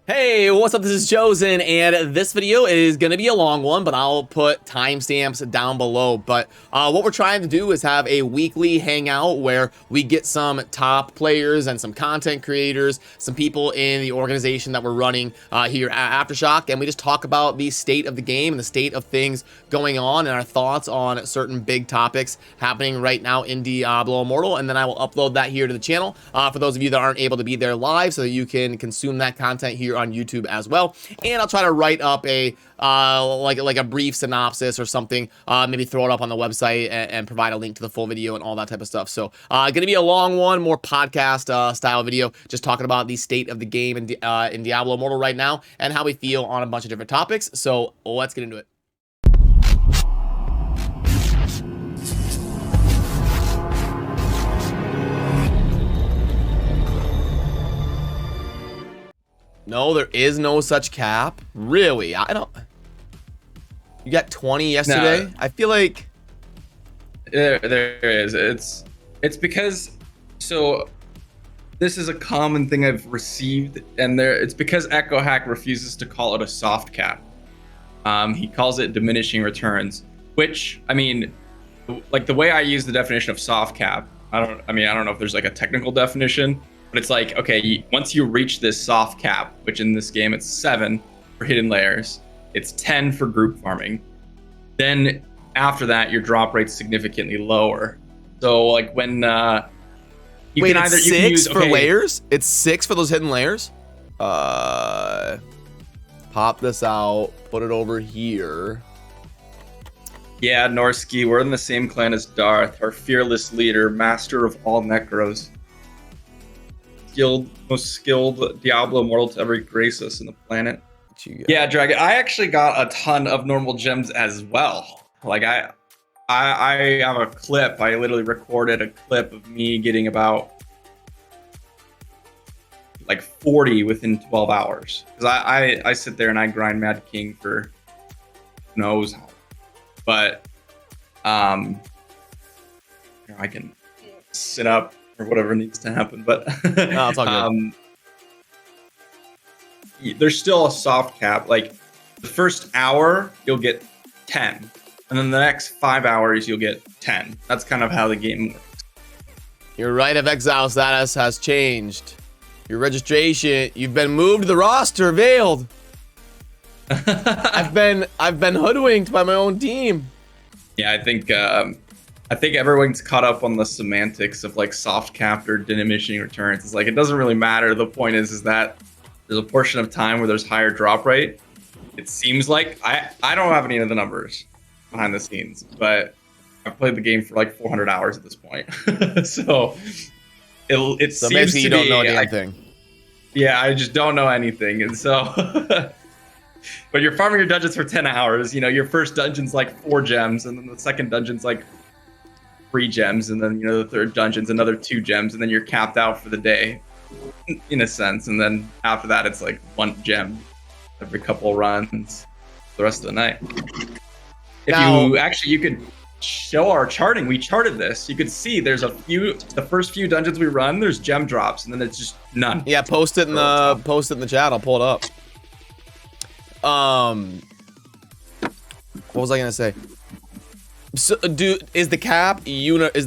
Hey, what's up? This is Chosen, and this video is going to be a long one, but I'll put timestamps down below. But what we're trying to do is have a weekly hangout where we get some top players and some content creators, some people in the organization that we're running here at Aftershock, and we just talk about the state of the game and the state of things going on and our thoughts on certain big topics happening right now in Diablo Immortal. And then I will upload that here to the channel for those of you that aren't able to be there live, so that you can consume that content here on YouTube as well. And I'll try to write up a like a brief synopsis or something, maybe throw it up on the website and provide a link to the full video and all that type of stuff. So gonna be a long one, more podcast style video, just talking about the state of the game in Diablo Immortal right now and how we feel on a bunch of different topics. So let's get into it. No, there is no such cap. Really? I don't. You got 20 yesterday? No. I feel like there is. It's because, so this is a common thing I've received, and it's because Echo Hack refuses to call it a soft cap. He calls it diminishing returns, which, I mean, like the way I use the definition of soft cap, I don't know if there's like a technical definition. But it's like, okay, once you reach this soft cap, which in this game it's 7 for hidden layers, it's 10 for group farming. Then after that, your drop rate's significantly lower. So like when you wait, can it's either 6 you can use, for layers? It's 6 for those hidden layers? Pop this out, put it over here. Yeah, Norsky, we're in the same clan as Darth, our fearless leader, master of all necros. Most skilled Diablo Immortal to ever grace us in the planet. Yeah, Dragon. I actually got a ton of normal gems as well. Like I have a clip. I literally recorded a clip of me getting about like 40 within 12 hours. Because I sit there and I grind Mad King for who knows how. But I can sit up or whatever needs to happen, but no, it's all good. There's still a soft cap. Like the first hour you'll get 10, and then the next 5 hours you'll get 10. That's kind of how the game works. Your right of exile status has changed. Your registration, you've been moved to the roster, veiled. I've been hoodwinked by my own team. Yeah, I think everyone's caught up on the semantics of like soft cap or diminishing returns. It's like, it doesn't really matter. The point is that there's a portion of time where there's higher drop rate. It seems like, I don't have any of the numbers behind the scenes, but I've played the game for like 400 hours at this point. So it so seems basically to you don't be, know anything. Yeah, I just don't know anything. And so, but you're farming your dungeons for 10 hours. You know, your first dungeon's like 4 gems, and then the second dungeon's like 3 gems, and then the third dungeon's another 2 gems, and then you're capped out for the day, in a sense. And then after that, it's like 1 gem every couple runs the rest of the night. You could show our charting. We charted this. You could see there's the first few dungeons we run, there's gem drops, and then it's just none. Yeah, post it in the chat. I'll pull it up. What was I gonna say? So, is the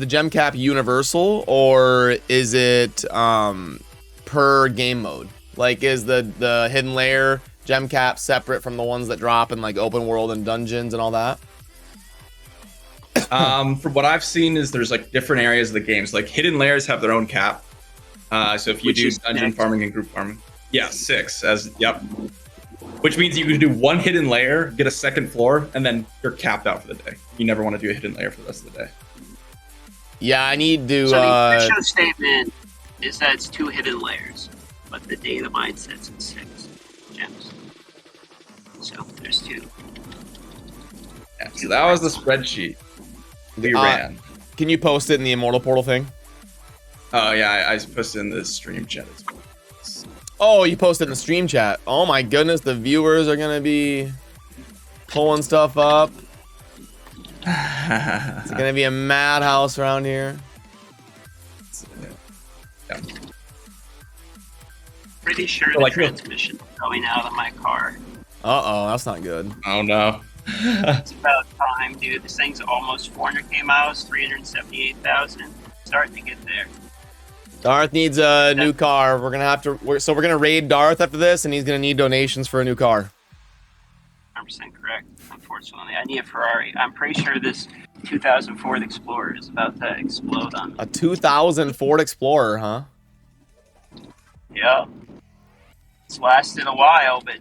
gem cap universal, or is it per game mode? Like, is the hidden layer gem cap separate from the ones that drop in like open world and dungeons and all that? From what I've seen, is there's like different areas of the games. Like hidden layers have their own cap. So if you do dungeon farming and group farming, yeah, 6 yep. Which means you can do 1 hidden layer, get a second floor, and then you're capped out for the day. You never want to do a hidden layer for the rest of the day. Yeah, I need to. So the official statement is that it's 2 hidden layers, but the data mine says it's 6 gems. So there's 2. Yeah, so that was the spreadsheet we ran. Can you post it in the Immortal portal thing? Oh yeah, I posted in the stream chat as well. Oh, you posted in the stream chat. Oh my goodness, the viewers are gonna be pulling stuff up. It's gonna be a madhouse around here. Yeah. Pretty sure So, the like, transmission is going out of my car. Uh-oh, that's not good. Oh no. It's about time, dude. This thing's almost 400k miles, 378,000. Starting to get there. Darth needs a new car. We're gonna have to. So we're gonna raid Darth after this, and he's gonna need donations for a new car. 100% correct. Unfortunately, I need a Ferrari. I'm pretty sure this 2000 Ford Explorer is about to explode on me. A 2000 Ford Explorer, huh? Yeah. It's lasted a while, but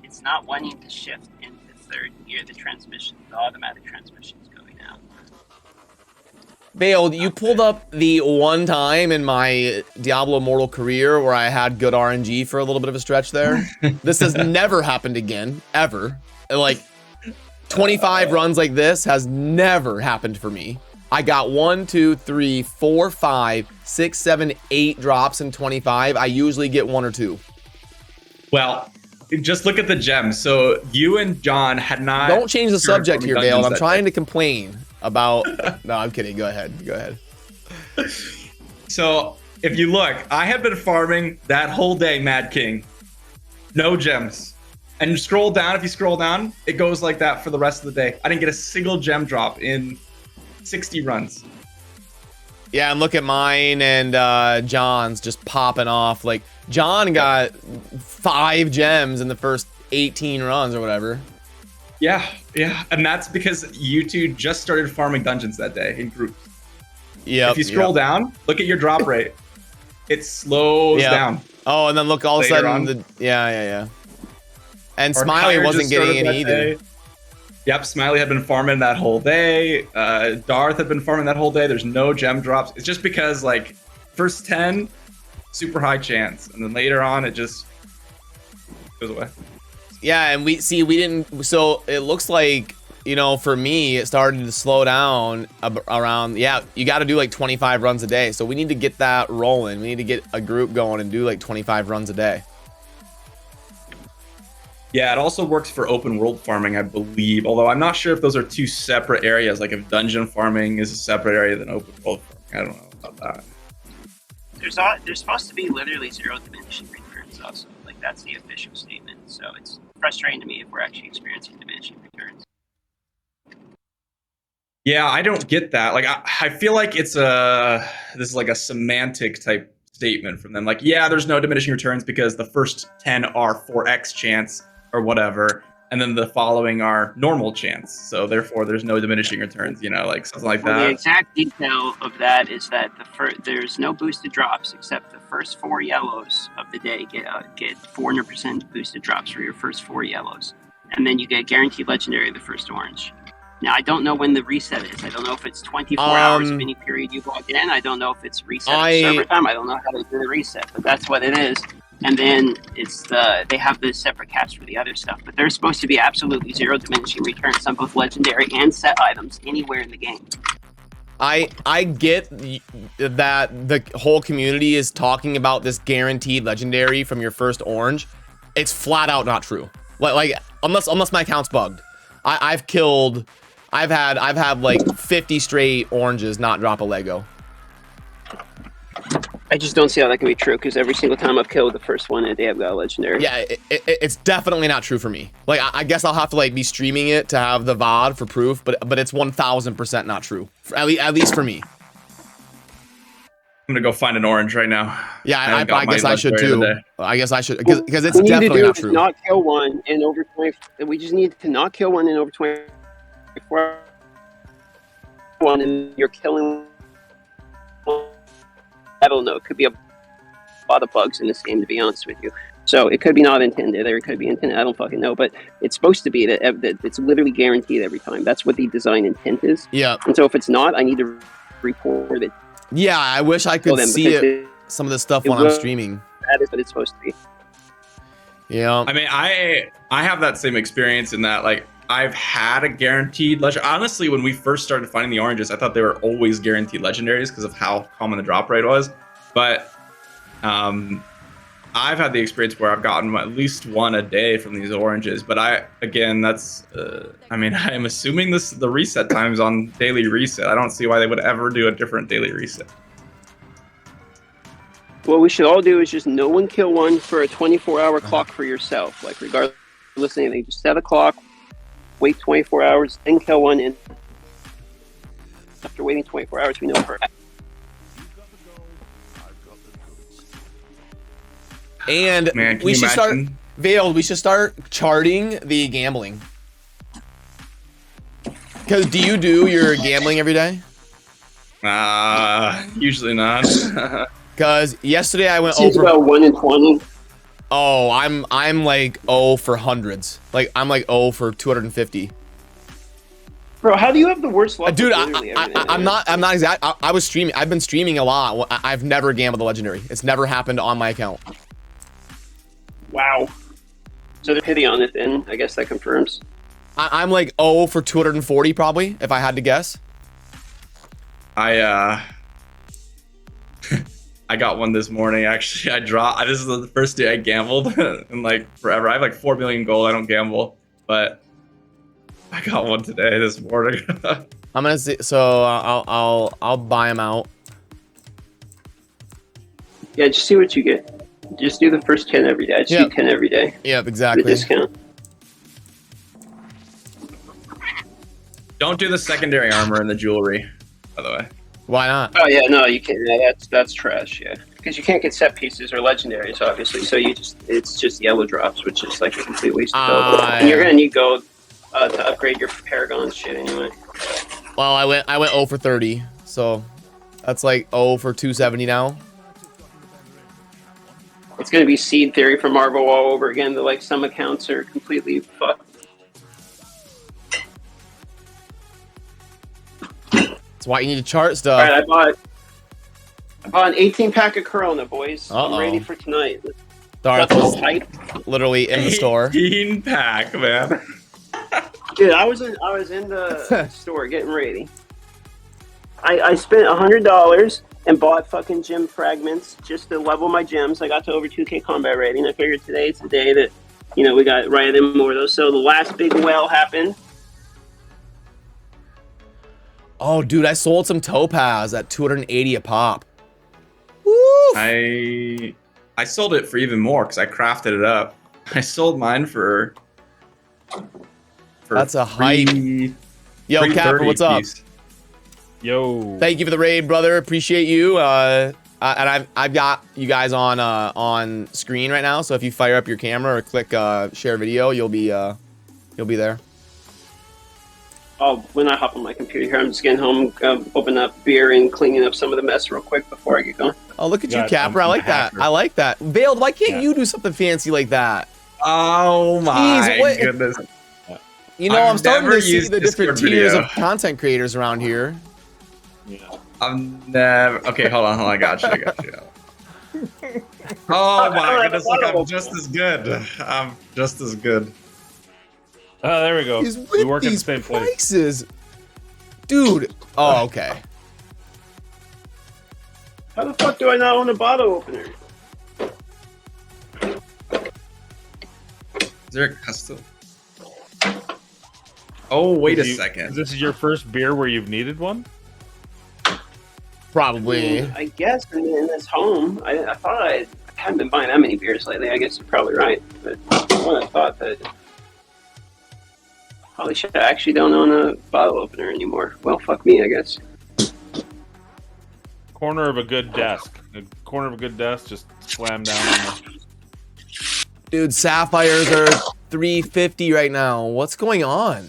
it's not wanting to shift in the third gear. The automatic transmission is going out. Bale, you pulled up the one time in my Diablo Immortal career where I had good RNG for a little bit of a stretch there. This has never happened again, ever. Like, 25 runs like this has never happened for me. I got 1, 2, 3, 4, 5, 6, 7, 8 drops in 25. I usually get 1 or 2. Well, just look at the gems. So you and John had not. Don't change the subject here, Bale. I'm trying to to complain about. No, I'm kidding. Go ahead. Go ahead. So if you look, I have been farming that whole day, Mad King. No gems. And you scroll down. If you scroll down, it goes like that for the rest of the day. I didn't get a single gem drop in 60 runs. Yeah, and look at mine and John's just popping off. Like, John got 5 gems in the first 18 runs or whatever. Yeah. And that's because you two just started farming dungeons that day in groups. Yeah. If you scroll down, look at your drop rate. It slows down. Oh, and then look, all of a Later sudden, on. yeah. And Our Smiley tire wasn't just getting started any that either. day. Yep, Smiley had been farming that whole day. Darth had been farming that whole day. There's no gem drops. It's just because, like, first 10, super high chance. And then later on, it just goes away. Yeah, and we didn't. So it looks like, you know, for me, it started to slow down around. Yeah, you got to do like 25 runs a day. So we need to get that rolling. We need to get a group going and do like 25 runs a day. Yeah, it also works for open world farming, I believe. Although I'm not sure if those are two separate areas. Like if dungeon farming is a separate area than open world farming. I don't know about that. There's supposed to be literally 0 diminishing returns also. Like, that's the official statement. So it's frustrating to me if we're actually experiencing diminishing returns. Yeah, I don't get that. Like, I feel like this is like a semantic type statement from them. Like, yeah, there's no diminishing returns because the first 10 are 4x chance or whatever, and then the following are normal chance. So therefore, there's no diminishing returns. You know, like something like that. The exact detail of that is that there's no boosted drops except the first 4 yellows of the day get 400% boosted drops for your first 4 yellows, and then you get guaranteed legendary the first orange. Now, I don't know when the reset is. I don't know if it's 24 hours of any period you log in. I don't know if it's reset at server time. I don't know how they do the reset, but that's what it is. And then they have the separate caps for the other stuff. But there's supposed to be absolutely 0 diminishing returns on both legendary and set items anywhere in the game. I get that the whole community is talking about this guaranteed legendary from your first orange. It's flat out not true. Like unless my account's bugged. I've had like 50 straight oranges not drop a Lego. I just don't see how that can be true, because every single time I've killed the first one, they have got a legendary. Yeah, it's definitely not true for me. Like, I guess I'll have to like be streaming it to have the VOD for proof, but it's 1000% not true. At least for me. I'm gonna go find an orange right now. Yeah, I guess I should too. I guess I should, because it's definitely not true. Not kill one in over 20. We just need to not kill one in over 24. One, and you're killing. I don't know. It could be a lot of bugs in this game, to be honest with you. So it could be not intended, or it could be intended. I don't fucking know, but it's supposed to be that it's literally guaranteed every time. That's what the design intent is. Yeah. And so if it's not, I need to report it. Yeah, I wish I could see it. Some of this stuff when I'm streaming. That is what it's supposed to be. Yeah. I mean, I have that same experience in that, like, I've had a guaranteed legendary. Honestly, when we first started finding the oranges, I thought they were always guaranteed legendaries because of how common the drop rate was. But I've had the experience where I've gotten at least one a day from these oranges. But that's I mean, I'm assuming the reset time's on daily reset. I don't see why they would ever do a different daily reset. What we should all do is just no one kill one for a 24-hour clock for yourself. Like regardless of anything, just set a clock, wait 24 hours, then kill one, and after waiting 24 hours, we know for. And Man, we should start, Veiled, we should start charting the gambling. Because do you do your gambling every day? Usually not. Because yesterday I went It's over. about 1 in 20. Oh, I'm like 0 for hundreds. Like I'm like 0 for 250. Bro, how do you have the worst luck? Dude, with literally everything? I'm not exact. I was streaming. I've been streaming a lot. I've never gambled the legendary. It's never happened on my account. Wow. So they're pity on it then. I guess that confirms. I'm like 0 for 240 probably, if I had to guess. I got one this morning. Actually, this is the first day I gambled in like forever. I have like 4 million gold. I don't gamble, but I got one today this morning. I'm gonna see. So I'll buy them out. Yeah, just see what you get. Just do the first 10 every day. I just do 10 every day. Yep, The exactly. discount. Don't do the secondary armor and the jewelry, by the way. Why not? Oh yeah, no, you can't. Yeah, that's trash. Yeah, because you can't get set pieces or legendaries, obviously. So it's just yellow drops, which is like a complete waste of gold. And you're gonna need gold to upgrade your Paragon shit anyway. Well, I went 0 for 30, so that's like 0 for 270 now. It's gonna be seed theory for Marvel all over again. That like some accounts are completely fucked. That's why you need to chart stuff. All right, I bought an 18 pack of Corona, boys. I'm ready for tonight. Darth Got the was hype. literally in the store. 18 pack, man. Dude, I was in the store getting ready. I spent $100 and bought fucking gem fragments just to level my gems. I got to over 2K combat rating. I figured today's the day that, we got Riot Immortals. So the last big whale happened. Oh, dude, I sold some topaz at 280 a pop. Woo! I sold it for even more because I crafted it up. I sold mine for That's a hype. Yo, Capper, what's up? Yo. Thank you for the raid, brother. Appreciate you. And I've got you guys on screen right now. So if you fire up your camera or click share video, you'll be there. Oh, when I hop on my computer here, I'm just getting home, open up beer and cleaning up some of the mess real quick before I get going. Oh, look at you, Capper. I like that. I like that. Veiled, why can't you do something fancy like that? Oh my goodness. I'm starting to see the different Discord tiers video. of content creators around here. Yeah. I'm never. Okay, hold on. I got you. Oh my goodness! Look, I'm just as good. I'm just as good. Oh, there we go. He's We with work at the these same place. prices. Dude. Oh, okay. How the fuck do I not own a bottle opener? Is there a custom? Oh, wait a second. This is your first beer where you've needed one? Probably. I guess in this home, I thought I hadn't been buying that many beers lately. I guess you're probably right. But I thought that holy shit, I actually don't own a bottle opener anymore. Well, fuck me, I guess. Corner of a good desk. A corner of a good desk, just slam down on the... Dude, sapphires are 350 right now. What's going on?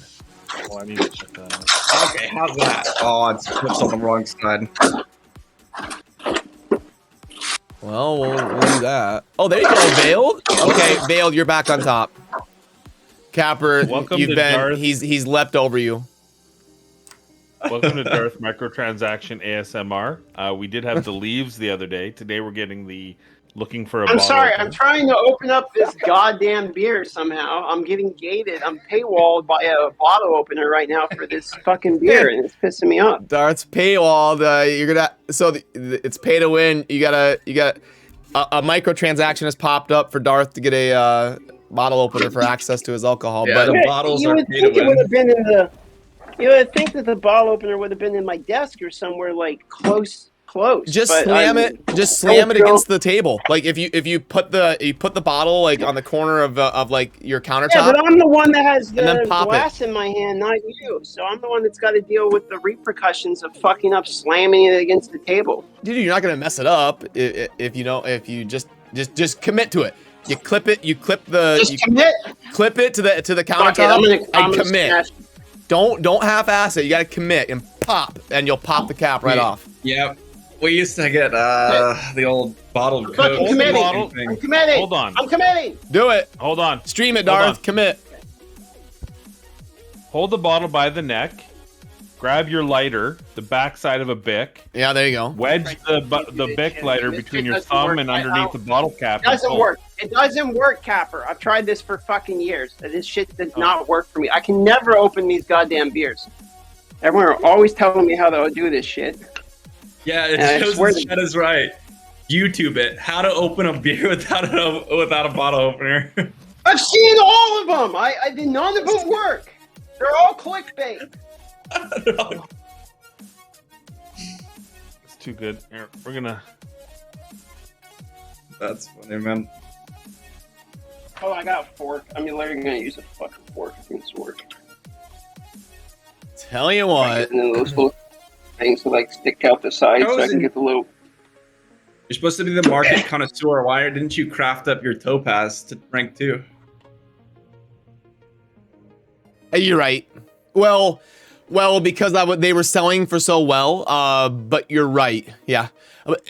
Oh, I need to check that out. Okay, how's that? Oh, it's flipped on the wrong side. Well, we'll do that. Oh, there you go, Veiled. Okay, Veiled, you're back on top. Capper, Welcome you've to been Darth. he's leapt over you. Welcome to Darth Microtransaction ASMR. We did have the leaves the other day. Today we're getting the looking for a I'm bottle sorry, opener. I'm trying to open up this goddamn beer somehow. I'm getting gated. I'm paywalled by a bottle opener right now for this fucking beer, and it's pissing me off. Darth's paywall. It's pay to win. You got a microtransaction has popped up for Darth to get a bottle opener for access to his alcohol. Yeah, but the bottles you are would pay think to it would win. have been in the. You would think that the bottle opener would have been in my desk or somewhere like close close. Just but slam I'm- it. Just slam it against the table. Like if you put the bottle like on the corner of like your countertop. Yeah, but I'm the one that has And then the pop glass in my hand, not you. So I'm the one that's got to deal with the repercussions of fucking up, slamming it against the table. Dude, you're not gonna mess it up if you don't. If you just commit to it. You clip it. You clip the. Just You commit. clip it to the Fuck it, countertop I'm and gonna commit. smash. Don't half-ass it. You gotta commit and pop, and you'll pop the cap right off. Yep. We used to get the old bottled Coke. Fucking committing. bottle. thing. I'm committing. Hold on. I'm committing. Do it. Hold on. Stream it, Hold Darth. on. Commit. Hold the bottle by the neck. Grab your lighter, the backside of a Bic. Yeah, there you go. Wedge the Bic lighter between your thumb and underneath the bottle cap. It doesn't and pull. work. It doesn't work, Capper. I've tried this for fucking years. This shit does not work for me. I can never open these goddamn beers. Everyone are always telling me how to do this shit. Yeah, And I it shows swear the chat is right. YouTube it. How to open a beer without a bottle opener. I've seen all of them. I did none of them work. They're all clickbait. It's too good. Here, we're gonna. That's funny, man. Oh, I got a fork. I'm literally gonna use a fucking fork. I think it's work. Tell you what. And then those little things that like stick out the sides so I can get the little. You're supposed to be the market connoisseur. Why didn't you craft up your topaz to rank 2? You're right. Well, because they were selling for so well. But you're right. Yeah.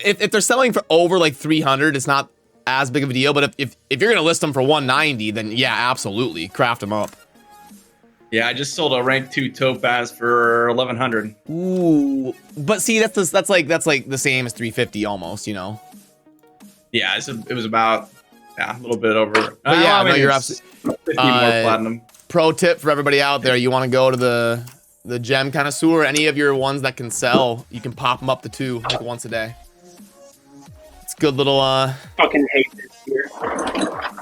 If they're selling for over like 300, it's not as big of a deal. But if you're gonna list them for 190, then yeah, absolutely craft them up. Yeah, I just sold a rank 2 topaz for 1100. Ooh, but see, that's like the same as 350 almost, you know. Yeah, it was about a little bit over. But yeah, I no, mean, you're it's absolutely. 50 more platinum. Pro tip for everybody out there: you want to go to the gem connoisseur, any of your ones that can sell, you can pop them up to 2 like once a day. It's a good little Fucking hate this beer.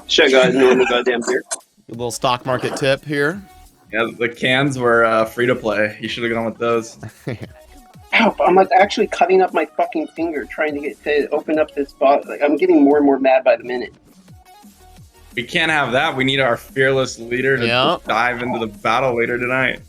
Should guys know the goddamn beer. good little stock market tip here. Yeah, the cans were free to play. You should have gone with those. Ow, I'm like actually cutting up my fucking finger trying to get to open up this bottle. Like I'm getting more and more mad by the minute. We can't have that. We need our fearless leader to Yep. dive into the battle later tonight.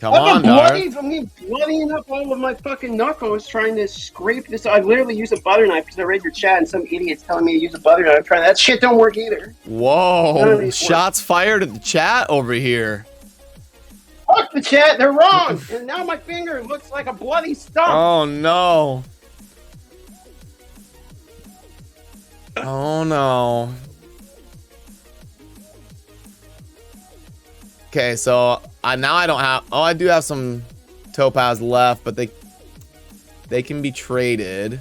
Come on, Darth. I'm getting bloodying up all of my fucking knuckles trying to scrape this. I literally use a butter knife because I read your chat and some idiot's telling me to use a butter knife. Trying that shit don't work either. None of Whoa! these Shots fired at the chat over here. Fuck the chat, they're wrong. And now my finger looks like a bloody stump. Oh no! Oh no! Okay, so now I don't have. Oh, I do have some topaz left, but they can be traded.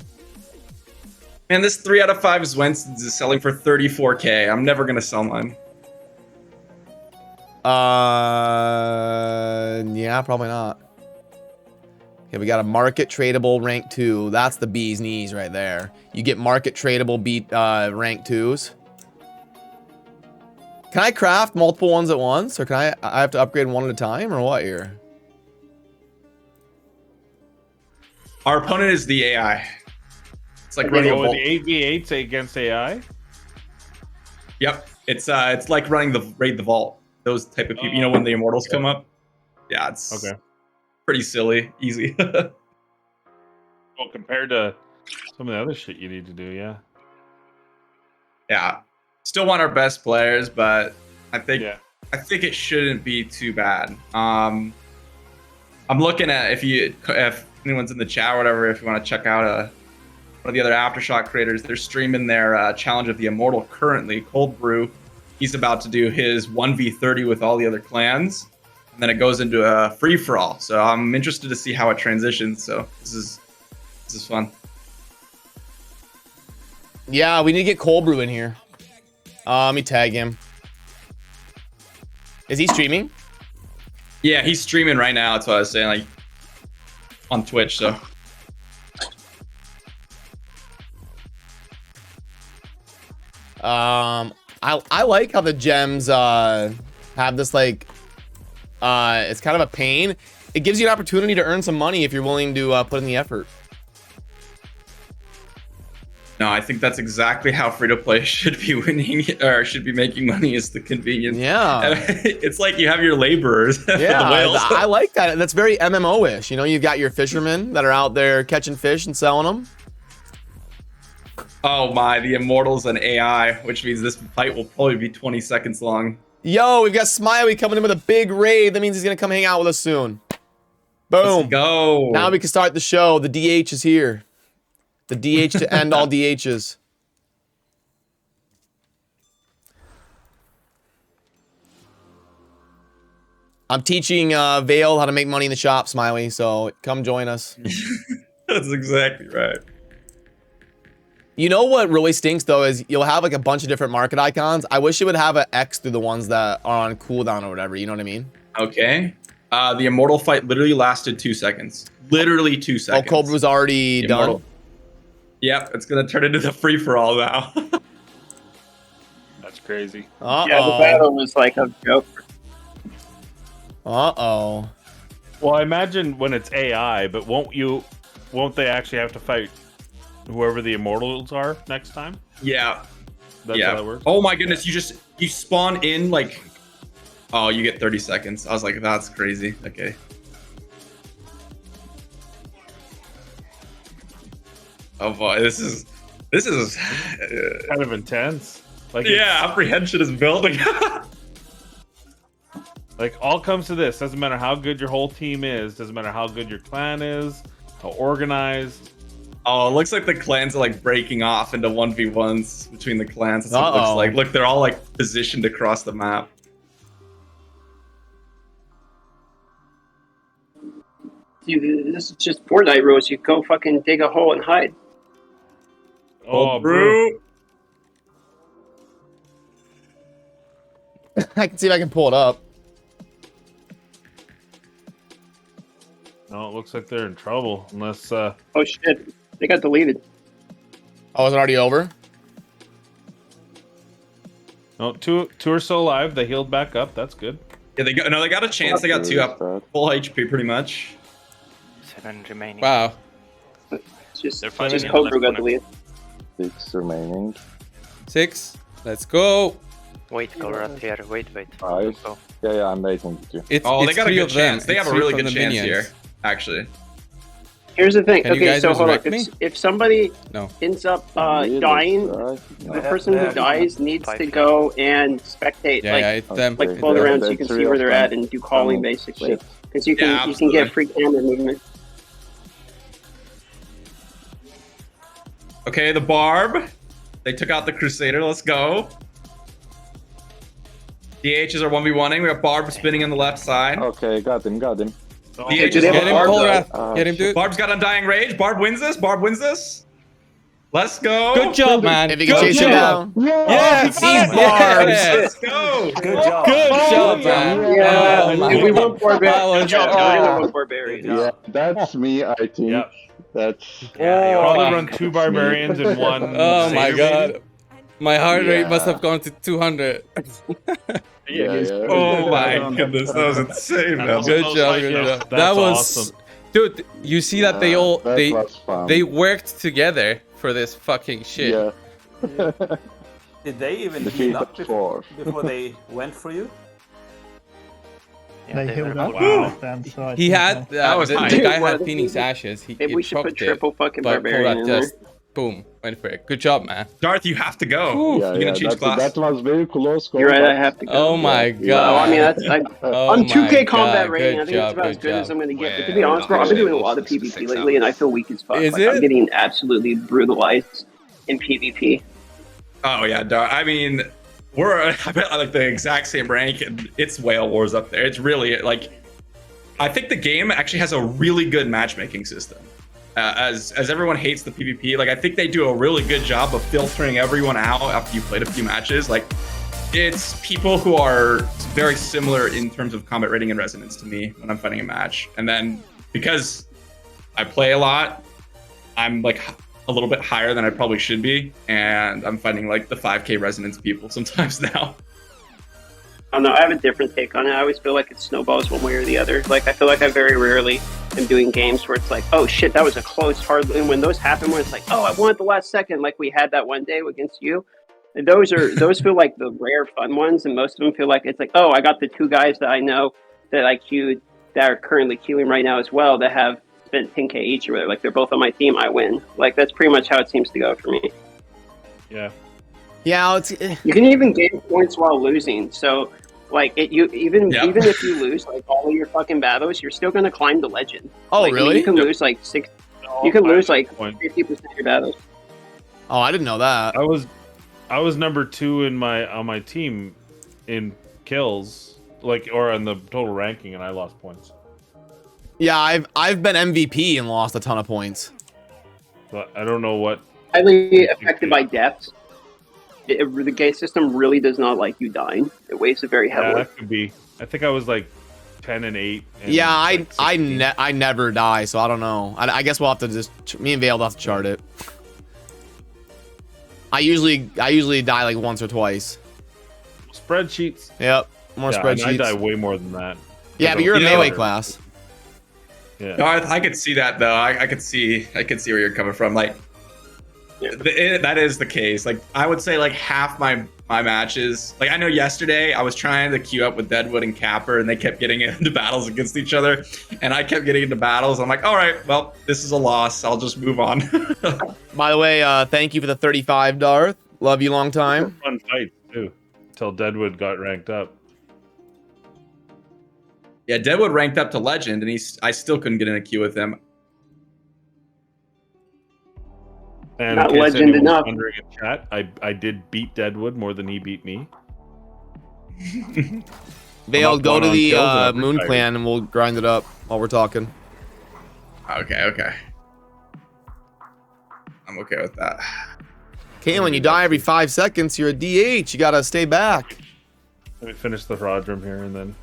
Man, this 3 out of 5 Swenson's is selling for 34k. I'm never gonna sell mine. Yeah, probably not. Okay, we got a market tradable rank 2. That's the bee's knees right there. You get market tradable rank 2s. Can I craft multiple ones at once, or can I have to upgrade one at a time, or what here? Our opponent is the AI. It's like Running running a with vault. the 8v8s against AI. Yep, it's like running the raid the vault. Those type of people. You know when the Immortals come up? Yeah, it's Okay. pretty silly, easy. Well, compared to some of the other shit you need to do, yeah. Yeah, still want our best players, but I think Yeah. it shouldn't be too bad. I'm looking at if anyone's in the chat or whatever, if you want to check out one of the other Aftershock creators, they're streaming their challenge of the Immortal currently. Cold Brew, he's about to do his 1v30 with all the other clans, and then it goes into a free for all. So I'm interested to see how it transitions. So this is fun. Yeah, we need to get Cold Brew in here. Let me tag him. Is he streaming? Yeah, he's streaming right now. That's what I was saying, like on Twitch. So I like how the gems have this like it's kind of a pain. It gives you an opportunity to earn some money if you're willing to put in the effort. No, I think that's exactly how free-to-play should be winning or should be making money, is the convenience. Yeah. It's like you have your laborers. for the Yeah, whales. I like that. That's very MMO-ish. You know, you've got your fishermen that are out there catching fish and selling them. Oh my, the Immortals and AI, which means this fight will probably be 20 seconds long. Yo, we've got Smiley coming in with a big raid. That means he's going to come hang out with us soon. Boom. Let's go. Now we can start the show. The DH is here. The DH to end all DHs. I'm teaching Vale how to make money in the shop, Smiley, so come join us. That's exactly right. You know what really stinks, though, is you'll have like a bunch of different market icons. I wish it would have an X through the ones that are on cooldown or whatever, you know what I mean? Okay. The Immortal fight literally lasted 2 seconds. Literally 2 seconds. Oh, Cobra was already done? Yep, it's going to turn into the free-for-all now. That's crazy. Uh-oh. Yeah, the battle was like a joke. Uh-oh. Well, I imagine when it's AI, but won't they actually have to fight whoever the Immortals are next time? Yeah. That's how that works? Oh my goodness, you spawn in like, oh, you get 30 seconds. I was like, that's crazy. Okay. Oh boy, this is Kind of intense. Like, yeah, apprehension is building. like, all comes to this. Doesn't matter how good your whole team is. Doesn't matter how good your clan is. How organized. Oh, it looks like the clans are like breaking off into 1v1s between the clans. That's what it looks like. Look, they're all like positioned across the map. Dude, this is just Fortnite rules. You go fucking dig a hole and hide. Oh, bro. I can see if I can pull it up. No, it looks like they're in trouble. Unless, Oh shit, they got deleted. Oh, is it already over? no, two are still alive. They healed back up. That's good. Yeah, they got a chance. They got 2 up, full HP pretty much. 7 remaining. Wow. It's just They're fighting in the Cobra left got corner. deleted. 6 remaining. 6. Let's go. Wait, Colruyt here. Wait. 5. Go. Yeah, I'm waiting with you. It's, Oh, it's they got a 3 good of them. chance. They have It's a 3 really from good the chance minions. here, actually. Here's the thing. Can you Okay, guys so hold on. resurrect me? If somebody No. ends up Really, dying, right? the person who dies needs to go and spectate, Yeah, like yeah, it's them. like Okay, float there- around so you there's can 3 see where of they're them. at and do calling basically, Shit. because you Yeah, can get absolutely. free camera movement. Okay, the Barb. They took out the Crusader. Let's go. DHs are 1v1ing. We got Barb spinning on the left side. Okay, got him. Oh, DHs do they have Get a him, Barb, Colruyt. Get him, shit. dude. Barb's got Undying Rage. Barb wins this. Let's go. Good job, man. If you can Good chase him job. down. Yes, Barbs. Let's go. Good job. Good job, man. Yeah, Oh, my we God. want barbarian. That was- Everyone wants barbarian. Yeah, that's me, I think. Yep. That's... Yeah, you Probably are. run 2 barbarians and 1. Oh my satyr, god. maybe? My heart rate Yeah. must have gone to 200. Yeah. Oh my goodness, that was insane, man. Good job, good Yeah, job. that's That was awesome. dude, you see that they all that was fun. they worked together for this fucking shit. Yeah. Did they even Defeat heal up of 4. before they went for you? Yeah, They healed were- up Wow. then, so I He think, had That was the nice. guy Dude, had what- Phoenix Ashes. He Maybe we should put propped it, triple fucking but barbarian in there. just boom went for it. Good job, man. Darth, you have to go. Ooh. Yeah, You're gonna change class. that was very close. You're right. I combat. have to go. Oh my Yeah. god. Well, I mean, Oh I'm my 2K combat God, rating. good I think it's job, about as good as job. I'm gonna get. But to Well, be honest, bro, I've been doing a lot of it's PvP 6 lately, and I hours. feel weak as fuck. Is Like, it? I'm getting absolutely brutalized in PvP. Oh yeah, Darth. I mean, we're I bet like the exact same rank, and it's Whale Wars up there. It's really like, I think the game actually has a really good matchmaking system. As everyone hates the PvP, like I think they do a really good job of filtering everyone out after you played a few matches. Like, it's people who are very similar in terms of combat rating and resonance to me when I'm fighting a match. And then because I play a lot, I'm like a little bit higher than I probably should be, and I'm fighting like the 5K resonance people sometimes now. I don't know. I have a different take on it. I always feel like it snowballs one way or the other. Like I feel like I very rarely am doing games where it's like, oh shit, that was a close, hard. And when those happen, where it's like, oh, I won at the last second, like we had that one day against you. And those feel like the rare fun ones, and most of them feel like it's like, oh, I got the 2 guys that I know that I queued that are currently queuing right now as well that have spent 10k each or whatever. Like they're both on my team, I win. Like that's pretty much how it seems to go for me. Yeah. Yeah, it's You can even gain points while losing. So like even if you lose like all of your fucking battles, you're still gonna climb the legend. Oh, like, really? I mean, you can lose like 6. You can lose like 50% of your battles. Oh, I didn't know that. I was number 2 on my team in kills, like, or on the total ranking, and I lost points. Yeah, I've been MVP and lost a ton of points. But I don't know what. Highly affected by deaths. The gate system really does not like you dying. It weighs it very Yeah, heavily. that could be. I think I was like 10 and 8. And Yeah, like I never die, so I don't know. I guess we'll have to just me and Vale will have to chart it. I usually die like once or twice. Spreadsheets. Yep, more Yeah, spreadsheets. I die way more than that. Yeah, but you're a You know melee what? class. Yeah. No, I could see that though. I could see where you're coming from. Like, that is the case. Like, I would say like half my matches. Like, I know yesterday I was trying to queue up with Deadwood and Capper, and they kept getting into battles against each other, and I kept getting into battles. I'm like, all right, well, this is a loss. I'll just move on. By the way, thank you for the 35, Darth. Love you long time. Fun fight too, until Deadwood got ranked up. Yeah, Deadwood ranked up to legend, and I still couldn't get in a queue with him. And Not in case legend anyone's enough. wondering in chat, I did beat Deadwood more than he beat me. Vale, up go one to on the kills and I'm Moon retired. Clan and we'll grind it up while we're talking. Okay. I'm okay with that. Okay, when you die every 5 seconds, you're a DH. You gotta stay back. Let me finish the Rodrum here and then.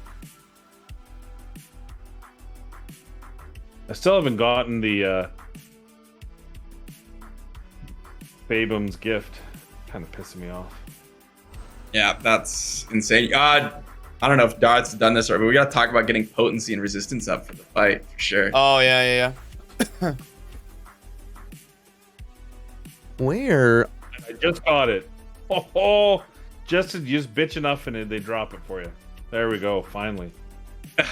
I still haven't gotten the Babum's gift. Kind of pissing me off. Yeah, that's insane. I don't know if Darth's done this already, but we gotta talk about getting potency and resistance up for the fight for sure. Oh, yeah. Where? I just got it. Oh, just bitch enough and they drop it for you. There we go. Finally.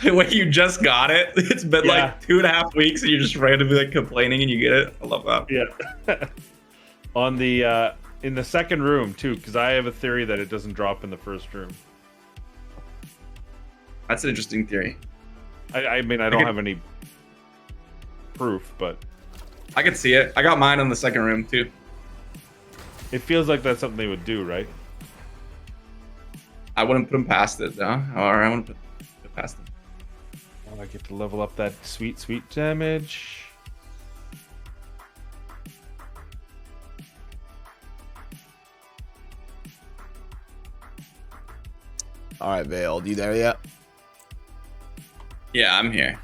Wait, you just got it? It's been Yeah. like 2.5 weeks, and you're just randomly like complaining, and you get it. I love that. Yeah. On the in the second room too, because I have a theory that it doesn't drop in the first room. That's an interesting theory. I mean, I don't have any proof, but I could see it. I got mine on the second room too. it feels like that's something they would do, right? I wouldn't put them past it though, or I wouldn't put it past them. Oh, I get to level up that sweet damage. All right, Vale, you there yet? Yeah, I'm here.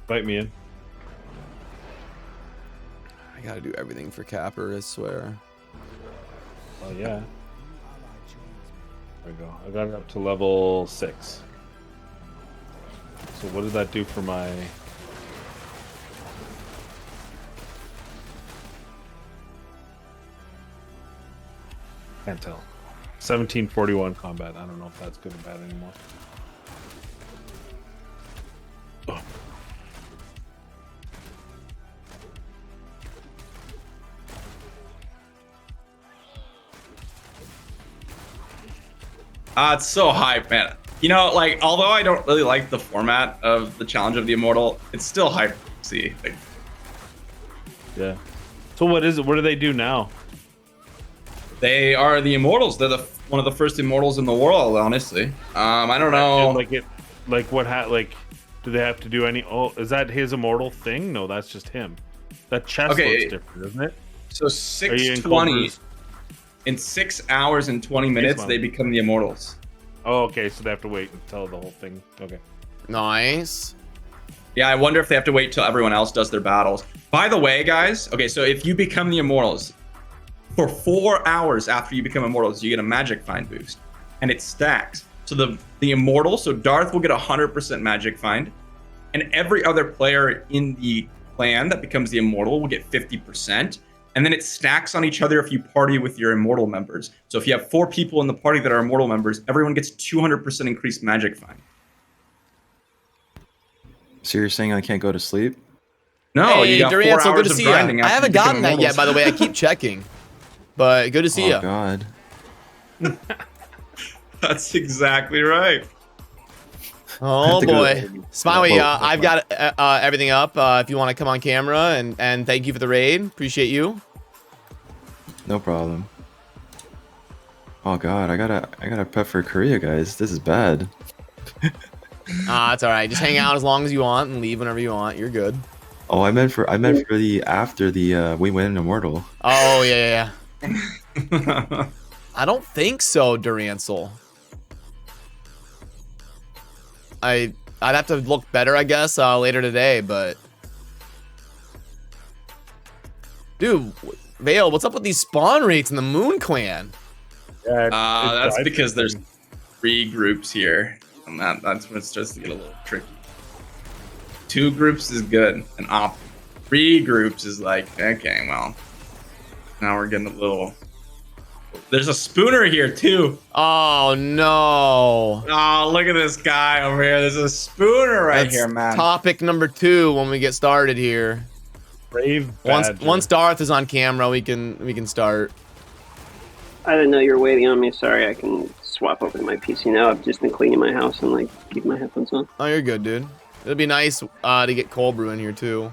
Bite me in. I gotta do everything for Capper, I swear. Oh yeah. There we go. I got it up to level 6. So what did that do for my... Can't tell. 1741 combat. I don't know if that's good or bad anymore. Oh. It's so hype, man. You know, like, although I don't really like the format of the Challenge of the Immortal, it's still hype to see. Like, Yeah. So what is it? What do they do now? they are the Immortals. They're one of the first Immortals in the world, honestly. I don't know. Like, do they have to do any? Oh, is that his immortal thing? No, that's just him. That chest Okay. looks different, isn't it? So Are you in 620 Culver's? in 6 hours and 20 minutes, months. they become the Immortals. Oh, okay. So they have to wait until the whole thing. Okay. Nice. Yeah, I wonder if they have to wait till everyone else does their battles. By the way, guys, okay, so if you become the Immortals, for 4 hours after you become Immortals, you get a Magic Find boost, and it stacks. So the Immortal, so Darth will get 100% Magic Find, and every other player in the clan that becomes the Immortal will get 50%. And then it stacks on each other if you party with your Immortal members. So if you have 4 people in the party that are Immortal members, everyone gets 200% increased Magic Find. So you're saying I can't go to sleep? No, Hey, you got 4 Durant, so good hours to of see grinding you. I after haven't you become gotten that yet, Immortals. by the way. I keep checking, but good to see Oh you. God. That's exactly right. Oh to go- boy, Smiley, Whoa, I've got everything up. If you want to come on camera, and thank you for the raid. Appreciate you. No problem. Oh God, I gotta prep for Korea, guys. This is bad. It's all right. Just hang out as long as you want and leave whenever you want. You're good. Oh, I meant for the after the we win Immortal. Oh yeah. I don't think so, Durancel. I'd have to look better, I guess, later today, but dude, Vale, what's up with these spawn rates in the Moon Clan? Yeah, That's because there's 3 groups here, and that's when it starts to get a little tricky. 2 groups is good, and 3 groups is like, okay, well, now we're getting a little. There's a spooner here too. Oh no! Oh, look at this guy over here. There's a spooner right That's here, man. topic number 2 when we get started here. Brave Once Darth is on camera, we can start. I didn't know you were waiting on me. Sorry, I can swap over to my PC now. I've just been cleaning my house and like keep my headphones on. Oh, you're good, dude. It'd be nice to get cold brew in here too.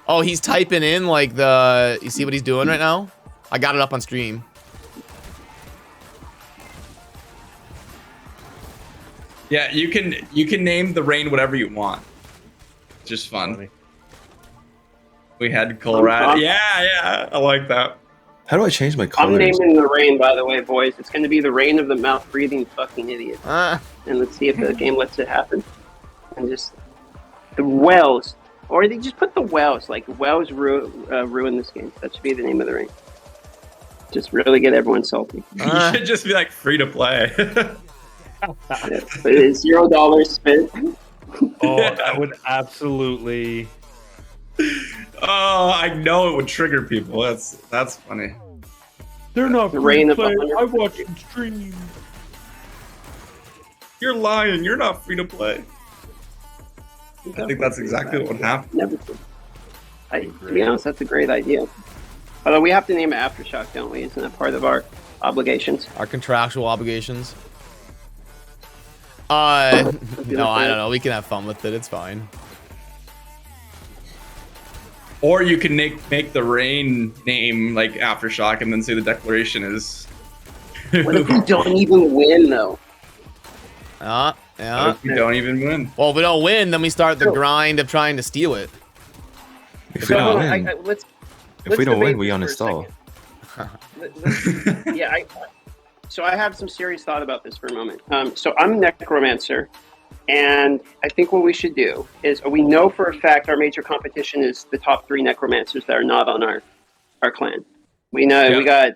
Oh, he's typing in like you see what he's doing right now? I got it up on stream. Yeah, you can name the rain whatever you want. Just fun. Funny. We had Colorado. Yeah, I like that. How do I change my I'm colors? naming the rain, by the way, boys. It's going to be the rain of the mouth-breathing fucking idiot. And let's see if the game lets it happen. And just the Wells, or they just put the Wells. Like Wells ruin this game. That should be the name of the rain. Just really get everyone salty. You should just be like free to play. Yeah, but it's $0 spent. Oh, that would absolutely. Oh, I know it would trigger people. That's funny. They're not The free rain to of play. 100. I watch them stream. You're lying. You're not free to play. I think that's exactly what would happen. Never. To be honest, that's a great idea. Although we have to name it Aftershock, don't we? Isn't that part of our obligations? Our contractual obligations. No, I don't know. We can have fun with it. It's fine. Or you can make the rain name like Aftershock and then say the declaration is. What if we don't even win, though? What Yeah. if you don't even win? Well, if we don't win, then we start the grind of trying to steal it. If we don't win, Let's if we don't debate win, we this for a uninstall. second. Yeah, so I have some serious thought about this for a moment. So I'm a necromancer, and I think what we should do is we know for a fact our major competition is the top 3 necromancers that are not on our clan. We know we got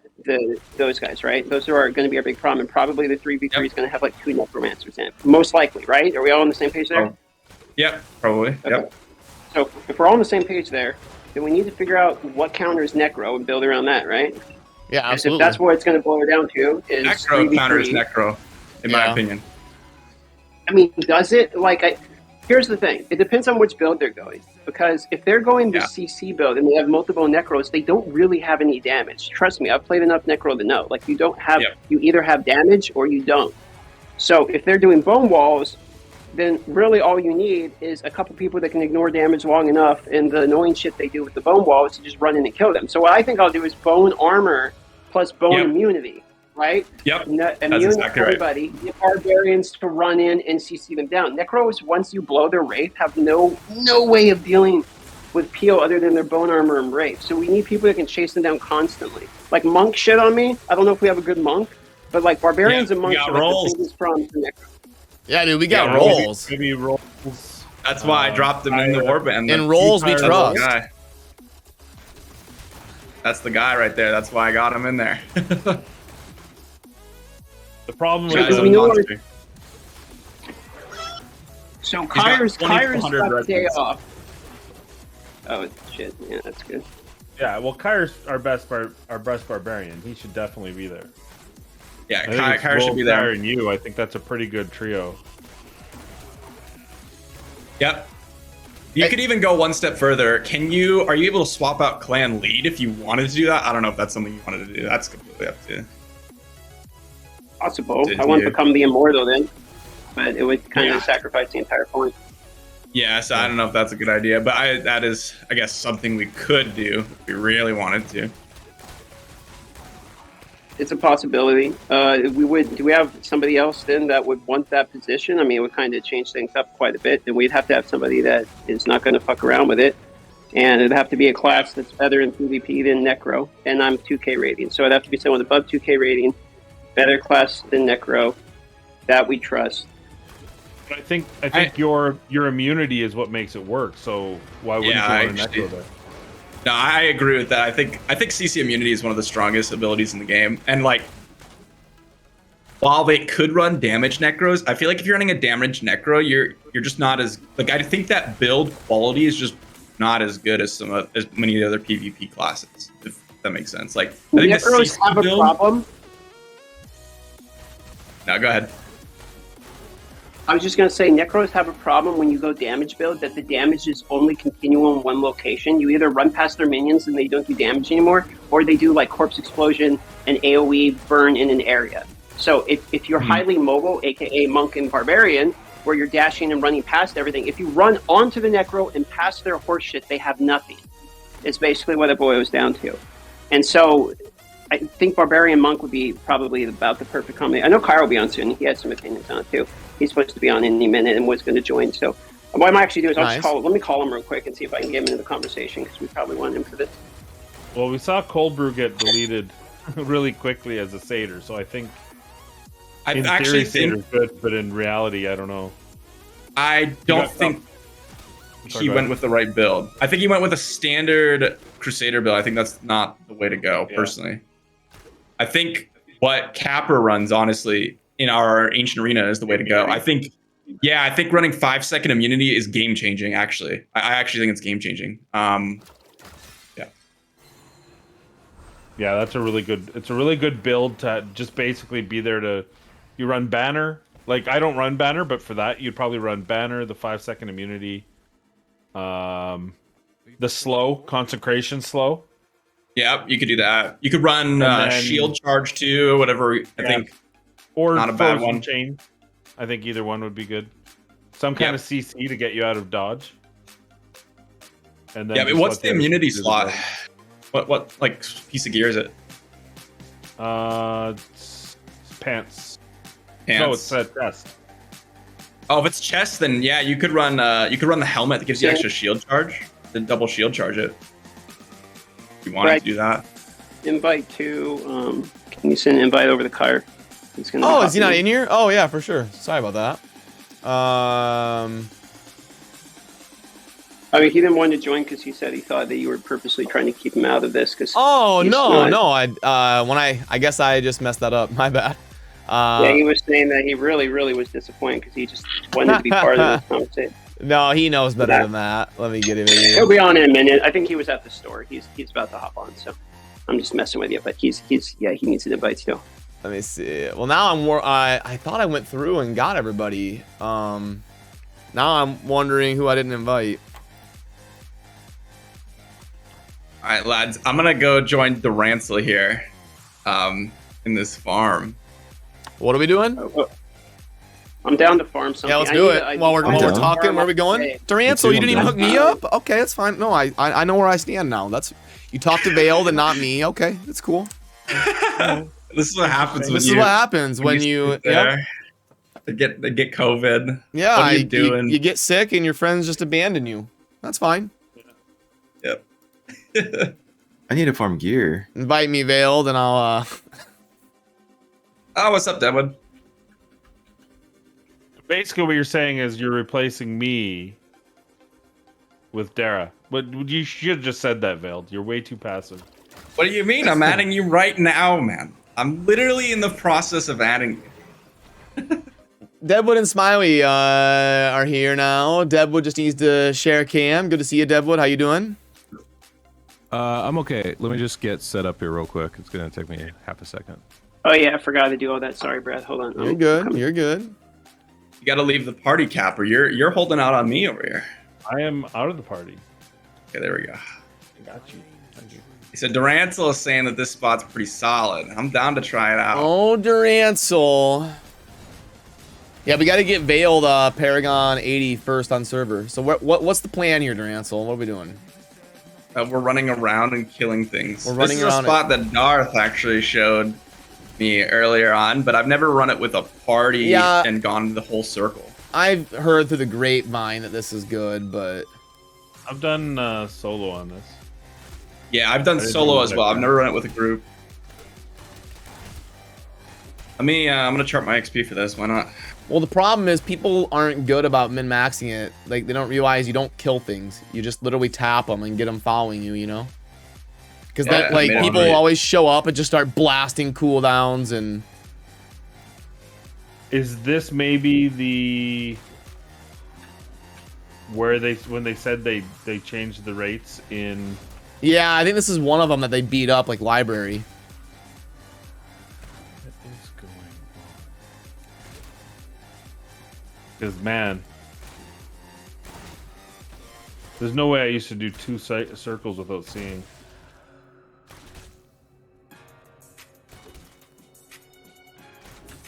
those guys, right? Those are going to be our big problem, and probably the 3v3 is going to have like 2 necromancers in it, most likely, right? Are we all on the same page there? Oh. Yep, probably. Okay. Yep. So if we're all on the same page there, then we need to figure out what counters necro and build around that, right? Yeah, Because absolutely. if that's what it's going to boil down to is Necro 3v3. counters Necro, in my Yeah. opinion. I mean, does it? Here's the thing. It depends on which build they're going. Because if they're going the CC build and they have multiple Necros, they don't really have any damage. Trust me, I've played enough Necro to know. Like, you don't have, you either have damage or you don't. So if they're doing bone walls, then really all you need is a couple people that can ignore damage long enough, and the annoying shit they do with the bone wall is to just run in and kill them. So what I think I'll do is bone armor plus bone immunity, right? Yep, Immune exactly right. everybody, get barbarians to run in and CC them down. Necros, once you blow their wraith, have no way of dealing with peel other than their bone armor and wraith. So we need people that can chase them down constantly. Like monk shit on me. I don't know if we have a good monk, but like barbarians and monks are like the biggest problem for Necro. Yeah, dude, we got rolls. Maybe rolls. That's why I dropped him in the warband. In rolls, we trust. That's the guy right there. That's why I got him in there. The problem So with do we know our, So He's got Kyra's 2,400 got the day residents. off. Oh shit! Yeah, that's good. Yeah, well, Kyre's our best barbarian. He should definitely be there. Yeah, I think it's Kyra should Wolf, be there. Kyre, and you. I think that's a pretty good trio. Yep. You could even go one step further. Are you able to swap out clan lead if you wanted to do that? I don't know if that's something you wanted to do. That's completely up to you. Possible. Did I want to you? become the Immortal then, but it would kind Yeah. of sacrifice the entire point. Yeah, so I don't know if that's a good idea, but that is, I guess, something we could do if we really wanted to. It's a possibility. Do we have somebody else then that would want that position? I mean, it would kind of change things up quite a bit, and we'd have to have somebody that is not going to fuck around with it. And it'd have to be a class that's better in PvP than Necro, and I'm 2K rating, so it'd have to be someone above 2K rating, better class than Necro, that we trust. But I think your immunity is what makes it work. So why wouldn't you want to Necro there? No, I agree with that. I think CC immunity is one of the strongest abilities in the game, and like, while they could run damage necros, I feel like if you're running a damage necro, you're just not as like. I think that build quality is just not as good as as many of the other PvP classes. If that makes sense. Like, I think the Necros CC have a build. problem. No, go ahead. I was just going to say, Necros have a problem when you go damage build, that the damage is only continual in one location. You either run past their minions and they don't do damage anymore, or they do like Corpse Explosion and AoE burn in an area. So if you're highly mobile, aka Monk and Barbarian, where you're dashing and running past everything, if you run onto the Necro and past their horseshit, they have nothing. It's basically what it boils down to. And so I think Barbarian Monk would be probably about the perfect combination. I know Kyle will be on soon. He has some opinions on it too. He's supposed to be on any minute and was going to join. So what I might actually do is let me call him real quick and see if I can get him into the conversation, because we probably want him for this. Well, we saw Cold Brew get deleted really quickly as a satyr, so I think in theory satyr's good, but in reality, I don't know. I don't think he went with the right build. I think he went with a standard Crusader build. I think that's not the way to go, personally. I think what Capper runs, honestly, in our Ancient Arena is the way to go. I think running 5-second immunity is game changing. Actually, I actually think it's game changing. Yeah, that's a really good. It's a really good build to just basically be there to. You run banner. Like, I don't run banner, but for that you'd probably run banner, the 5-second immunity, the slow consecration slow. Yeah, you could do that. You could run shield charge too, whatever. I think. Or not a bad one. Chain. I think either one would be good. Some kind of CC to get you out of dodge. And then but what's the immunity slot? What like piece of gear is it? It's pants. No, it's chest. Oh, if it's chest, then yeah, you could run the helmet that gives you extra shield charge. Then double shield charge it. If you wanted to do that. Invite to can you send an invite over to Kyre? Is he not in here? Oh yeah, for sure. Sorry about that. I mean, he didn't want to join because he said he thought that you were purposely trying to keep him out of this. Cause no. I guess I just messed that up. My bad. Yeah, he was saying that he really was disappointed because he just wanted to be part of this conversation. No, he knows better than that. Let me get him in here. He'll be on in a minute. I think he was at the store. He's about to hop on, so I'm just messing with you. But he needs an invite still. Let me see. Well, now I thought I went through and got everybody. Now I'm wondering who I didn't invite. All right, lads. I'm gonna go join the Ransel here, in this farm. What are we doing? I'm down to farm something. Yeah, let's do it. While we're talking, where are we going? Durancel, you didn't even hook me up? Okay, that's fine. No, I know where I stand now. You talked to Veiled and not me. Okay, that's cool. This is what happens. This is what happens when you they get COVID. Yeah, what are you doing? You get sick and your friends just abandon you. That's fine. Yep. I need to farm gear. Invite me, Veiled, and I'll. Oh, what's up, Devin? Basically, what you're saying is you're replacing me with Dara. But you should have just said that, Veiled. You're way too passive. What do you mean? I'm adding you right now, man. I'm literally in the process of adding you. Deadwood and Smiley are here now. Deadwood just needs to share cam. Good to see you, Deadwood. How you doing? I'm okay. Let me just get set up here real quick. It's gonna take me half a second. Oh yeah, I forgot to do all that. Sorry, Brad. Hold on. You're good. You're good. You got to leave the party, Capper. You're holding out on me over here. I am out of the party. Okay, there we go. I got you. Thank you. He said Duranzel is saying that this spot's pretty solid. I'm down to try it out. Oh, Durancel. Yeah, we got to get Veiled Paragon 80 first on server. So what's the plan here, Durancel? What are we doing? We're running around and killing things. We're running this is around a spot that Darth actually showed me earlier on, but I've never run it with a party and gone the whole circle. I've heard through the grapevine that this is good, but I've done solo on this. Yeah, I've done solo as well. I've never run it with a group. I'm gonna chart my XP for this. Why not? Well, the problem is people aren't good about min-maxing it. Like, they don't realize you don't kill things. You just literally tap them and get them following you, you know? Because then, like, people always show up and just start blasting cooldowns and... Is this maybe the... Where when they said they changed the rates in... Yeah, I think this is one of them that they beat up, like Library. Because, man, there's no way I used to do 2 circles without seeing.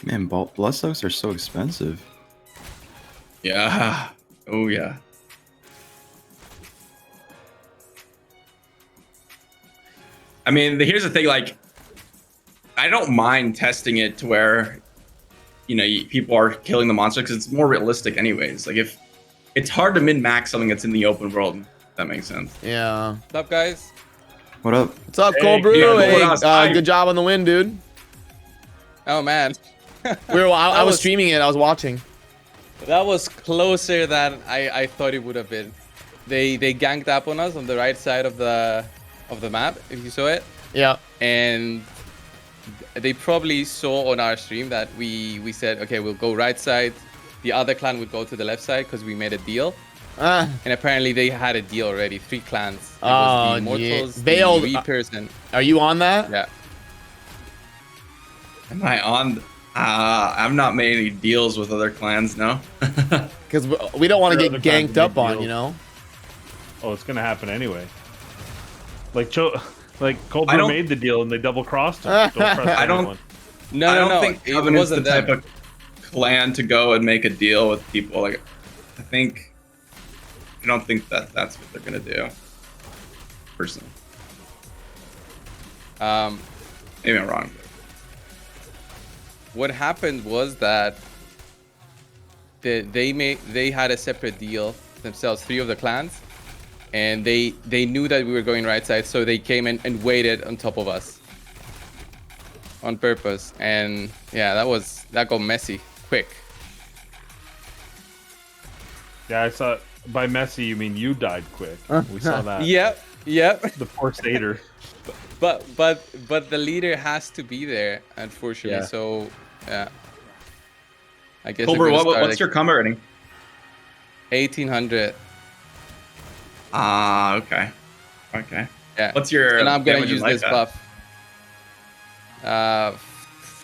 Man, bloodsucks are so expensive. Yeah. Oh, yeah. I mean, here's the thing, like, I don't mind testing it to where, you know, people are killing the monster because it's more realistic anyways. Like, if it's hard to min-max something that's in the open world, if that makes sense. Yeah. What's up, guys? What up? What's up, Cold Brew? Yeah, hey, good job on the win, dude. Oh man. I was streaming it. I was watching. That was closer than I thought it would have been. They ganked up on us on the right side of the map, if you saw it. Yeah. And they probably saw on our stream that we said, okay, we'll go right side. The other clan would go to the left side because we made a deal. And apparently they had a deal already. 3 clans. It was the Immortals, Veiled, the Reapers, and... Are you on that? Yeah. Am I on? I've not made any deals with other clans, no. Because we don't want to get ganked up on, you know? Oh, it's gonna happen anyway. Like Cold Brew made the deal and they double crossed him. Don't trust anyone. I don't think Covenant's the type of clan to go and make a deal with people. Like, I don't think that's what they're gonna do. Personally. Maybe I'm wrong. What happened was that they had a separate deal themselves, 3 of the clans, and they knew that we were going right side, so they came in and waited on top of us on purpose. And yeah, that got messy quick. Yeah, I saw. By messy, you mean you died quick. We saw that. Yep. The poor satyr. But the leader has to be there, unfortunately. Yeah. So yeah. I guess. Colbert, what's your combat rating? 1800. Ah, okay. Okay. Yeah. What's your? And I'm gonna damage use like this that? buff.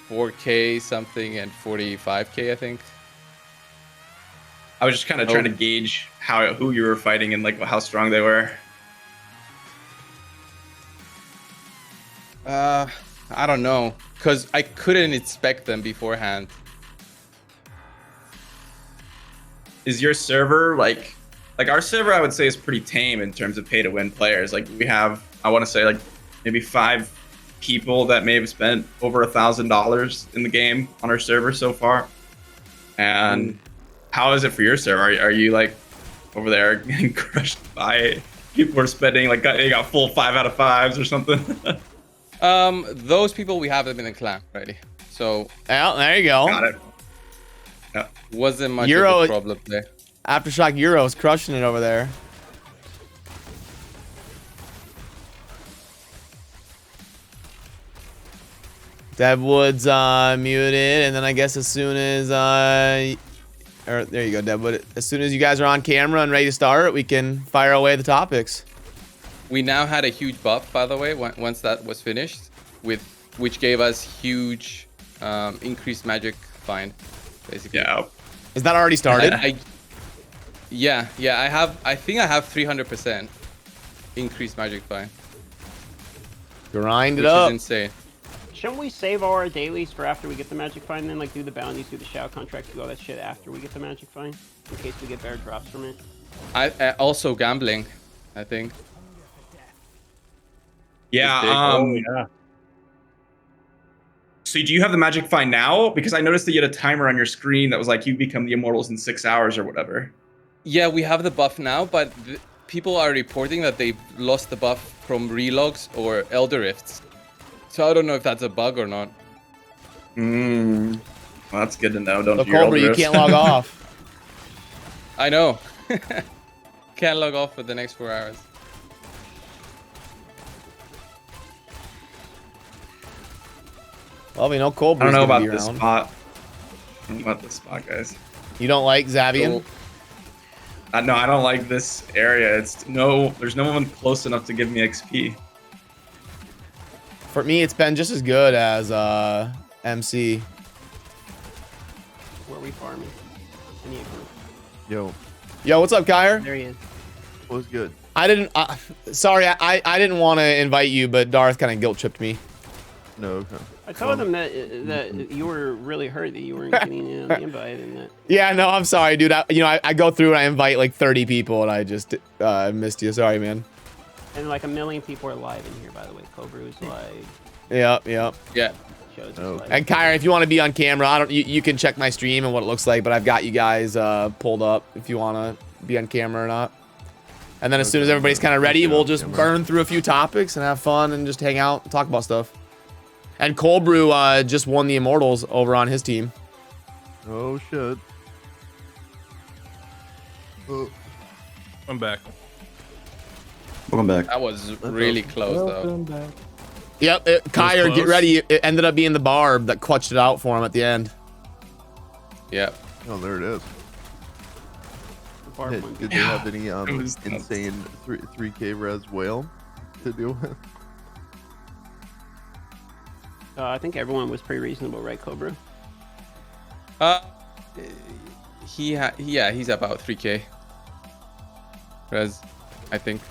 4K something and 45K, I think. I was just kind of trying to gauge who you were fighting and like how strong they were. I don't know, cause I couldn't inspect them beforehand. Is your server like our server? I would say is pretty tame in terms of pay to win players. Like we have, I want to say like maybe 5 people that may have spent over $1,000 in the game on our server so far. And how is it for your server? Are you like over there getting crushed by people who are spending like they got full 5 out of 5s or something? Those people we have them in the clan already. So yeah, there you go. Got it. Yeah. Wasn't much of a problem there. Aftershock Euro's crushing it over there. Deadwood's muted, and then I guess as soon as or there you go, Deadwood. As soon as you guys are on camera and ready to start, we can fire away the topics. We now had a huge buff, by the way, once that was finished, which gave us huge increased magic find, basically. Yeah. Is that already started? Yeah. I think I have 300% increased magic find. Grind it which up. is insane. Shouldn't we save all our dailies for after we get the magic find, then like do the bounties, do the shadow contracts, do all that shit after we get the magic find, in case we get better drops from it? I also gambling, I think. Yeah. Yeah. So do you have the magic find now? Because I noticed that you had a timer on your screen that was like you become the Immortals in 6 hours or whatever. Yeah, we have the buff now, but people are reporting that they've lost the buff from relogs or Elder Rifts. So I don't know if that's a bug or not. Well, that's good to know. Don't So do your Cobra, you Elder can't Rifts. log off. I know. Can't log off for the next 4 hours. Well, we know Cobra. I don't know about this spot. I don't know about this spot, guys. You don't like Xavian? No, I don't like this area. There's no one close enough to give me XP. For me, it's been just as good as MC. Where are we farming? I need a group. Yo, Yo, what's up, Kyer? There he is. what's good? I didn't. Sorry, I didn't want to invite you, but Darth kind of guilt tripped me. No, okay. I told him that you were really hurt that you weren't getting the invite and that. Yeah, no, I'm sorry, dude. I go through and I invite like 30 people, and I just missed you. Sorry, man. And like 1 million people are live in here, by the way. Cobra is live. Yep. Yeah. Shows is Oh. live. And Kyra, if you want to be on camera, you can check my stream and what it looks like, but I've got you guys pulled up if you want to be on camera or not. And then as soon as everybody's kind of ready, we'll just burn through a few topics and have fun and just hang out and talk about stuff. And Cold Brew just won the Immortals over on his team. Oh shit. Oh. I'm back. Welcome back. That was really close, though. Yep, Kyra, get close. ready. It ended up being the Barb that clutched it out for him at the end. Yeah. Oh, there it is. Barb Hey, one. did they have any it was nuts. insane 3K res whale to deal with? I think everyone was pretty reasonable, right, Cobra? He's about 3K. Res, I think.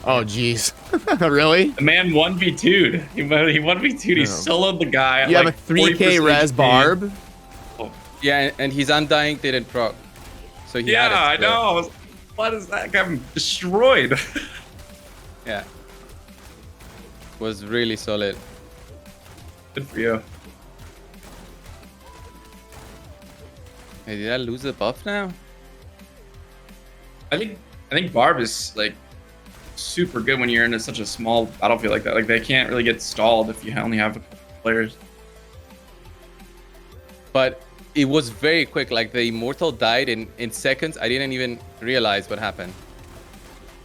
Oh, jeez. Really? The man 1v2'd. He 1v2'd. He Yeah. soloed the guy. At You have like a 3K 40% res HP. Barb? Yeah, and his Undying didn't proc. So he had Yeah, it I still. know. I was, what is that? Got him destroyed. Yeah. Was really solid. Good for you. Hey, did I lose the buff now? I think Barb is like super good when you're in such a small battlefield like that. Like they can't really get stalled if you only have a couple players. But it was very quick. Like the Immortal died in seconds. I didn't even realize what happened.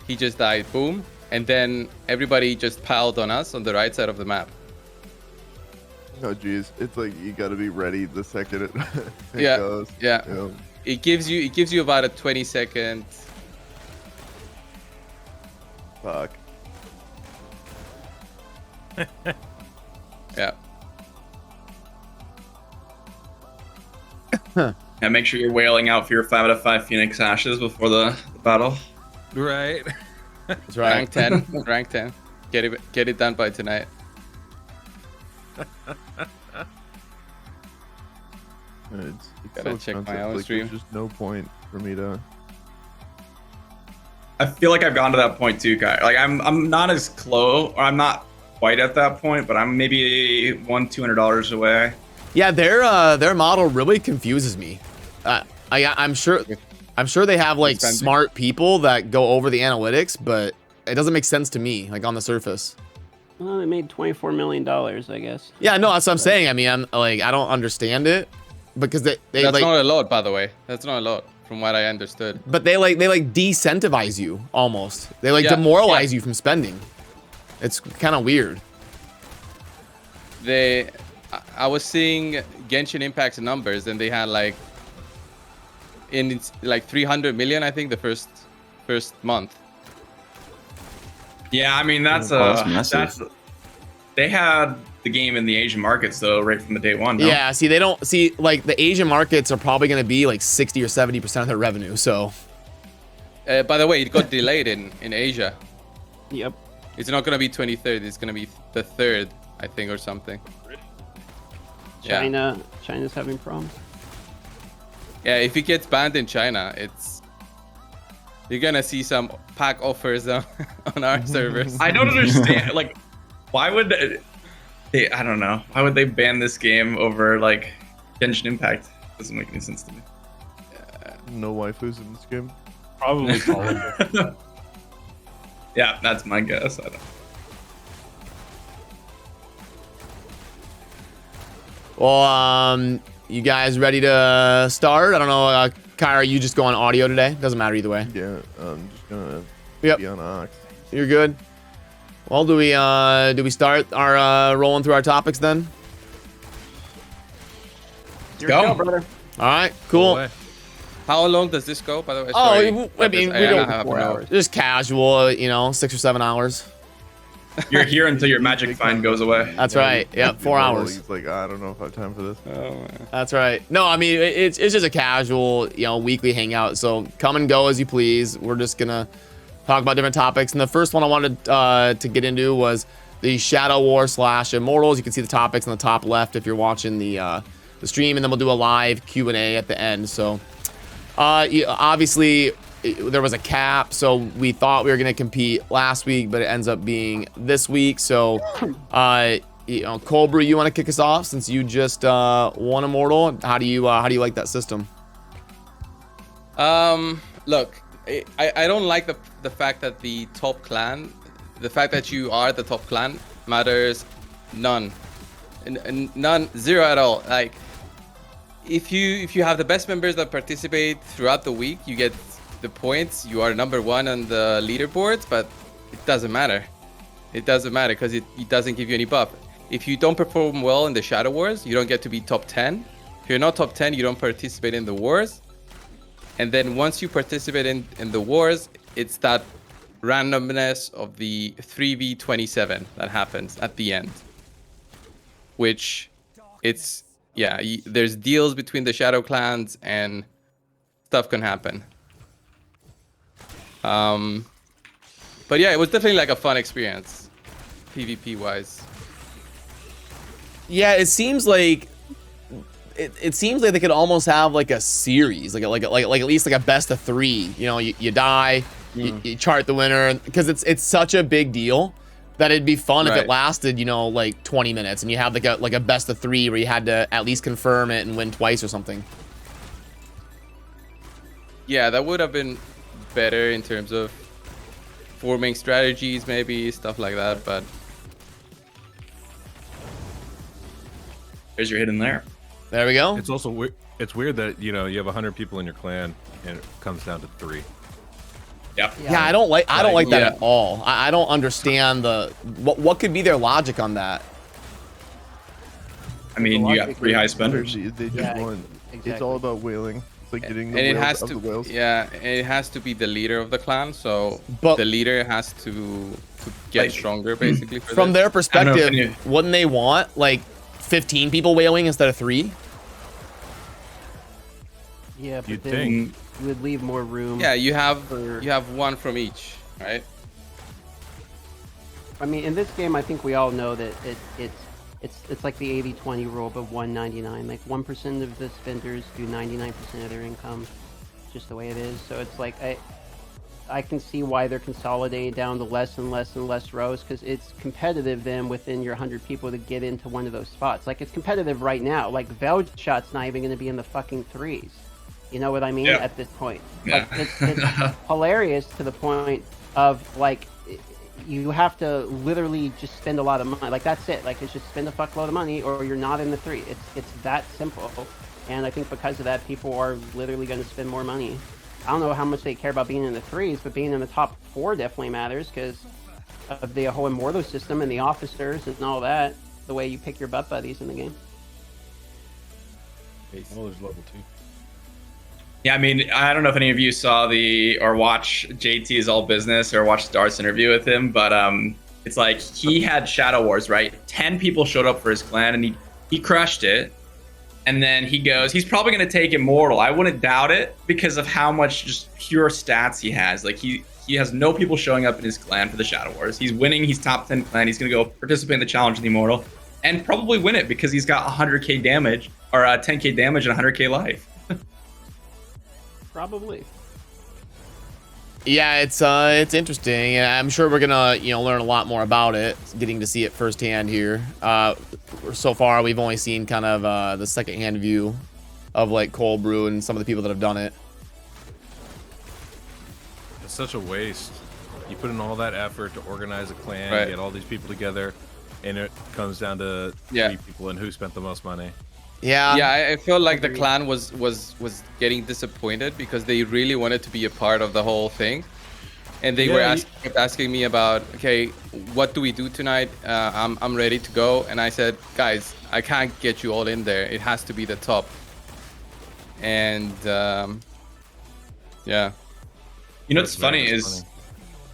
He just died, boom. And then everybody just piled on us on the right side of the map. Oh geez, it's like you gotta be ready the second it, it Yeah, goes. yeah. Yeah. It gives you about a 20-second. Fuck. Yeah. And make sure you're wailing out for your 5 out of 5 Phoenix Ashes before the battle. Right. That's right. Rank 10. Rank 10. Get it done by tonight. It's Gotta so check my expensive. own Like, stream. there's just no point for me to. I feel like I've gone to that point too, Kai. Like I'm not as close, or I'm not quite at that point, but I'm maybe $200 away. Yeah, their model really confuses me. I'm sure they have like Expensive. smart people that go over the analytics, but it doesn't make sense to me, like on the surface. Well, they made $24 million, I guess. Yeah, no, that's what I'm saying. I mean, I don't understand it because they That's like, not a lot, by the way. That's not a lot, from what I understood. but they decentivize you almost. They like Yeah, demoralize yeah. you from spending. It's kind of weird. They I was seeing Genshin Impact's numbers, and they had like 300 million, I think, the first month. Yeah, I mean that's massive. they had the game in the Asian markets though, right from the day one. No? Yeah, see, they don't see like the Asian markets are probably going to be like 60 or 70% of their revenue. So, By the way, it got delayed in Asia. Yep. It's not gonna be 23rd. It's gonna be the 3rd, I think, or something. Yeah. China's having problems. Yeah, if it gets banned in China, you're gonna see some pack offers on our servers. I don't understand. Like, why would they? I don't know. Why would they ban this game over like Genshin Impact? Doesn't make any sense to me. No waifus in this game. Probably politics. Yeah, that's my guess. I don't. well, you guys ready to start? I don't know, Kyra, you just go on audio today? Doesn't matter either way. Yeah, I'm just gonna be on Ox. You're good. Well, do we start our rolling through our topics then? Go, brother. All right, cool. How long does this go, by the way? Oh, Sorry, I mean, we don't don't have 4 hours. just casual, 6 or 7 hours. You're here until your magic find goes away. That's right. Yep, 4 hours. He's like, I don't know if I have time for this. That's right. No, I mean it's just a casual, weekly hangout. So come and go as you please. We're just gonna talk about different topics. And the first one I wanted to get into was the Shadow War / Immortals. You can see the topics on the top left if you're watching the stream, and then we'll do a live Q&A at the end. So obviously there was a cap, so we thought we were going to compete last week, but it ends up being this week. So Cobra, you want to kick us off since you just won Immortal? How do you like that system? Look, I don't like the fact that the top clan, the fact that you are the top clan matters none, zero at all. Like, if you have the best members that participate throughout the week, you get the points. You are number 1 on the leaderboards, but it doesn't matter. It doesn't matter because it doesn't give you any buff. If you don't perform well in the Shadow Wars, you don't get to be top 10. If you're not top 10, you don't participate in the wars. And then once you participate in the wars, it's that randomness of the 3v27 that happens at the end. Which, there's deals between the Shadow clans and stuff can happen. But yeah, it was definitely like a fun experience, PvP wise. Yeah, it seems like it seems like they could almost have like a series, like at least like a best of 3. You die, you chart the winner, because it's such a big deal that it'd be fun if it lasted, like 20 minutes, and you have like a best of 3 where you had to at least confirm it and win twice or something. Yeah, that would have been better in terms of forming strategies, maybe stuff like that. But There's your hidden lair. There we go. It's also it's weird that you have 100 people in your clan and it comes down to 3. Yep. Yeah, I don't like that at all. I don't understand what could be their logic on that. I mean, you got 3 high spenders. They just want. Exactly. It's all about whaling. It's like getting the and whales of the whales. it has to be the leader of the clan. So But- the leader has to get stronger, basically. From their perspective, wouldn't they want like 15 people whaling instead of 3? Yeah, but You'd then think. you would leave more room. Yeah, you have for- 1 from each, right? I mean, in this game, I think we all know that it's like the 80-20 rule, but 199. Like 1% of the spenders do 99% of their income, just the way it is. So it's like I can see why they're consolidating down to less and less and less rows, because it's competitive then within your 100 people to get into one of those spots. Like it's competitive right now. Like Veldshot's not even going to be in the fucking 3s. You know what I mean? Yeah. At this point, Yeah. like, it's hilarious to the point of like you have to literally just spend a lot of money. Like that's it. Like it's just spend a fuckload of money, or you're not in the 3. It's that simple. And I think because of that, people are literally going to spend more money. I don't know how much they care about being in the 3s, but being in the top 4 definitely matters because of the whole Immortal system and the officers and all that. the way you pick your butt buddies in the game. Oh, there's level 2. Yeah, I mean, I don't know if any of you saw or watch JT's All Business or watch Darth's interview with him, but it's like he had Shadow Wars, right? 10 people showed up for his clan, and he crushed it. And then he goes, he's probably going to take Immortal. I wouldn't doubt it because of how much just pure stats he has. Like he has no people showing up in his clan for the Shadow Wars. He's winning. He's top 10 clan. He's going to go participate in the challenge in the Immortal and probably win it because he's got 100k damage or 10k damage and 100k life. Probably. Yeah, it's interesting, and I'm sure we're gonna learn a lot more about it, getting to see it firsthand here. So far, we've only seen kind of the secondhand view of like Cold Brew and some of the people that have done it. It's such a waste. You put in all that effort to organize a clan, Right. get all these people together, and it comes down to 3 people and who spent the most money. Yeah. Yeah, I feel like the clan was getting disappointed because they really wanted to be a part of the whole thing, and they were asking me about, okay, what do we do tonight? I'm ready to go, and I said, guys, I can't get you all in there. It has to be the top. And yeah. You know what's funny is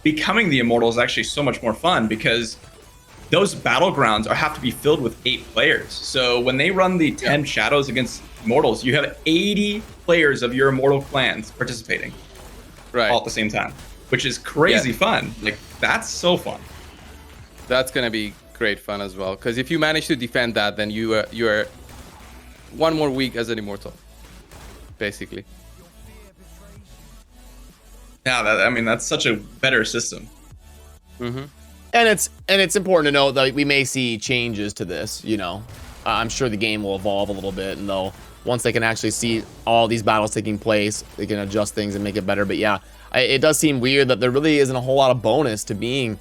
becoming the Immortal is actually so much more fun because those battlegrounds have to be filled with 8 players. So when they run the 10 shadows against Immortals, you have 80 players of your Immortal clans participating, all at the same time, which is crazy fun. Like that's so fun. That's gonna be great fun as well. Because if you manage to defend that, then you are one more week as an Immortal, basically. Yeah, I mean that's such a better system. Mm-hmm. And it's important to note that we may see changes to this. I'm sure the game will evolve a little bit, and once they can actually see all these battles taking place, they can adjust things and make it better. But yeah, it does seem weird that there really isn't a whole lot of bonus to being.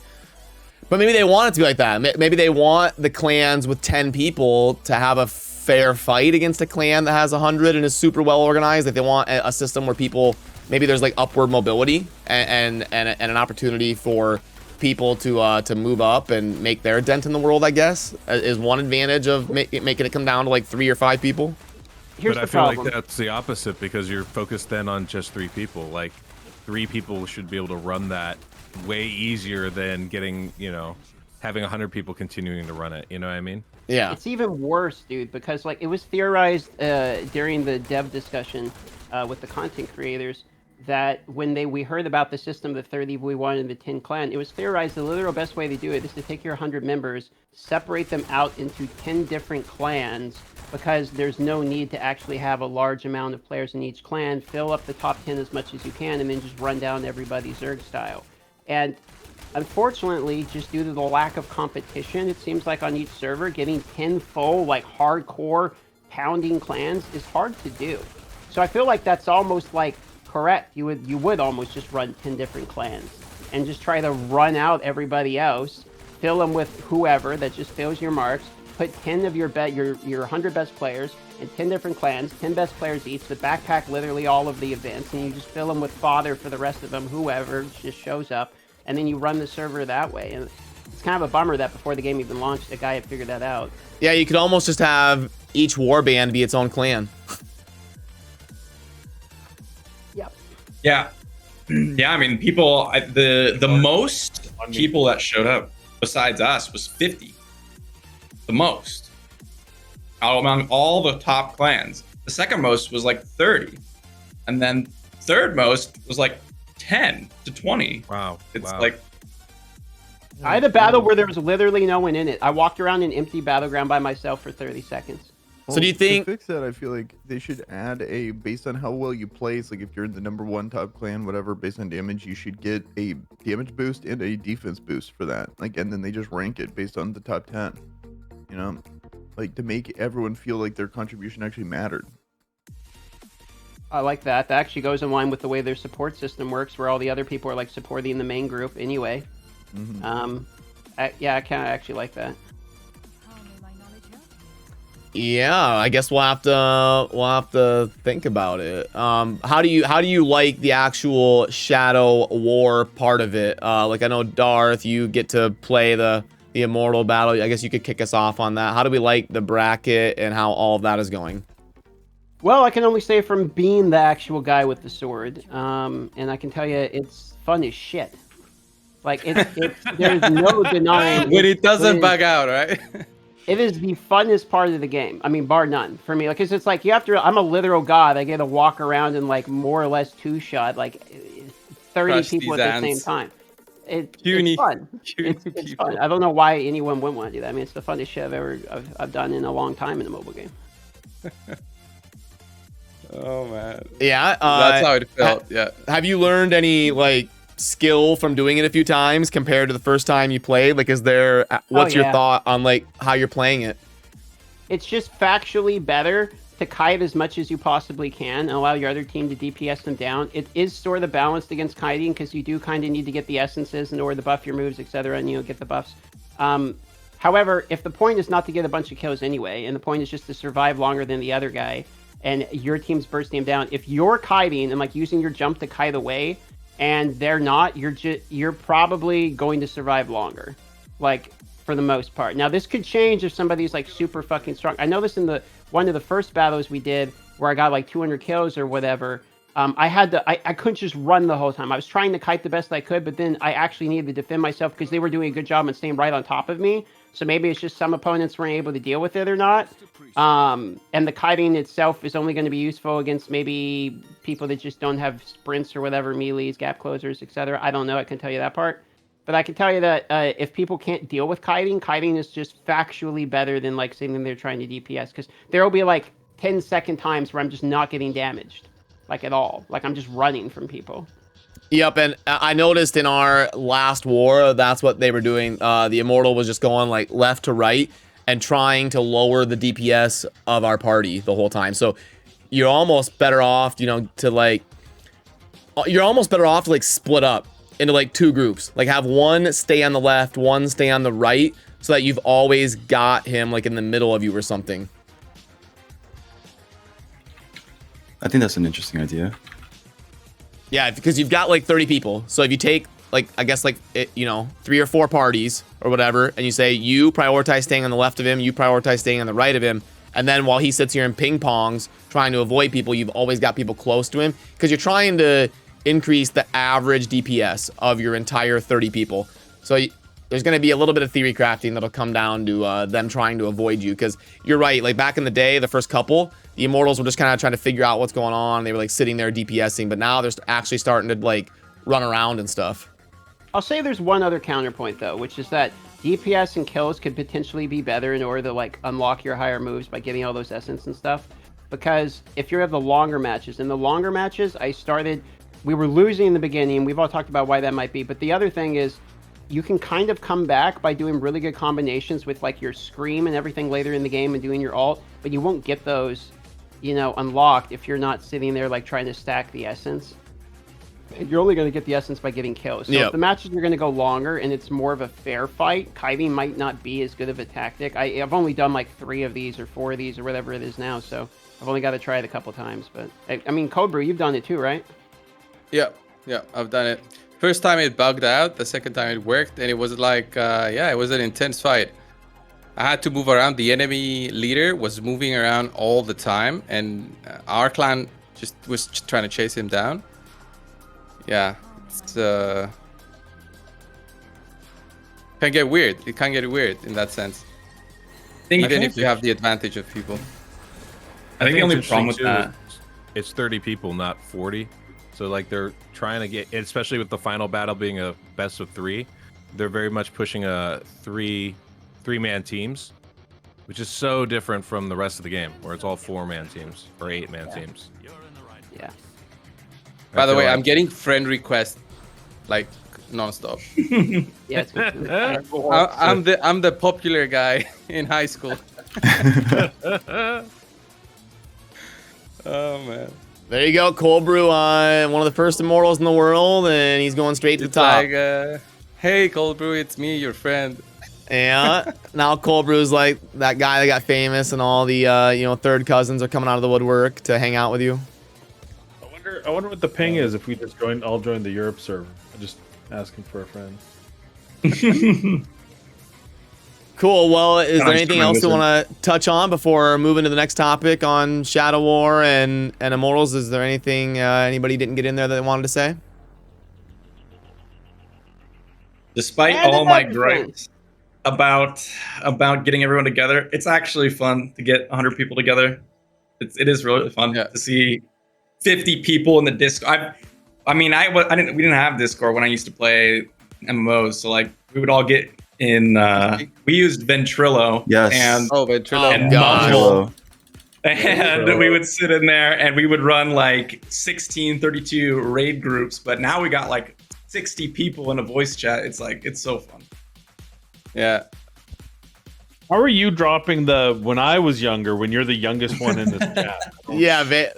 But maybe they want it to be like that. Maybe they want the clans with 10 people to have a fair fight against a clan that has 100 and is super well organized. Like they want a system where people, maybe there's like upward mobility and an opportunity for people to move up and make their dent in the world, I guess, is one advantage of making it come down to like 3 or 5 people. Here's but I feel like that's the opposite because you're focused then on just 3 people. Like 3 people should be able to run that way easier than getting, having 100 people continuing to run it. You know what I mean? Yeah. It's even worse, dude, because like it was theorized during the dev discussion with the content creators that when we heard about the system, the 30v1 and the 10 clan, it was theorized the literal best way to do it is to take your 100 members, separate them out into 10 different clans, because there's no need to actually have a large amount of players in each clan, fill up the top 10 as much as you can, and then just run down everybody Zerg style. And unfortunately, just due to the lack of competition, it seems like on each server, getting 10 full, like hardcore pounding clans is hard to do. So I feel like that's almost like correct. You would almost just run 10 different clans and just try to run out everybody else, fill them with whoever that just fills your marks, put 10 of your 100 best players in 10 different clans, 10 best players each, that backpack literally all of the events, and you just fill them with fodder for the rest of them, whoever just shows up, and then you run the server that way. And it's kind of a bummer that before the game even launched, a guy had figured that out. Yeah, you could almost just have each warband be its own clan. Yeah. Yeah, I mean, people, the most people that showed up besides us was 50. The most. Among all the top clans. The second most was like 30. And then third most was like 10 to 20. Wow. It's like... I had a battle where there was literally no one in it. I walked around an empty battleground by myself for 30 seconds. So do you think to fix that? I feel like they should add based on how well you place. Like if you're in the #1 top clan, whatever, based on damage, you should get a damage boost and a defense boost for that. Like, and then they just rank it based on the top 10. Like to make everyone feel like their contribution actually mattered. I like that. That actually goes in line with the way their support system works, where all the other people are like supporting the main group anyway. Mm-hmm. I kind of actually like that. Yeah, I guess we'll have to think about it. How do you like the actual Shadow War part of it? Like I know Darth, you get to play the the Immortal battle. I guess you could kick us off on that. How do we like the bracket and how all of that is going? Well, I can only say from being the actual guy with the sword, and I can tell you it's fun as shit. Like, there's no denying. When it doesn't bug out, right? It is the funnest part of the game. I mean, bar none for me. Like, it's like you have to. I'm a literal god. I get to walk around and like more or less two-shot like 30 Crush people these at the same ants. time. It's fun. Puny It's fun. I don't know why anyone wouldn't want to do that. I mean, it's the funnest shit I've done in a long time in a mobile game. Oh man. Yeah, that's how it felt. Yeah. Have you learned any like skill from doing it a few times compared to the first time you played? Like, is there? What's your thought on like how you're playing it? It's just factually better to kite as much as you possibly can and allow your other team to DPS them down. It is sort of balanced against kiting because you do kind of need to get the essences in order to buff your moves, etc., and get the buffs. However, if the point is not to get a bunch of kills anyway, and the point is just to survive longer than the other guy, and your team's bursting him down, if you're kiting and like using your jump to kite away, and they're not, you're probably going to survive longer, like for the most part. Now this could change if somebody's like super fucking strong. I know this in one of the first battles we did where I got like 200 kills or whatever. I couldn't just run the whole time. I was trying to kite the best I could, but then I actually needed to defend myself because they were doing a good job and staying right on top of me. So maybe it's just some opponents weren't able to deal with it or not. And the kiting itself is only going to be useful against maybe people that just don't have sprints or whatever, melees, gap closers, etc. I don't know. I can tell you that part. But I can tell you that if people can't deal with kiting is just factually better than like sitting there trying to DPS. Because there will be like 10-second times where I'm just not getting damaged. Like at all. Like I'm just running from people. Yep, and I noticed in our last war, that's what they were doing. The Immortal was just going like left to right and trying to lower the DPS of our party the whole time. So you're almost better off, to like split up into like two groups. Like have one stay on the left, one stay on the right, so that you've always got him like in the middle of you or something. I think that's an interesting idea. Yeah, because you've got like 30 people. So if you take like, I guess like, 3 or 4 parties or whatever, and you say you prioritize staying on the left of him, you prioritize staying on the right of him, and then while he sits here and ping pongs trying to avoid people, you've always got people close to him because you're trying to increase the average DPS of your entire 30 people. So there's going to be a little bit of theory crafting that'll come down to them trying to avoid you, because you're right, like back in the day, the first couple, the Immortals were just kind of trying to figure out what's going on. They were like sitting there DPSing, but now they're actually starting to like run around and stuff. I'll say there's one other counterpoint though, which is that DPS and kills could potentially be better in order to like unlock your higher moves by getting all those essence and stuff. Because if you have the longer matches, we were losing in the beginning. We've all talked about why that might be. But the other thing is you can kind of come back by doing really good combinations with like your scream and everything later in the game and doing your ult, but you won't get those, unlocked if you're not sitting there like trying to stack the essence. You're only going to get the essence by getting kills. So if the matches are going to go longer and it's more of a fair fight, kiting might not be as good of a tactic. I've only done like 3 of these or 4 of these or whatever it is now, so I've only got to try it a couple times. But I mean, Cold Brew, you've done it too, right? Yeah, I've done it. First time it bugged out, the second time it worked, and it was like, it was an intense fight. I had to move around. The enemy leader was moving around all the time, and our clan just was trying to chase him down. Yeah, it's can get weird. It can get weird in that sense. Even if you have the advantage of people. I think the only problem with that, it's 30 people, not 40. So like they're trying to get, especially with the final battle being a best of 3, they're very much pushing a three-man teams, which is so different from the rest of the game, where it's all 4-man teams or 8-man teams. Yeah. By the way, I'm getting friend requests like nonstop. Yeah, I'm the popular guy in high school. Oh man. There you go, Cold Brew, one of the first Immortals in the world, and he's going straight to the top. Like, hey, Cold Brew, it's me, your friend. Yeah, now Cold Brew's like that guy that got famous, and all the third cousins are coming out of the woodwork to hang out with you. I wonder what the ping is if we just all join the Europe server. I'm just asking for a friend. Cool. Well, is there Nice anything to else you listen. want to touch on before moving to the next topic on Shadow War and Immortals? Is there anything anybody didn't get in there that they wanted to say? Despite And all my another gripes about getting everyone together, it's actually fun to get 100 people together. It is really fun Yeah. to see 50 people in the Discord. We didn't have Discord when I used to play MMOs, so like we would all get in. We used Ventrilo. Yes. And Oh, Ventrilo. and gosh. Mumble. And we would sit in there and we would run like 1632 raid groups, but now we got like 60 people in a voice chat. It's so fun. Yeah. How are you dropping when I was younger, when you're the youngest one in this chat? Yeah, back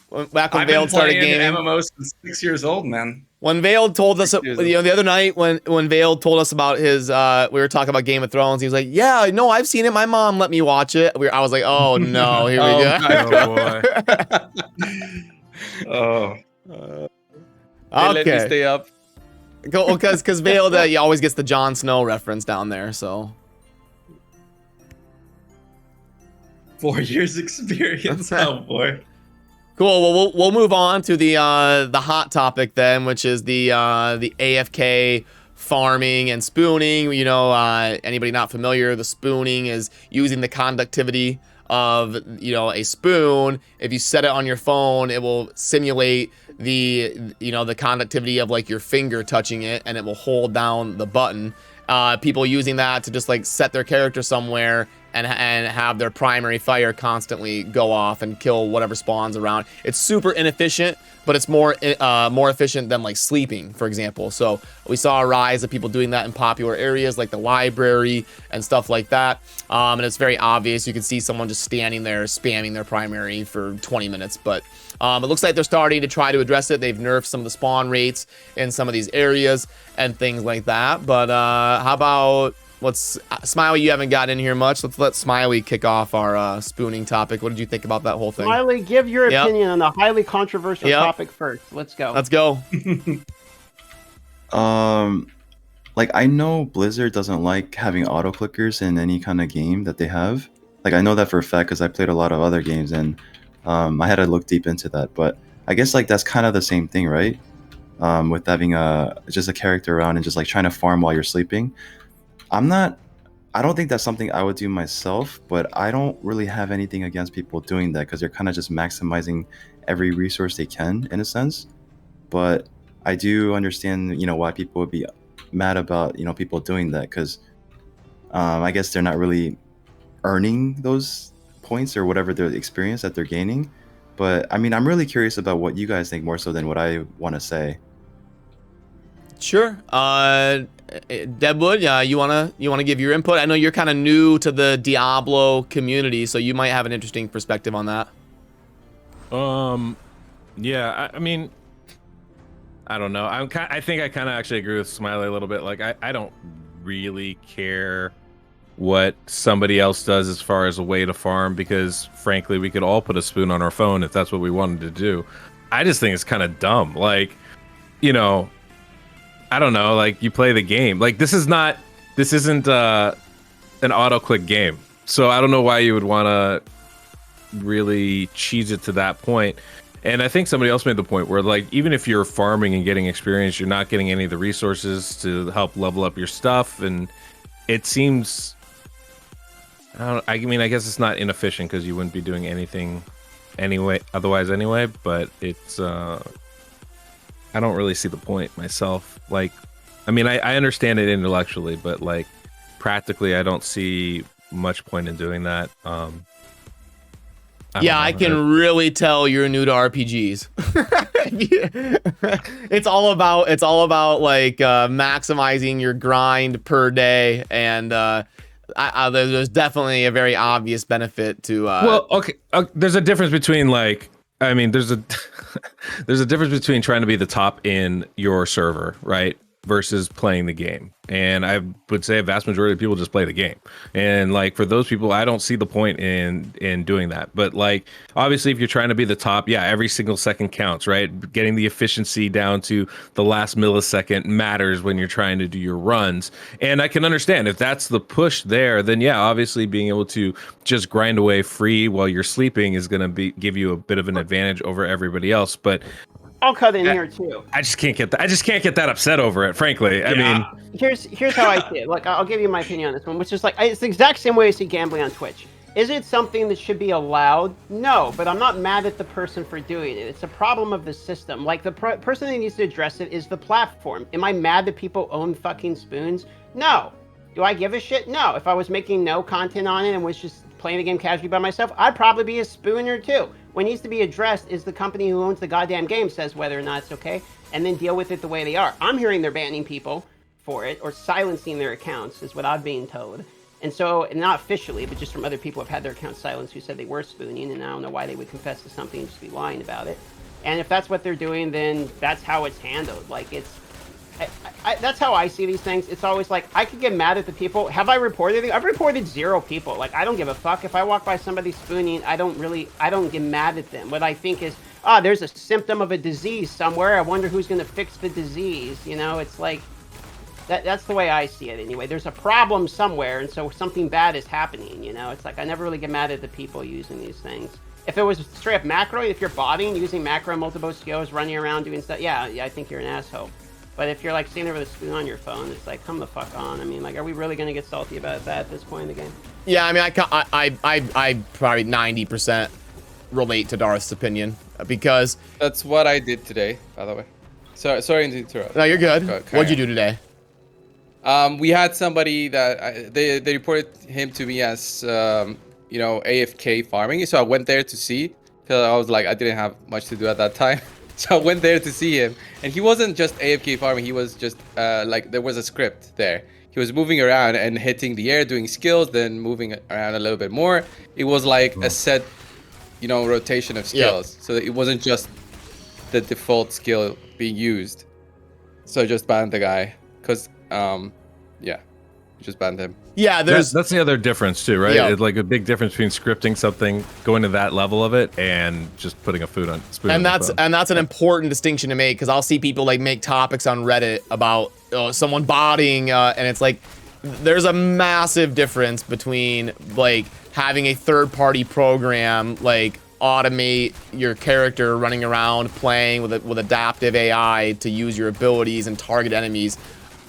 when I've Veiled been started playing gaming. MMOs since 6 years old, man. When Veiled told us, the other night when Veiled told us about his, we were talking about Game of Thrones. He was like, "Yeah, no, I've seen it. My mom let me watch it." I was like, "Oh no, here we go." Oh boy. They let me Okay. stay up. Because Veiled, he always gets the Jon Snow reference down there. So 4 years experience. Oh boy. cool. Well, we'll move on to the hot topic then, which is the AFK farming and spooning. You know, anybody not familiar, the spooning is using the conductivity of, you know, a spoon. If you set it on your phone, it will simulate the conductivity of like your finger touching it, and it will hold down the button. People using that to just like set their character somewhere and have their primary fire constantly go off and kill whatever spawns around. It's super inefficient, but it's more efficient than like sleeping, for example. So we saw a rise of people doing that in popular areas like the library and stuff like that. And it's very obvious. You can see someone just standing there spamming their primary for 20 minutes. But it looks like they're starting to try to address it. They've nerfed some of the spawn rates in some of these areas and things like that. But how about... Smiley, you haven't gotten in here much. Let's let Smiley kick off our spooning topic. What did you think about that whole thing? Smiley, give your Yep. opinion on the highly controversial Yep. topic first. Let's go. Let's go. Like I know Blizzard doesn't like having auto clickers in any kind of game that they have. Like I know that for a fact because I played a lot of other games and I had to look deep into that. But I guess like that's kind of the same thing, right? With having just a character around and just like trying to farm while you're sleeping. I don't think that's something I would do myself, but I don't really have anything against people doing that because they're kind of just maximizing every resource they can in a sense. But I do understand, why people would be mad about, people doing that because I guess they're not really earning those points or whatever their experience that they're gaining. But I mean, I'm really curious about what you guys think more so than what I want to say. Sure. Deadwood, you wanna give your input? I know you're kind of new to the Diablo community, so you might have an interesting perspective on that. Yeah, I mean, I don't know. I think I kind of actually agree with Smiley a little bit. Like, I don't really care what somebody else does as far as a way to farm because, frankly, we could all put a spoon on our phone if that's what we wanted to do. I just think it's kind of dumb. Like, I don't know, like you play the game. Like this isn't an auto-click game. So I don't know why you would want to really cheese it to that point. And I think somebody else made the point where like even if you're farming and getting experience, you're not getting any of the resources to help level up your stuff. And it seems I guess it's not inefficient because you wouldn't be doing anything otherwise anyway, but it's I don't really see the point myself. Like, I mean, I understand it intellectually, but like practically, I don't see much point in doing that. I can really tell you're new to RPGs. It's all about like maximizing your grind per day, and there's definitely a very obvious benefit to. Well, okay, there's a difference between like. I mean, there's a difference between trying to be the top in your server, right? versus playing the game. And I would say a vast majority of people just play the game. And like for those people, I don't see the point in doing that. But like obviously if you're trying to be the top, yeah, every single second counts, right? Getting the efficiency down to the last millisecond matters when you're trying to do your runs. And I can understand if that's the push there, then yeah, obviously being able to just grind away free while you're sleeping is going to give you a bit of an advantage over everybody else. But I'll cut in here too. I just can't get that. I just can't get that upset over it, frankly. I mean, here's how I see it. Like, I'll give you my opinion on this one, which is like it's the exact same way I see gambling on Twitch. Is it something that should be allowed? No, but I'm not mad at the person for doing it. It's a problem of the system. Like the person that needs to address it is the platform. Am I mad that people own fucking spoons? No. Do I give a shit? No. If I was making no content on it and was just playing the game casually by myself, I'd probably be a spooner too. What needs to be addressed is the company who owns the goddamn game says whether or not it's okay, and then deal with it the way they are. I'm hearing they're banning people for it, or silencing their accounts, is what I'm being told. And so, and not officially, but just from other people who have had their accounts silenced who said they were spooning, and I don't know why they would confess to something and just be lying about it. And if that's what they're doing, then that's how it's handled. Like, it's... that's how I see these things. It's always like, I could get mad at the people. Have I reported it? I've reported 0 people. Like, I don't give a fuck. If I walk by somebody spooning, I don't get mad at them. What I think is, there's a symptom of a disease somewhere. I wonder who's going to fix the disease. You know, it's like, that's the way I see it anyway. There's a problem somewhere, and so something bad is happening, you know? It's like, I never really get mad at the people using these things. If it was straight up macro, if you're botting, using macro multiple skills, running around doing stuff, yeah, I think you're an asshole. But if you're like sitting there with a spoon on your phone, it's like, come the fuck on. I mean, like, are we really gonna get salty about that at this point in the game? Yeah, I mean, I probably 90% relate to Darth's opinion because that's what I did today, by the way. Sorry to interrupt. No, you're good. What'd you do today? We had somebody that they reported him to me as you know, AFK farming. So I went there to see, because I was like, I didn't have much to do at that time. So I went there to see him, and he wasn't just AFK farming. He was just like, there was a script there. He was moving around and hitting the air, doing skills, then moving around a little bit more. It was like a set, you know, rotation of skills. Yeah. So it wasn't just the default skill being used. So I just banned the guy, because yeah, just banned him. Yeah, that's the other difference too, right? Yeah. It's like a big difference between scripting something, going to that level of it, and just putting a spoon on. And that's an important distinction to make, because I'll see people like make topics on Reddit about someone botting, and it's like there's a massive difference between like having a third-party program like automate your character running around playing with adaptive AI to use your abilities and target enemies,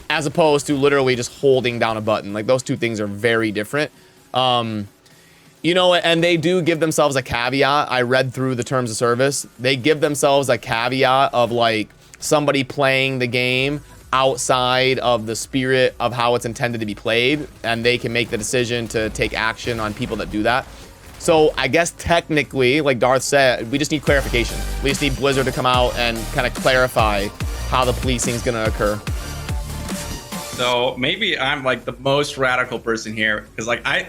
as opposed to literally just holding down a button. Like, those two things are very different. You know, and they do give themselves a caveat. I read through the terms of service. They give themselves a caveat of like somebody playing the game outside of the spirit of how it's intended to be played, and they can make the decision to take action on people that do that. So I guess technically, like Darth said, we just need clarification. We just need Blizzard to come out and kind of clarify how the policing is going to occur. So maybe I'm like the most radical person here, because like I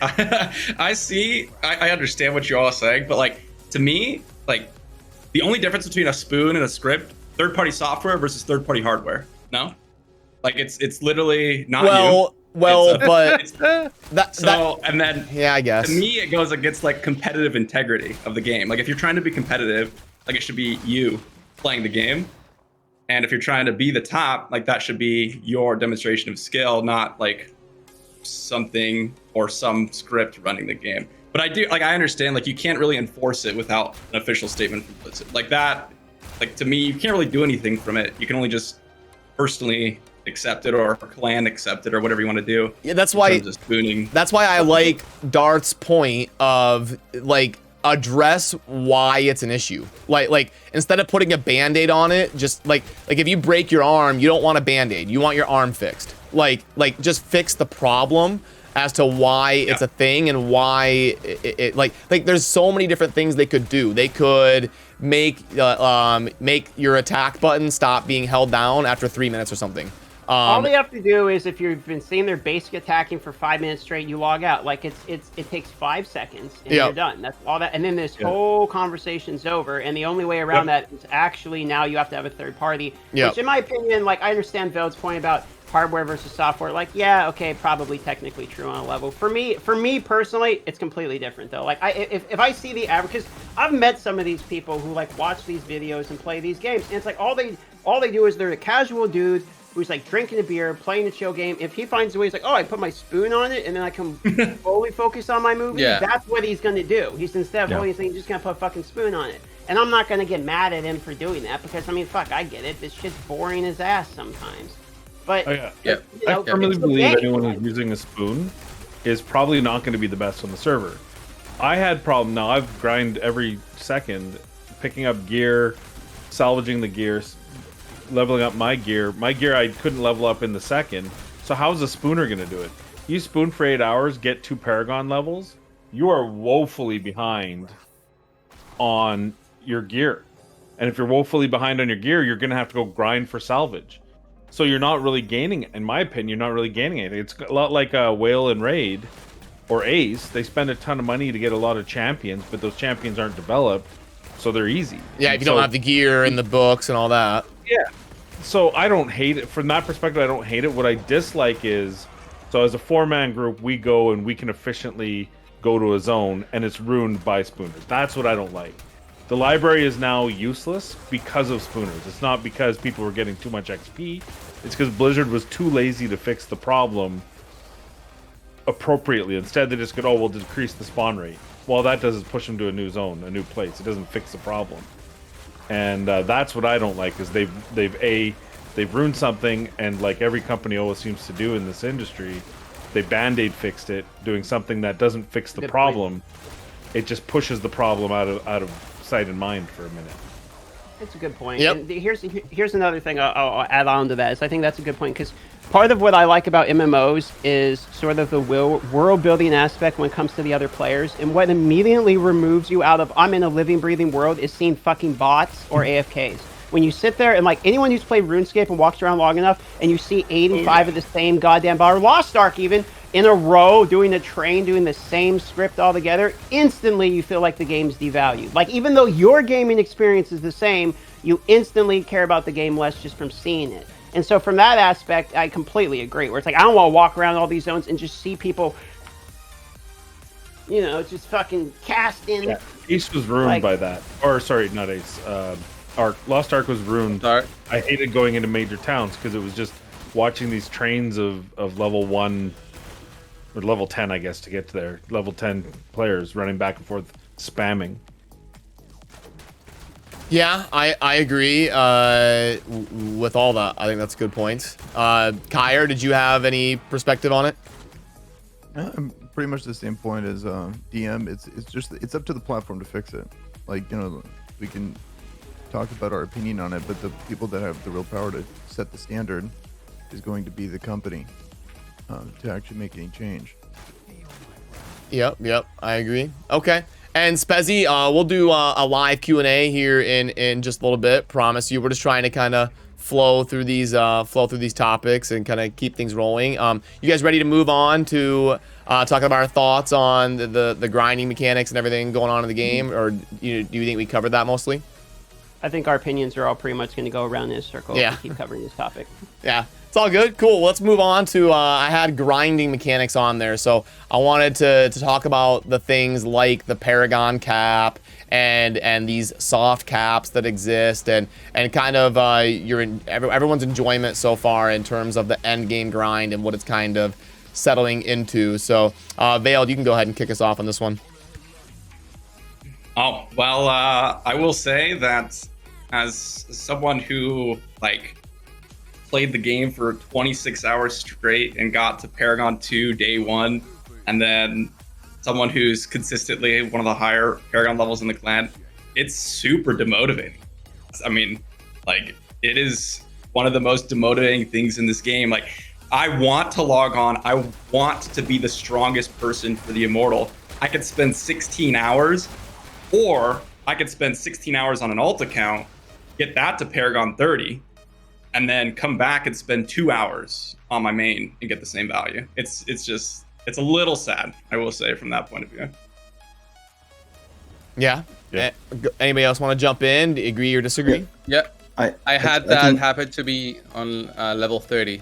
understand what you're all saying, but like to me, like the only difference between a spoon and a script, third-party software versus third-party hardware. No, like it's literally not you. And then yeah, I guess to me it goes against like competitive integrity of the game. Like if you're trying to be competitive, like it should be you playing the game. And if you're trying to be the top, like that should be your demonstration of skill, not like something or some script running the game. But I understand, like you can't really enforce it without an official statement from Blizzard. Like that, like to me, you can't really do anything from it. You can only just personally accept it or clan accept it or whatever you want to do. Yeah, that's why. That's why I like Darth's point of like, address why it's an issue. Like instead of putting a band-aid on it, just like if you break your arm, you don't want a band-aid, you want your arm fixed. Like just fix the problem as to why it's a thing and why it like there's so many different things they could do. They could make your attack button stop being held down after 3 minutes or something. All they have to do is, if you've been seeing their basic attacking for 5 minutes straight, you log out. Like it takes 5 seconds and you're done. That's all that. And then this whole conversation's over. And the only way around that is actually now you have to have a third party. Which, in my opinion, like I understand Veld's point about hardware versus software. Like, yeah, okay, probably technically true on a level. For me personally, it's completely different though. Like, if I see the average, because I've met some of these people who like watch these videos and play these games, and it's like all they do is they're a casual dude who's like drinking a beer, playing a chill game. If he finds a way, he's like, oh, I put my spoon on it and then I can fully focus on my movie. Yeah. That's what he's going to do. He's instead of holding thing, he's just going to put a fucking spoon on it. And I'm not going to get mad at him for doing that because, I mean, fuck, I get it. This shit's boring as ass sometimes. But, I firmly believe anyone who's using a spoon is probably not going to be the best on the server. I had problem. Now, I've grind every second, picking up gear, salvaging the gears, leveling up my gear. My gear I couldn't level up in the second. So how's a spooner going to do it? You spoon for 8 hours, get 2 Paragon levels. You are woefully behind on your gear. And if you're woefully behind on your gear, you're going to have to go grind for salvage. So you're not really gaining, in my opinion, you're not really gaining anything. It's a lot like Whale and Raid or Ace. They spend a ton of money to get a lot of champions, but those champions aren't developed, so they're easy. Yeah, if you don't have the gear and the books and all that. Yeah. So I don't hate it. From that perspective, I don't hate it. What I dislike is, so as a 4-man group, we go and we can efficiently go to a zone, and it's ruined by spooners. That's what I don't like. The library is now useless because of spooners. It's not because people were getting too much XP. It's because Blizzard was too lazy to fix the problem appropriately. Instead, they just go, oh, we'll decrease the spawn rate. Well, that does is push them to a new zone, a new place. It doesn't fix the problem. And that's what I don't like, is they've ruined something, and like every company always seems to do in this industry, they band-aid fixed it, doing something that doesn't fix the problem. It just pushes the problem out of sight and mind for a minute. That's a good point. Yep. And here's another thing I'll add on to that. Is I think that's a good point, because part of what I like about MMOs is sort of the world building aspect when it comes to the other players, and what immediately removes you out of I'm in a living, breathing world is seeing fucking bots or AFKs. When you sit there and like anyone who's played RuneScape and walks around long enough, and you see 85 of the same goddamn bot, or Lost Ark even, in a row doing the train, doing the same script all together, instantly you feel like the game's devalued. Like, even though your gaming experience is the same, you instantly care about the game less just from seeing it. And so from that aspect, I completely agree. Where it's like, I don't want to walk around all these zones and just see people, you know, just fucking casting. Yeah. Ace was ruined by that. Or, sorry, not Ace. Lost Ark was ruined. I hated going into major towns because it was just watching these trains of level 1... or level 10, I guess, to get to there. Level 10 players running back and forth, spamming. Yeah, I agree with all that. I think that's a good point. Kyer, did you have any perspective on it? Pretty much the same point as DM. It's up to the platform to fix it. Like, you know, we can talk about our opinion on it, but the people that have the real power to set the standard is going to be the company. To actually make any change. Yep, I agree. Okay, and Spezzy, we'll do a live Q&A here in just a little bit. Promise you, we're just trying to kind of flow through these topics and kind of keep things rolling. You guys ready to move on to talk about our thoughts on the grinding mechanics and everything going on in the game, or do you think we covered that mostly? I think our opinions are all pretty much going to go around in a circle if we keep covering this topic. Yeah. It's all good. Cool. Let's move on to, I had grinding mechanics on there. So I wanted to talk about the things like the Paragon cap and these soft caps that exist, and kind of everyone's enjoyment so far in terms of the end game grind and what it's kind of settling into. So Veiled, you can go ahead and kick us off on this one. Oh, well, I will say that as someone who played the game for 26 hours straight and got to Paragon 2 day 1, and then someone who's consistently one of the higher Paragon levels in the clan, it's super demotivating. I mean, it is one of the most demotivating things in this game. I want to log on. I want to be the strongest person for the Immortal. I could spend 16 hours, or I could spend 16 hours on an alt account, get that to Paragon 30, and then come back and spend 2 hours on my main and get the same value. It's a little sad, I will say, from that point of view. Yeah. Anybody else want to jump in? Agree or disagree? Yeah. I had that happen to me on level 30.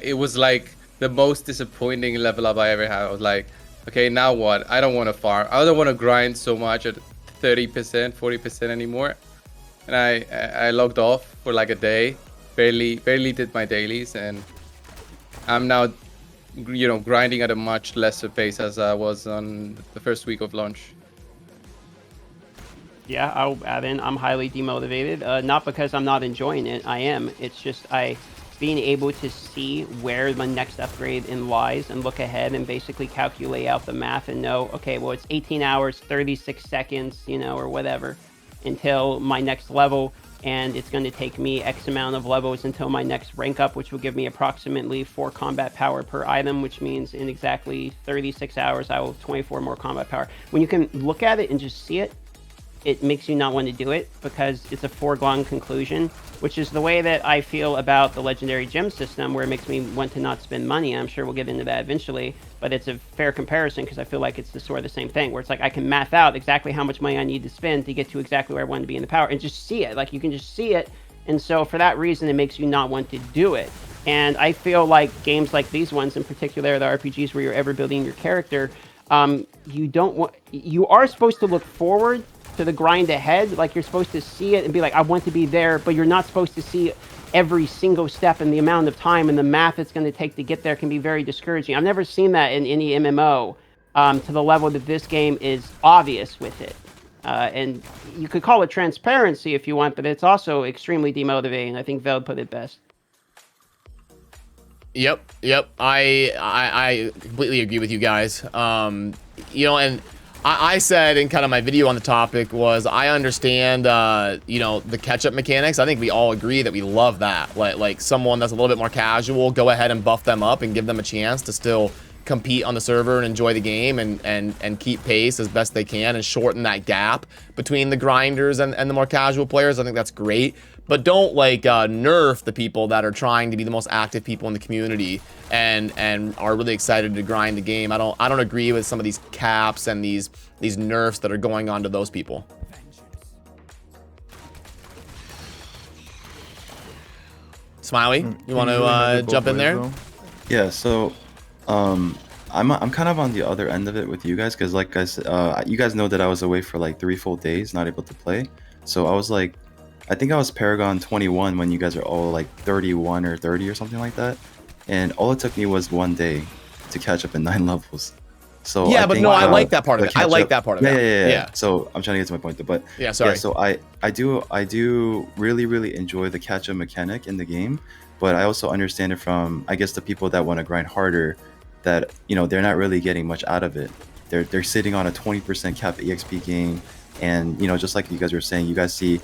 It was like the most disappointing level up I ever had. I was like, okay, now what? I don't want to farm. I don't want to grind so much at 30%, 40% anymore. And I logged off for like a day. Barely did my dailies, and I'm now, grinding at a much lesser pace as I was on the first week of launch. Yeah, I'll add in. I'm highly demotivated. Not because I'm not enjoying it. I am. It's just being able to see where my next upgrade in lies and look ahead and basically calculate out the math and know, okay, well, it's 18 hours, 36 seconds, or whatever, until my next level. And it's going to take me X amount of levels until my next rank up, which will give me approximately 4 combat power per item, which means in exactly 36 hours, I will have 24 more combat power. When you can look at it and just see it, it makes you not want to do it because it's a foregone conclusion, which is the way that I feel about the legendary gem system, where it makes me want to not spend money. I'm sure we'll get into that eventually, but it's a fair comparison because I feel like it's the sort of the same thing, where it's like I can math out exactly how much money I need to spend to get to exactly where I want to be in the power and just see it. Like, you can just see it. And so for that reason, it makes you not want to do it. And I feel like games like these ones, in particular, the RPGs where you're ever building your character, you are supposed to look forward to the grind ahead. Like, you're supposed to see it and be like, I want to be there, but you're not supposed to see every single step, and the amount of time and the math it's going to take to get there can be very discouraging. I've never seen that in any MMO to the level that this game is obvious with it. And you could call it transparency if you want, but it's also extremely demotivating. I think Veld put it best. Yep. I completely agree with you guys. And I said in kind of my video on the topic was I understand, the catch-up mechanics. I think we all agree that we love that. Like someone that's a little bit more casual, go ahead and buff them up and give them a chance to still compete on the server and enjoy the game and keep pace as best they can and shorten that gap between the grinders and the more casual players. I think that's great. But don't nerf the people that are trying to be the most active people in the community and are really excited to grind the game. I don't agree with some of these caps and these nerfs that are going on to those people. Smiley, you want to jump in there? Yeah, so I'm kind of on the other end of it with you guys, because like I said, you guys know that I was away for like 3 full days, not able to play. So I was like, I think I was Paragon 21 when you guys are all like 31 or 30 or something like that, and all it took me was 1 day to catch up in 9 levels. So yeah, but I like that part of it. I like that part of it. Yeah. So I'm trying to get to my point though, but yeah, sorry. Yeah, so I do really enjoy the catch-up mechanic in the game, but I also understand it from, I guess, the people that want to grind harder, that they're not really getting much out of it. They're sitting on a 20% cap EXP game, and just like you guys were saying, you guys see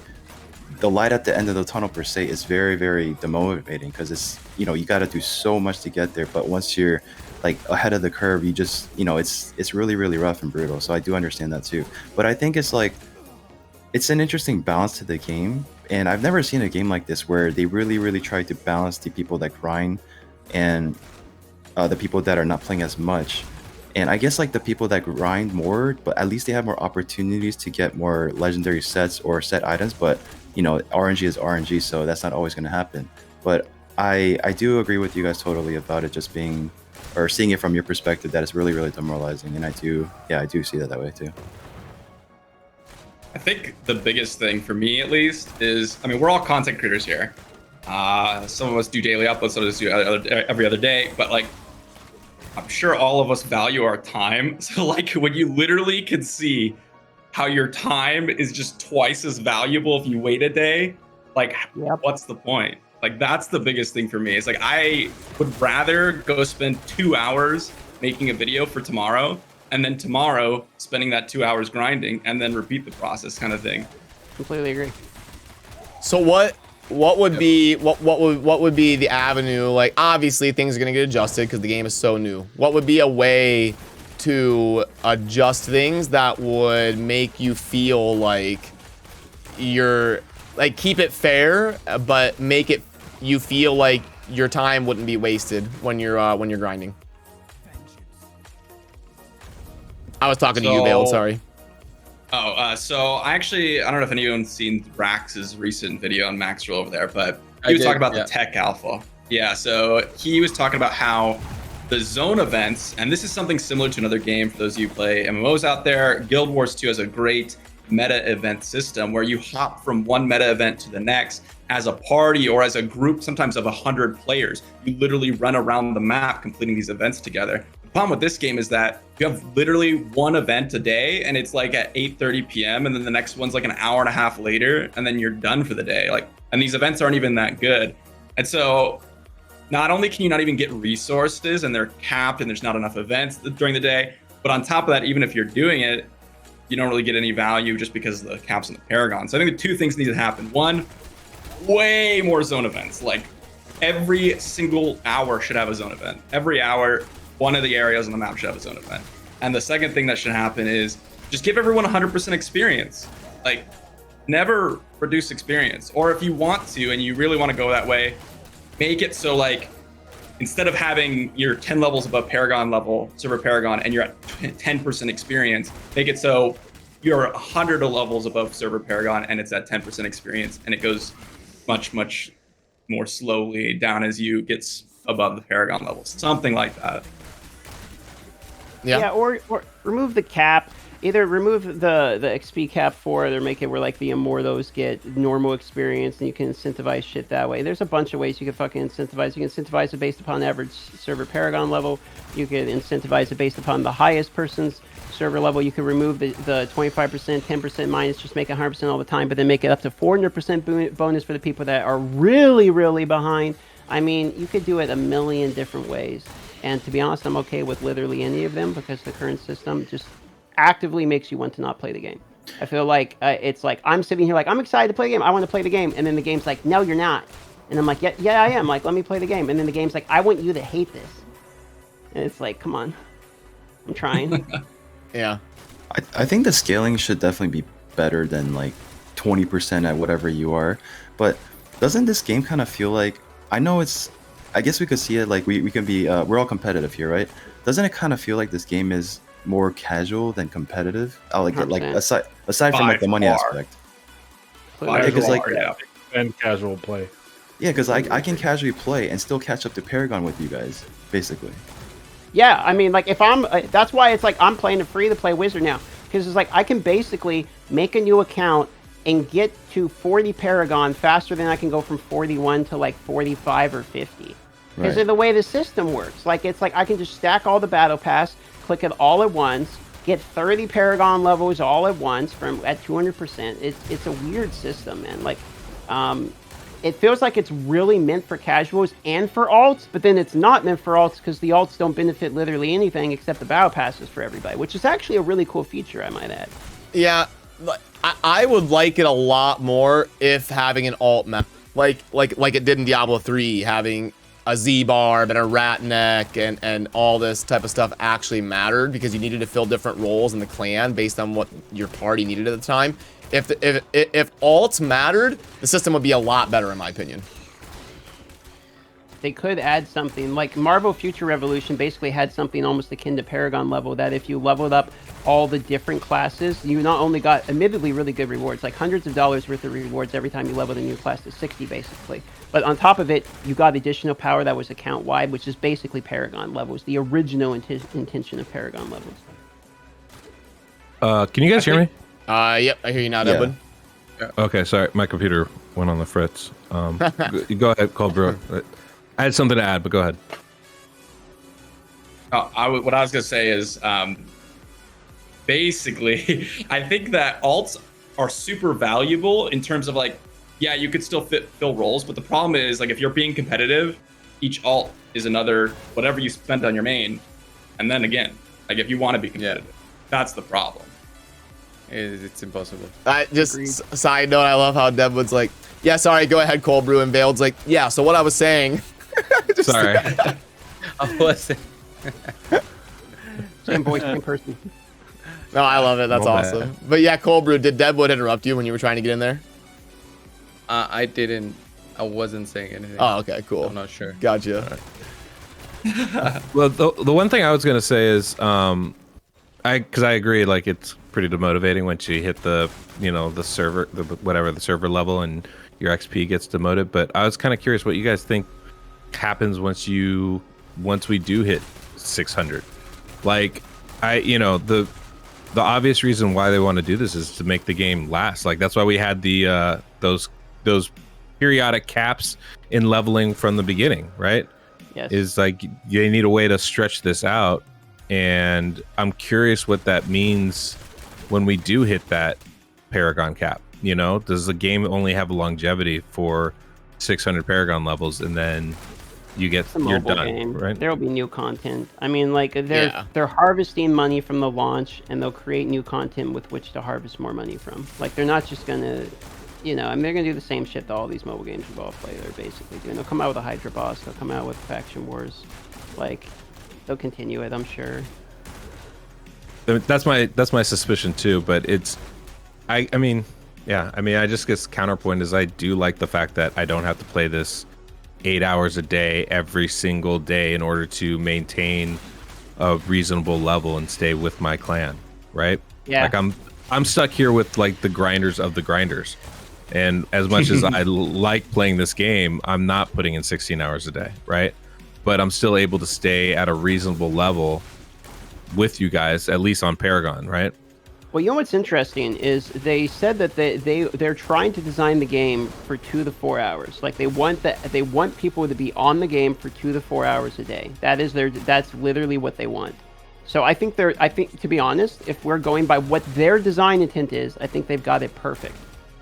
the light at the end of the tunnel per se is very demotivating, because it's you got to do so much to get there, but once you're like ahead of the curve, you just it's really rough and brutal. So I do understand that too, but I think it's an interesting balance to the game, and I've never seen a game like this where they really try to balance the people that grind and the people that are not playing as much. And I guess like the people that grind more, but at least they have more opportunities to get more legendary sets or set items, but RNG is RNG, so that's not always going to happen. But I do agree with you guys totally about it just being, or seeing it from your perspective, that it's really demoralizing. And I do see that way too. I think the biggest thing for me, at least, is, we're all content creators here. Some of us do daily uploads, some of us do every other day, but like, I'm sure all of us value our time. So like, when you literally can see how your time is just twice as valuable if you wait a day, like, what's the point? Like, that's the biggest thing for me. It's like, I would rather go spend 2 hours making a video for tomorrow, and then tomorrow spending that 2 hours grinding, and then repeat the process, kind of thing. Completely agree. So what would be the avenue? Like, obviously things are gonna get adjusted because the game is so new. What would be a way to adjust things that would make you feel like you're like, keep it fair, but make it you feel like your time wouldn't be wasted when you're grinding? I was talking to you, Veiled, sorry. So I don't know if anyone's seen Rax's recent video on Maxwell over there, but I he was did, talking about yeah. the tech alpha. Yeah, so he was talking about how the zone events, and this is something similar to another game for those of you who play MMOs out there. Guild Wars 2 has a great meta event system where you hop from one meta event to the next as a party or as a group, sometimes of 100 players. You literally run around the map completing these events together. The problem with this game is that you have literally one event a day, and it's like at 8:30 p.m. and then the next one's like an hour and a half later, and then you're done for the day. And these events aren't even that good. And so not only can you not even get resources and they're capped and there's not enough events during the day, but on top of that, even if you're doing it, you don't really get any value just because of the caps and the Paragon. So I think the two things need to happen. One, way more zone events. Like every single hour should have a zone event. Every hour, one of the areas on the map should have a zone event. And the second thing that should happen is just give everyone 100% experience. Like never reduce experience. Or if you want to and you really want to go that way, make it so like instead of having your 10 levels above Paragon level, Server Paragon, and you're at 10% experience, make it so you're 100 levels above Server Paragon and it's at 10% experience, and it goes much, much more slowly down as you get above the Paragon levels. Something like that. Yeah, or remove the cap. Either remove the XP cap for it, or make it where like the Immortals get normal experience and you can incentivize shit that way. There's a bunch of ways you can fucking incentivize. You can incentivize it based upon average server Paragon level. You can incentivize it based upon the highest person's server level. You can remove the 25%, 10% minus, just make it 100% all the time, but then make it up to 400% bonus for the people that are really, really behind. I mean, you could do it a million different ways. And to be honest, I'm okay with literally any of them because the current system just actively makes you want to not play the game. I feel like it's like I'm sitting here like I'm excited to play the game. I want to play the game, and then the game's like, no, you're not. And I'm like, yeah, I am. Like, let me play the game. And then the game's like, I want you to hate this. And it's like, come on, I'm trying. Yeah, I think the scaling should definitely be better than like 20% at whatever you are. But doesn't this game kind of feel like, I know it's, I guess we could see it like we can be, we're all competitive here, right? Doesn't it kind of feel like this game is more casual than competitive? Like aside from like the money aspect. Because and casual play. Yeah, because I can casually play and still catch up to Paragon with you guys, basically. Yeah, I mean, like if I'm, that's why it's like I'm playing a free-to-play wizard now, because it's like I can basically make a new account and get to 40 Paragon faster than I can go from 41 to like 45 or 50. Because of the way the system works. Like it's like I can just stack all the battle pass, click it all at once, get 30 Paragon levels all at once from at 200%. It's a weird system, man. Like, it feels like it's really meant for casuals and for alts, but then it's not meant for alts because the alts don't benefit literally anything except the battle passes for everybody, which is actually a really cool feature, I might add. Yeah, I would like it a lot more if having an alt map, like it did in Diablo 3, having a Z-barb and a rat neck and all this type of stuff actually mattered, because you needed to fill different roles in the clan based on what your party needed at the time. If alts mattered, the system would be a lot better, in my opinion. They could add something like Marvel Future Revolution basically had something almost akin to Paragon level, that if you leveled up all the different classes, you not only got admittedly really good rewards, like hundreds of dollars worth of rewards every time you leveled a new class to 60 basically, but on top of it you got additional power that was account wide, which is basically Paragon levels, the original intention of Paragon levels. Can you guys hear me? Yep, I hear you now, Edwin. Yeah. Okay, sorry, my computer went on the fritz. Go ahead, Cold Brew. I had something to add, but go ahead. What I was gonna say is, basically, I think that alts are super valuable in terms of like, yeah, you could still fill roles, but the problem is like if you're being competitive, each alt is another whatever you spent on your main, and then again, like if you want to be competitive, that's the problem. It's impossible. Side note, I love how Devwood's like, yeah, sorry, go ahead, Cold Brew, and Veiled's like, yeah, so what I was saying. Sorry. I wasn't. Same voice, same person. No, I love it. That's awesome. But yeah, Cold Brew, did Deadwood interrupt you when you were trying to get in there? I didn't. I wasn't saying anything. Oh, okay, cool. I'm not sure. Gotcha. Well, the one thing I was gonna say is, because I agree, like it's pretty demotivating once you hit the, the server, the server level, and your XP gets demoted. But I was kind of curious what you guys think happens once we do hit 600. Like, the obvious reason why they want to do this is to make the game last. Like that's why we had the those periodic caps in leveling from the beginning, right? Yes. Is like they need a way to stretch this out, and I'm curious what that means when we do hit that Paragon cap. Does the game only have a longevity for 600 Paragon levels, and then you're done, game. Right? There will be new content. I mean, like they're harvesting money from the launch, and they'll create new content with which to harvest more money from. Like they're not just gonna, I mean, they're gonna do the same shit that all these mobile games we've all played are basically doing. They'll come out with a Hydra boss. They'll come out with faction wars. Like they'll continue it, I'm sure. That's my suspicion too. But I just guess counterpoint is I do like the fact that I don't have to play this 8 hours a day every single day in order to maintain a reasonable level and stay with my clan, right? Yeah. Like I'm stuck here with like the grinders of the grinders, and as much as I like playing this game, I'm not putting in 16 hours a day, right? But I'm still able to stay at a reasonable level with you guys, at least on Paragon, right? Well, what's interesting is they said that they're trying to design the game for 2 to 4 hours. Like they want people to be on the game for 2 to 4 hours a day. That's literally what they want. So I think to be honest, if we're going by what their design intent is, I think they've got it perfect.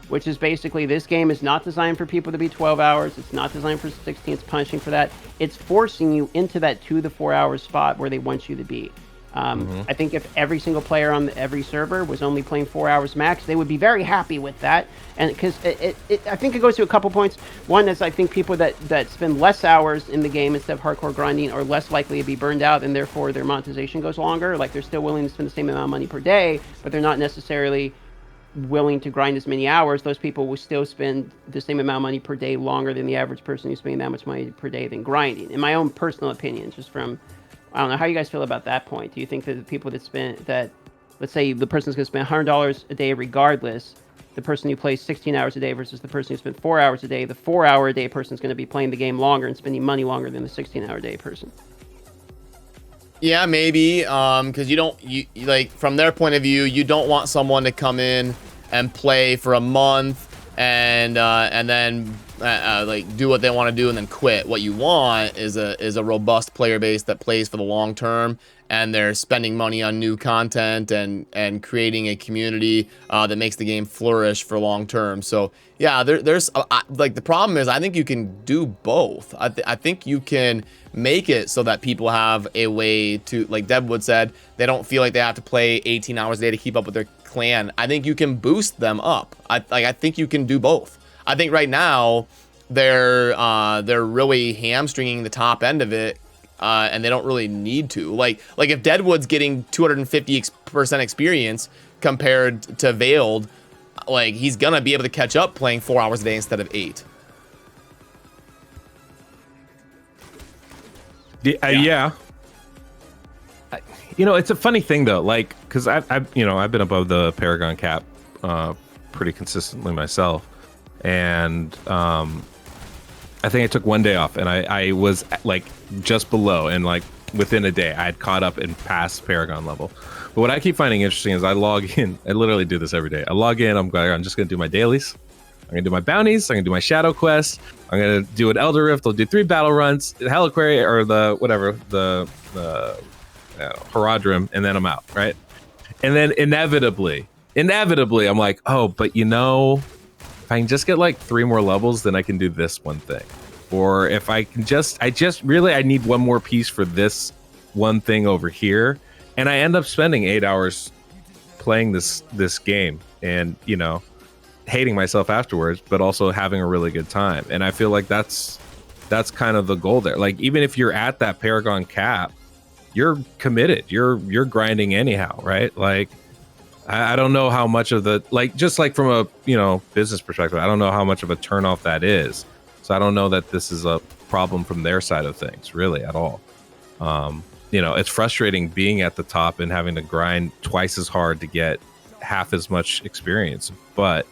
Which is basically this game is not designed for people to be 12 hours. It's not designed for 16. It's punishing for that. It's forcing you into that 2 to 4 hour spot where they want you to be. I think if every single player on every server was only playing 4 hours max, they would be very happy with that. And because I think it goes to a couple points. One is I think people that spend less hours in the game instead of hardcore grinding are less likely to be burned out, and therefore their monetization goes longer. Like they're still willing to spend the same amount of money per day, but they're not necessarily willing to grind as many hours. Those people will still spend the same amount of money per day longer than the average person who's spending that much money per day than grinding. In my own personal opinion, just from I don't know how you guys feel about that point. Do you think that the people that let's say the person's going to spend $100 a day regardless, the person who plays 16 hours a day versus the person who spent 4 hours a day, the 4 hour a day person's going to be playing the game longer and spending money longer than the 16 hour a day person? Yeah, maybe. Because you like from their point of view, you don't want someone to come in and play for a month and then like do what they want to do and then quit. What you want is a robust player base that plays for the long term, and they're spending money on new content and creating a community that makes the game flourish for long term. So yeah, there's like the problem is I think you can do both. I think you can make it so that people have a way to, like Deadwood said, they don't feel like they have to play 18 hours a day to keep up with their clan. I think you can boost them up. I think you can do both. I think right now they're really hamstringing the top end of it, and they don't really need to. Like if Deadwood's getting 250% experience compared to Veiled, like he's gonna be able to catch up playing 4 hours a day instead of 8. Yeah. It's a funny thing though, like because I've been above the Paragon cap pretty consistently myself, and I think I took 1 day off, and I was like just below, and like within a day I had caught up and passed Paragon level. But what I keep finding interesting is I log in. I literally do this every day. I log in. I'm just gonna do my dailies. I'm gonna do my bounties. I'm gonna do my shadow quests. I'm gonna do an Elder Rift. I'll do 3 battle runs, the Heliquary or the Horadrim, and then I'm out, right? And then inevitably, I'm like, oh, but if I can just get like 3 more levels, then I can do this one thing. Or if I can I need one more piece for this one thing over here. And I end up spending 8 hours playing this game and, hating myself afterwards, but also having a really good time. And I feel like that's kind of the goal there. Like, even if you're at that Paragon cap, you're committed. You're grinding anyhow, right? Like, I don't know how much of the, like, just like from a, business perspective, I don't know how much of a turnoff that is So I don't know that this is a problem from their side of things, really, at all. You know, it's frustrating being at the top and having to grind twice as hard to get half as much experience. But,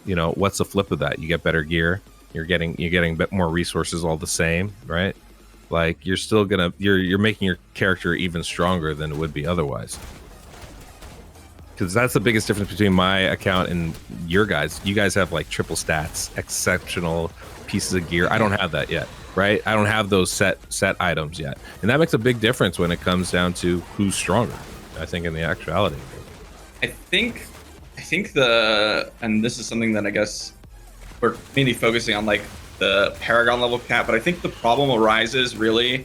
you know, what's the flip of that? You get better gear. You're getting a bit more resources all the same, right? Like you're still gonna you're making your character even stronger than it would be otherwise. Because that's the biggest difference between my account and your guys. You guys have like triple stats, exceptional pieces of gear. I don't have that yet, right? I don't have those set items yet, and that makes a big difference when it comes down to who's stronger. I think in the actuality. I think and this is something that I guess we're mainly focusing on, like the Paragon level cap, but I think the problem arises really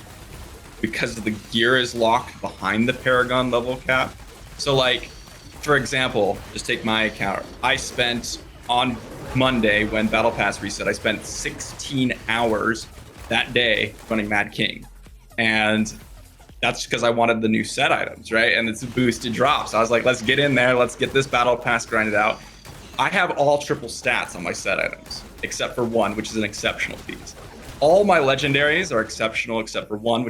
because the gear is locked behind the Paragon level cap. So like, for example, just take my account. I spent on Monday when Battle Pass reset, I spent 16 hours that day running Mad King. And that's because I wanted the new set items, right? And it's boosted drops. I was like, let's get in there. Let's get this Battle Pass grinded out. I have all triple stats on my set items, except for one, which is an exceptional piece. All my legendaries are exceptional except for one,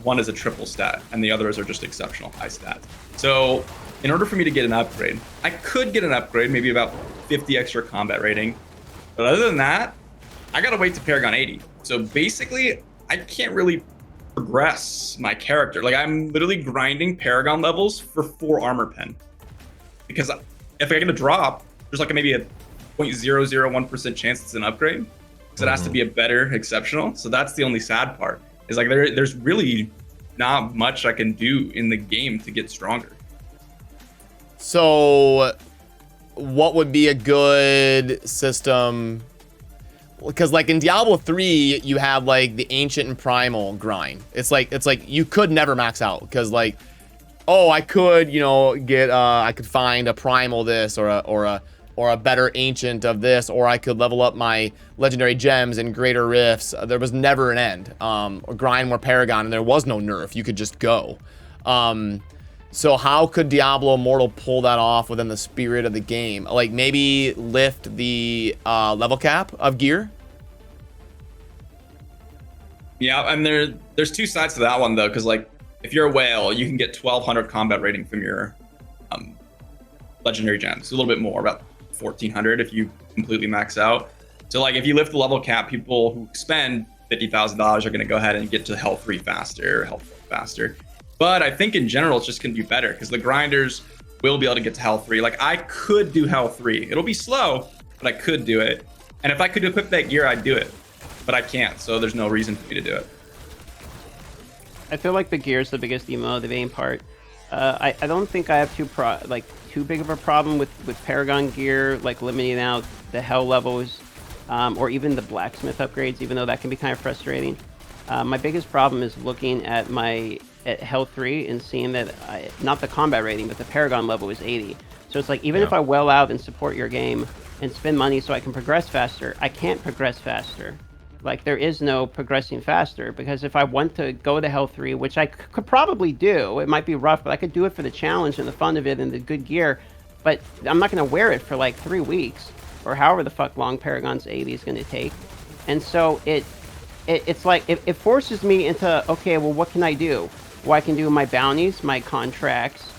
one is a triple stat, and the others are just exceptional high stats. So in order for me to get an upgrade, I could get an upgrade, maybe about 50 extra combat rating. But other than that, I gotta wait to Paragon 80. So basically, I can't really progress my character. Like I'm literally grinding Paragon levels for 4 armor pen. Because if I get a drop, there's like maybe a 0.001% chance it's an upgrade. So it has to be a better exceptional. So that's the only sad part. Is like there's really not much I can do in the game to get stronger. So what would be a good system? Because like in Diablo 3, you have like the ancient and primal grind. It's like you could never max out because like, oh, I could, you know, get I could find a primal this or a better ancient of this, or I could level up my legendary gems and greater rifts. There was never an end. Or grind more Paragon, and there was no nerf. You could just go. So how could Diablo Immortal pull that off within the spirit of the game? Like maybe lift the level cap of gear? Yeah, and there's two sides to that one though, because like if you're a whale, you can get 1200 combat rating from your legendary gems, a little bit more, about 1400 if you completely max out. So like if you lift the level cap, people who spend $50,000 are going to go ahead and get to health 3 faster, health 4 faster. But I think in general, it's just going to be better because the grinders will be able to get to health 3. Like I could do health 3. It'll be slow, but I could do it. And if I could equip that gear, I'd do it. But I can't, so there's no reason for me to do it. I feel like the gear is the biggest demotivating part. I don't think I have too big of a problem with Paragon gear, like limiting out the hell levels, or even the blacksmith upgrades, even though that can be kind of frustrating. My biggest problem is looking at my health 3 and seeing that not the combat rating, but the Paragon level is 80. So it's like even if I well out and support your game and spend money so I can progress faster, I can't progress faster. Like there is no progressing faster, because if I want to go to health 3, which I could probably do, it might be rough, but I could do it for the challenge and the fun of it and the good gear, but I'm not going to wear it for like 3 weeks or however the fuck long Paragon's 80 is going to take. And so it's like it forces me into, okay, well, what can I do? Well, I can do my bounties, my contracts,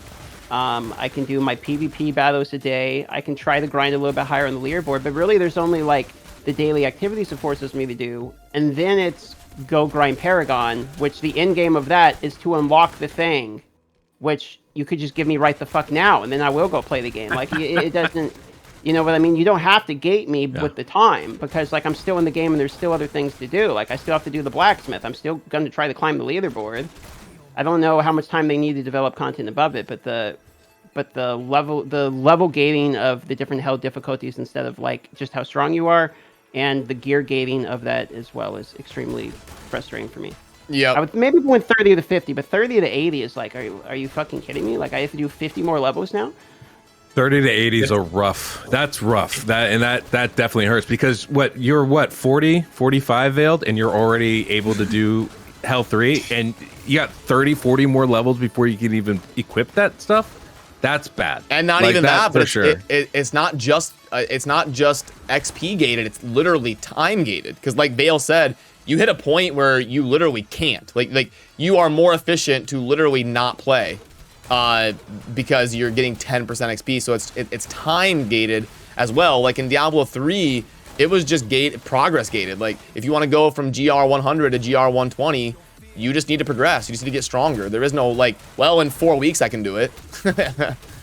I can do my PvP battles a day, I can try to grind a little bit higher on the leaderboard, but really there's only like the daily activities it forces me to do, and then it's go grind Paragon, which the end game of that is to unlock the thing, which you could just give me right the fuck now, and then I will go play the game. Like it doesn't, you know what I mean? You don't have to gate me with the time, because like I'm still in the game and there's still other things to do. Like I still have to do the blacksmith. I'm still going to try to climb the leaderboard. I don't know how much time they need to develop content above it, but the level gating of the different hell difficulties instead of like just how strong you are, and the gear gating of that as well is extremely frustrating for me. Yeah, I would maybe go in 30 to 50, but 30 to 80 is like, are you fucking kidding me? Like I have to do 50 more levels now? 30 to 80 is a rough. That's rough. That definitely hurts, because you're 40, 45 veiled, and you're already able to do health 3, and you got 30, 40 more levels before you can even equip that stuff. That's bad. And not Like, even that's that, but for it's not just XP gated. It's literally time gated. Because like Vale said, you hit a point where you literally can't. Like you are more efficient to literally not play, because you're getting 10% XP. So it's time gated as well. Like in Diablo 3, it was just progress gated. Like if you want to go from GR 100 to GR 120. You just need to progress. You just need to get stronger. There is no like, well, in 4 weeks I can do it.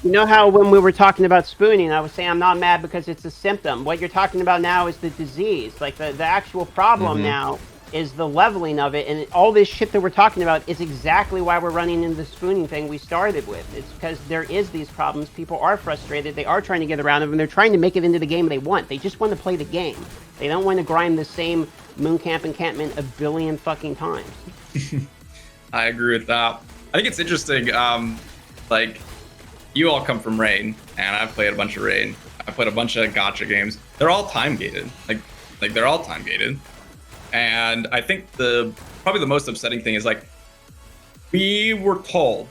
You know how when we were talking about spooning, I was saying I'm not mad because it's a symptom. What you're talking about now is the disease. Like the actual problem now is the leveling of it. And all this shit that we're talking about is exactly why we're running into the spooning thing we started with. It's because there is these problems. People are frustrated. They are trying to get around them, and they're trying to make it into the game they want. They just want to play the game. They don't want to grind the same Mooncamp encampment a billion fucking times. I agree with that. I think it's interesting. Like, you all come from Rain, and I've played a bunch of Rain. I've played a bunch of gacha games. They're all time gated. Like they're all time gated. And I think probably the most upsetting thing is like, we were told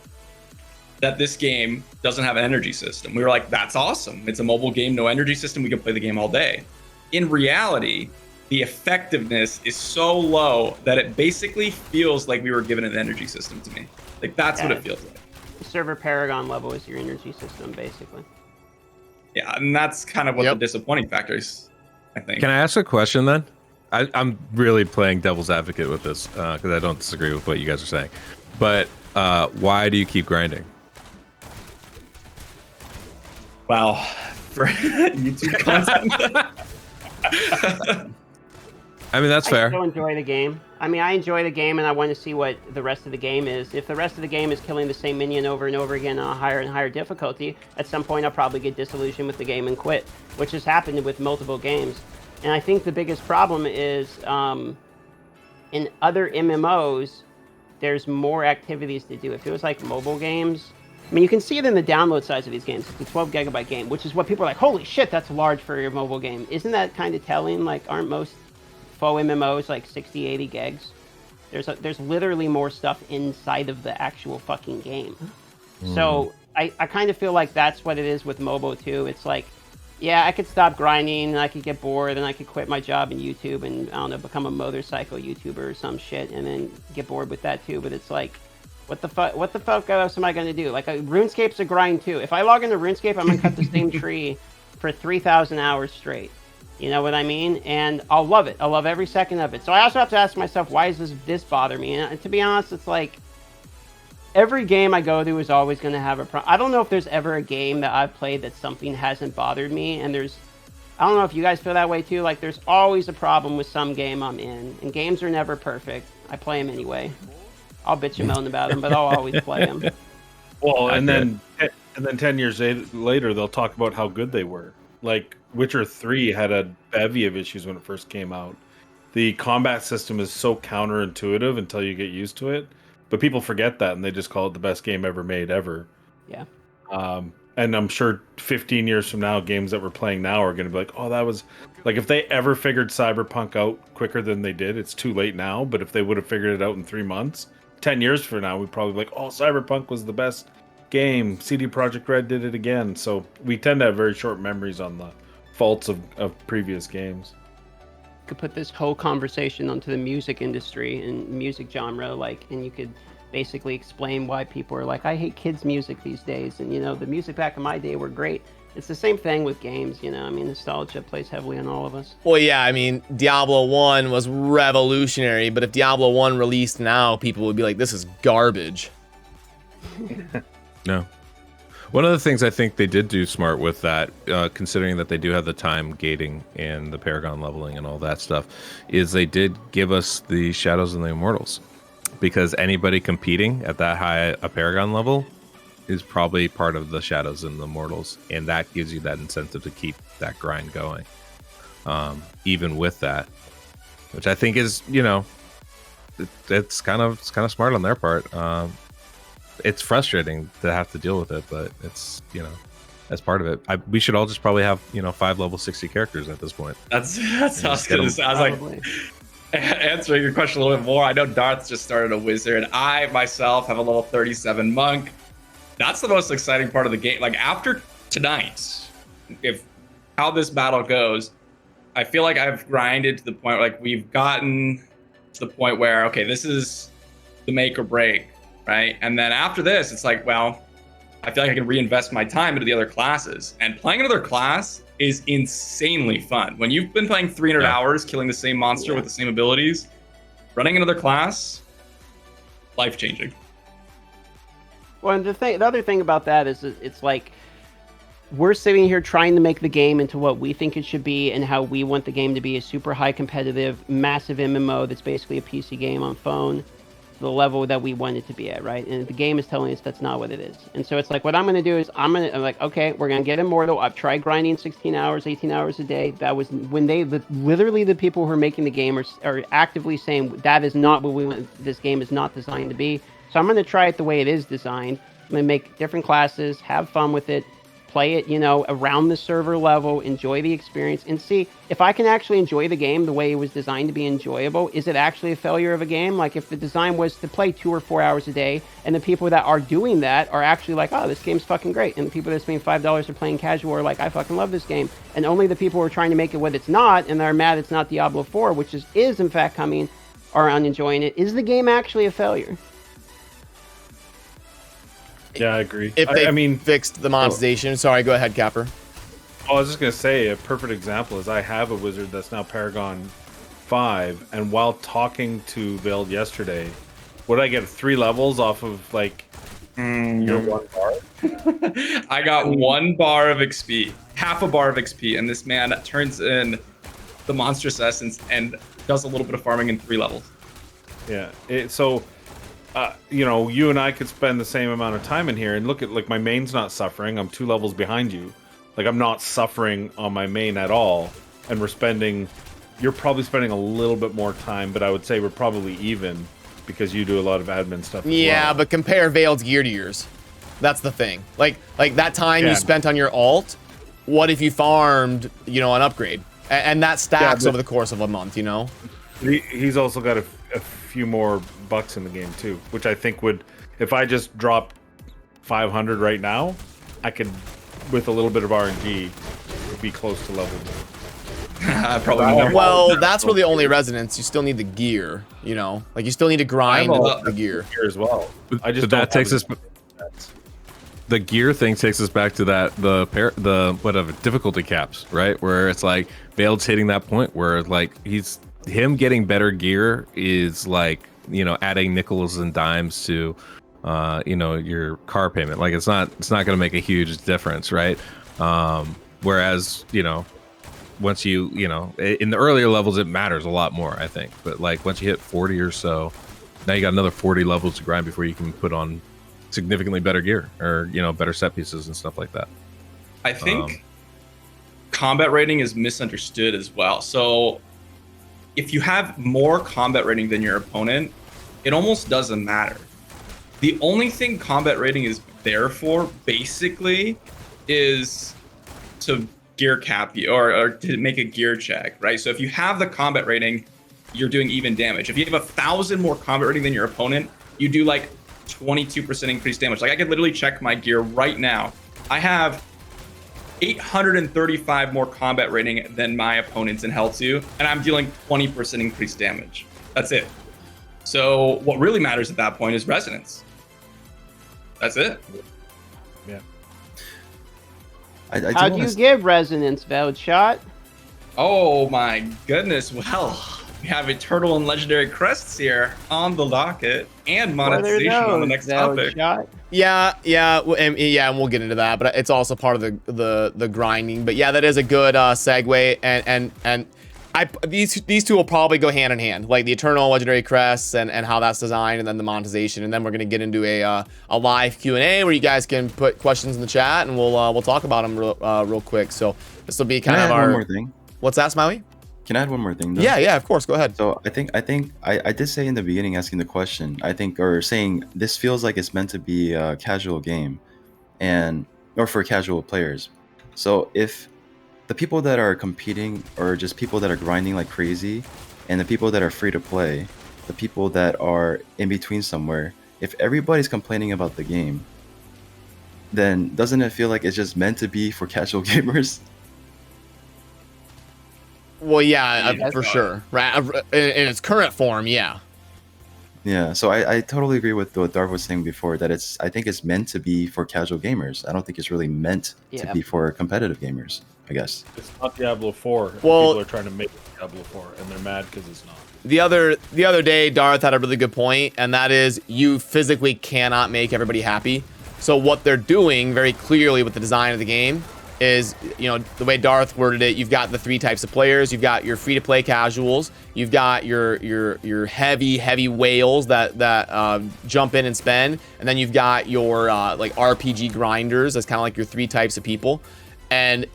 that this game doesn't have an energy system. We were like, that's awesome. It's a mobile game, no energy system. We can play the game all day. In reality, the effectiveness is so low that it basically feels like we were given an energy system to me. Like that's what it feels like. The server Paragon level is your energy system, basically. Yeah, and that's kind of what the disappointing factor is, I think. Can I ask a question then? I'm really playing devil's advocate with this because I don't disagree with what you guys are saying. But why do you keep grinding? Wow, for YouTube content. I mean, that's fair. I still enjoy the game. I mean, I enjoy the game, and I want to see what the rest of the game is. If the rest of the game is killing the same minion over and over again on a higher and higher difficulty, at some point I'll probably get disillusioned with the game and quit, which has happened with multiple games. And I think the biggest problem is in other MMOs, there's more activities to do. If it was like mobile games, I mean, you can see it in the download size of these games. It's a 12 gigabyte game, which is what people are like, holy shit, that's large for your mobile game. Isn't that kind of telling? Like, aren't most faux MMOs like 60, 80 gigs? There's literally more stuff inside of the actual fucking game. So I kind of feel like that's what it is with mobile too. It's like, yeah, I could stop grinding and I could get bored and I could quit my job in YouTube and, I don't know, become a motorcycle YouTuber or some shit and then get bored with that too. But it's like, what the fuck else am I going to do? Like, RuneScape's a grind too. If I log into RuneScape, I'm going to cut the same tree for 3,000 hours straight. You know what I mean? And I'll love it. I'll love every second of it. So I also have to ask myself, why does this bother me? And to be honest, it's like, every game I go to is always going to have a problem. I don't know if there's ever a game that I've played that something hasn't bothered me. And I don't know if you guys feel that way too. Like, there's always a problem with some game I'm in. And games are never perfect. I play them anyway. I'll bitch and moan about them, but I'll always play them. Well, and then 10 years later, they'll talk about how good they were. Like, Witcher 3 had a bevy of issues when it first came out. The combat system is so counterintuitive until you get used to it. But people forget that, and they just call it the best game ever made, ever. Yeah. And I'm sure 15 years from now, games that we're playing now are going to be like, oh, that was... Like, if they ever figured Cyberpunk out quicker than they did, it's too late now. But if they would have figured it out in 3 months, 10 years from now, we'd probably be like, oh, Cyberpunk was the best game. CD Projekt Red did it again. So we tend to have very short memories on the faults of previous games. Could put this whole conversation onto the music industry and music genre, like, and you could basically explain why people are like, I hate kids' music these days, and, you know, the music back in my day were great. It's the same thing with games, you know. I mean, nostalgia plays heavily on all of us. Well, yeah, I mean, Diablo 1 was revolutionary, but if Diablo 1 released now, people would be like, this is garbage. No. One of the things I think they did do smart with that, considering that they do have the time gating and the Paragon leveling and all that stuff, is they did give us the Shadows and the Immortals. Because anybody competing at that high a Paragon level is probably part of the Shadows and the Immortals. And that gives you that incentive to keep that grind going. Even with that. Which I think is, you know, it's kind of smart on their part. It's frustrating to have to deal with it, but it's, you know, that's part of it. We should all just probably have, you know, 5 level 60 characters at this point. That's what I was gonna say. I was like, answering your question a little bit more. I know Darth just started a wizard. I myself have a level 37 monk. that's the most exciting part of the game. Like after tonight, if how this battle goes, I feel like I've grinded to the point where, like we've gotten to the point where okay, this is the make or break, right? And then after this, it's like, well, I feel like I can reinvest my time into the other classes. And playing another class is insanely fun. When you've been playing 300 hours, killing the same monster with the same abilities, running another class, life-changing. Well, and the other thing about that is it's like we're sitting here trying to make the game into what we think it should be and how we want the game to be, a super high competitive, massive MMO that's basically a PC game on phone, to the level that we want it to be at, right? And the game is telling us that's not what it is. And so it's like, what I'm going to do is I'm like, okay, we're going to get Immortal. I've tried grinding 16 hours, 18 hours a day. That was when literally the people who are making the game are actively saying that is not what we want. This game is not designed to be. So I'm going to try it the way it is designed. I'm going to make different classes, have fun with it, play it, around the server level, enjoy the experience, and see if I can actually enjoy the game the way it was designed to be enjoyable. Is it actually a failure of a game? Like if the design was to play 2 or 4 hours a day, and the people that are doing that are actually like, oh, this game's fucking great, and the people that's paying $5 are playing casual are like, I fucking love this game, and only the people who are trying to make it what it's not, and they're mad it's not Diablo 4, which is in fact coming, are unenjoying it. Is the game actually a failure? Yeah, I agree. If they I mean, fixed the monetization. Sorry, go ahead, Capper. I was just gonna say a perfect example is I have a wizard that's now Paragon 5, and while talking to Build yesterday, what did I get? 3 levels off of like your 1 bar? I got 1 bar of XP, half a bar of XP, and this man turns in the monstrous essence and does a little bit of farming in 3 levels. Yeah. You and I could spend the same amount of time in here and look at, like, my main's not suffering. I'm 2 levels behind you. Like, I'm not suffering on my main at all. And you're probably spending a little bit more time, but I would say we're probably even because you do a lot of admin stuff. Yeah, but compare Veiled's gear to yours. That's the thing. Like that time you spent on your alt, what if you farmed, an upgrade? And that stacks over the course of a month, He's also got a few more bucks in the game too, which I think would, if I just dropped 500 right now, I could, with a little bit of RNG, be close to level. Probably more. Well, that's really only resonance. You still need the gear, like you still need to grind the gear as well. That takes us. The gear thing takes us back to the whatever difficulty caps, right? Where it's like Veiled's hitting that point where like him getting better gear is like, adding nickels and dimes to your car payment. Like it's not going to make a huge difference, right? Whereas once you in the earlier levels it matters a lot more, I think. But like once you hit 40 or so, now you got another 40 levels to grind before you can put on significantly better gear or better set pieces and stuff like that. I think combat rating is misunderstood as well. So if you have more combat rating than your opponent, it almost doesn't matter. The only thing combat rating is there for, basically, is to gear cap you or to make a gear check, right? So if you have the combat rating, you're doing even damage. If you have 1,000 more combat rating than your opponent, you do like 22% increased damage. Like I could literally check my gear right now. I have 835 more combat rating than my opponents in Hell 2, and I'm dealing 20% increased damage. That's it. So what really matters at that point is resonance. That's it. Yeah. How do you give resonance, Veiled Shot? Oh my goodness. Well, we have Eternal and Legendary Crests here on the docket and monetization on the next topic. Yeah, and we'll get into that, but it's also part of the grinding. But yeah, that is a good segue, and these two will probably go hand in hand, like the Eternal Legendary Crests and how that's designed, and then the monetization, and then we're gonna get into a live Q&A where you guys can put questions in the chat, and we'll talk about them real quick. So this will be kind of our. One more thing. What's that, Smiley? Can I add one more thing, though? Yeah, of course. Go ahead. So I think I did say in the beginning, asking the question, or saying this feels like it's meant to be a casual game, or for casual players. So if the people that are competing or just people that are grinding like crazy, and the people that are free to play, the people that are in between somewhere, if everybody's complaining about the game, then doesn't it feel like it's just meant to be for casual gamers? Well, yeah, Yeah. for sure. Right, in its current form, yeah. Yeah, so I totally agree with what Darv was saying before, that I think it's meant to be for casual gamers. I don't think it's really meant to Yeah. be for competitive gamers, I guess. It's not Diablo 4. And Well- people are trying to make it Diablo 4, and they're mad because it's not. The other day, Darth had a really good point, and that is you physically cannot make everybody happy. So what they're doing very clearly with the design of the game is, you know, the way Darth worded it, you've got the 3 types of players. You've got your free-to-play casuals. You've got your heavy whales that jump in and spend, and then you've got your like RPG grinders. That's kind of like your 3 types of people, and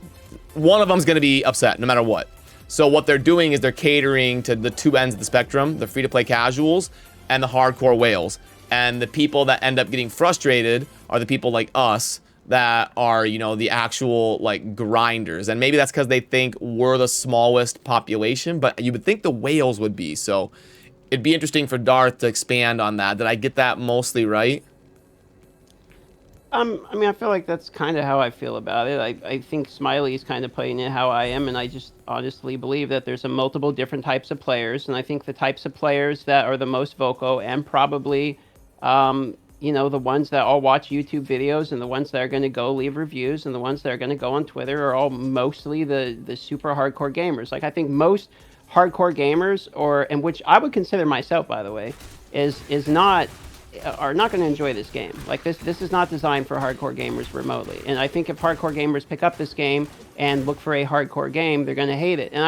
one of them's going to be upset no matter what. So what they're doing is they're catering to the 2 ends of the spectrum, the free-to-play casuals and the hardcore whales. And the people that end up getting frustrated are the people like us that are, you know, the actual like grinders. And maybe that's because they think we're the smallest population, but you would think the whales would be. So it'd be interesting for Darth to expand on that. Did I get that mostly right? I mean, I feel like that's kind of how I feel about it. I think Smiley's kind of playing it how I am, and I just honestly believe that there's a multiple different types of players, and I think the types of players that are the most vocal and probably, you know, the ones that all watch YouTube videos and the ones that are going to go leave reviews and the ones that are going to go on Twitter are all mostly the super hardcore gamers. Like, I think most hardcore gamers, and which I would consider myself, by the way, are not going to enjoy this game. Like, this is not designed for hardcore gamers remotely. And I think if hardcore gamers pick up this game and look for a hardcore game, they're going to hate it. And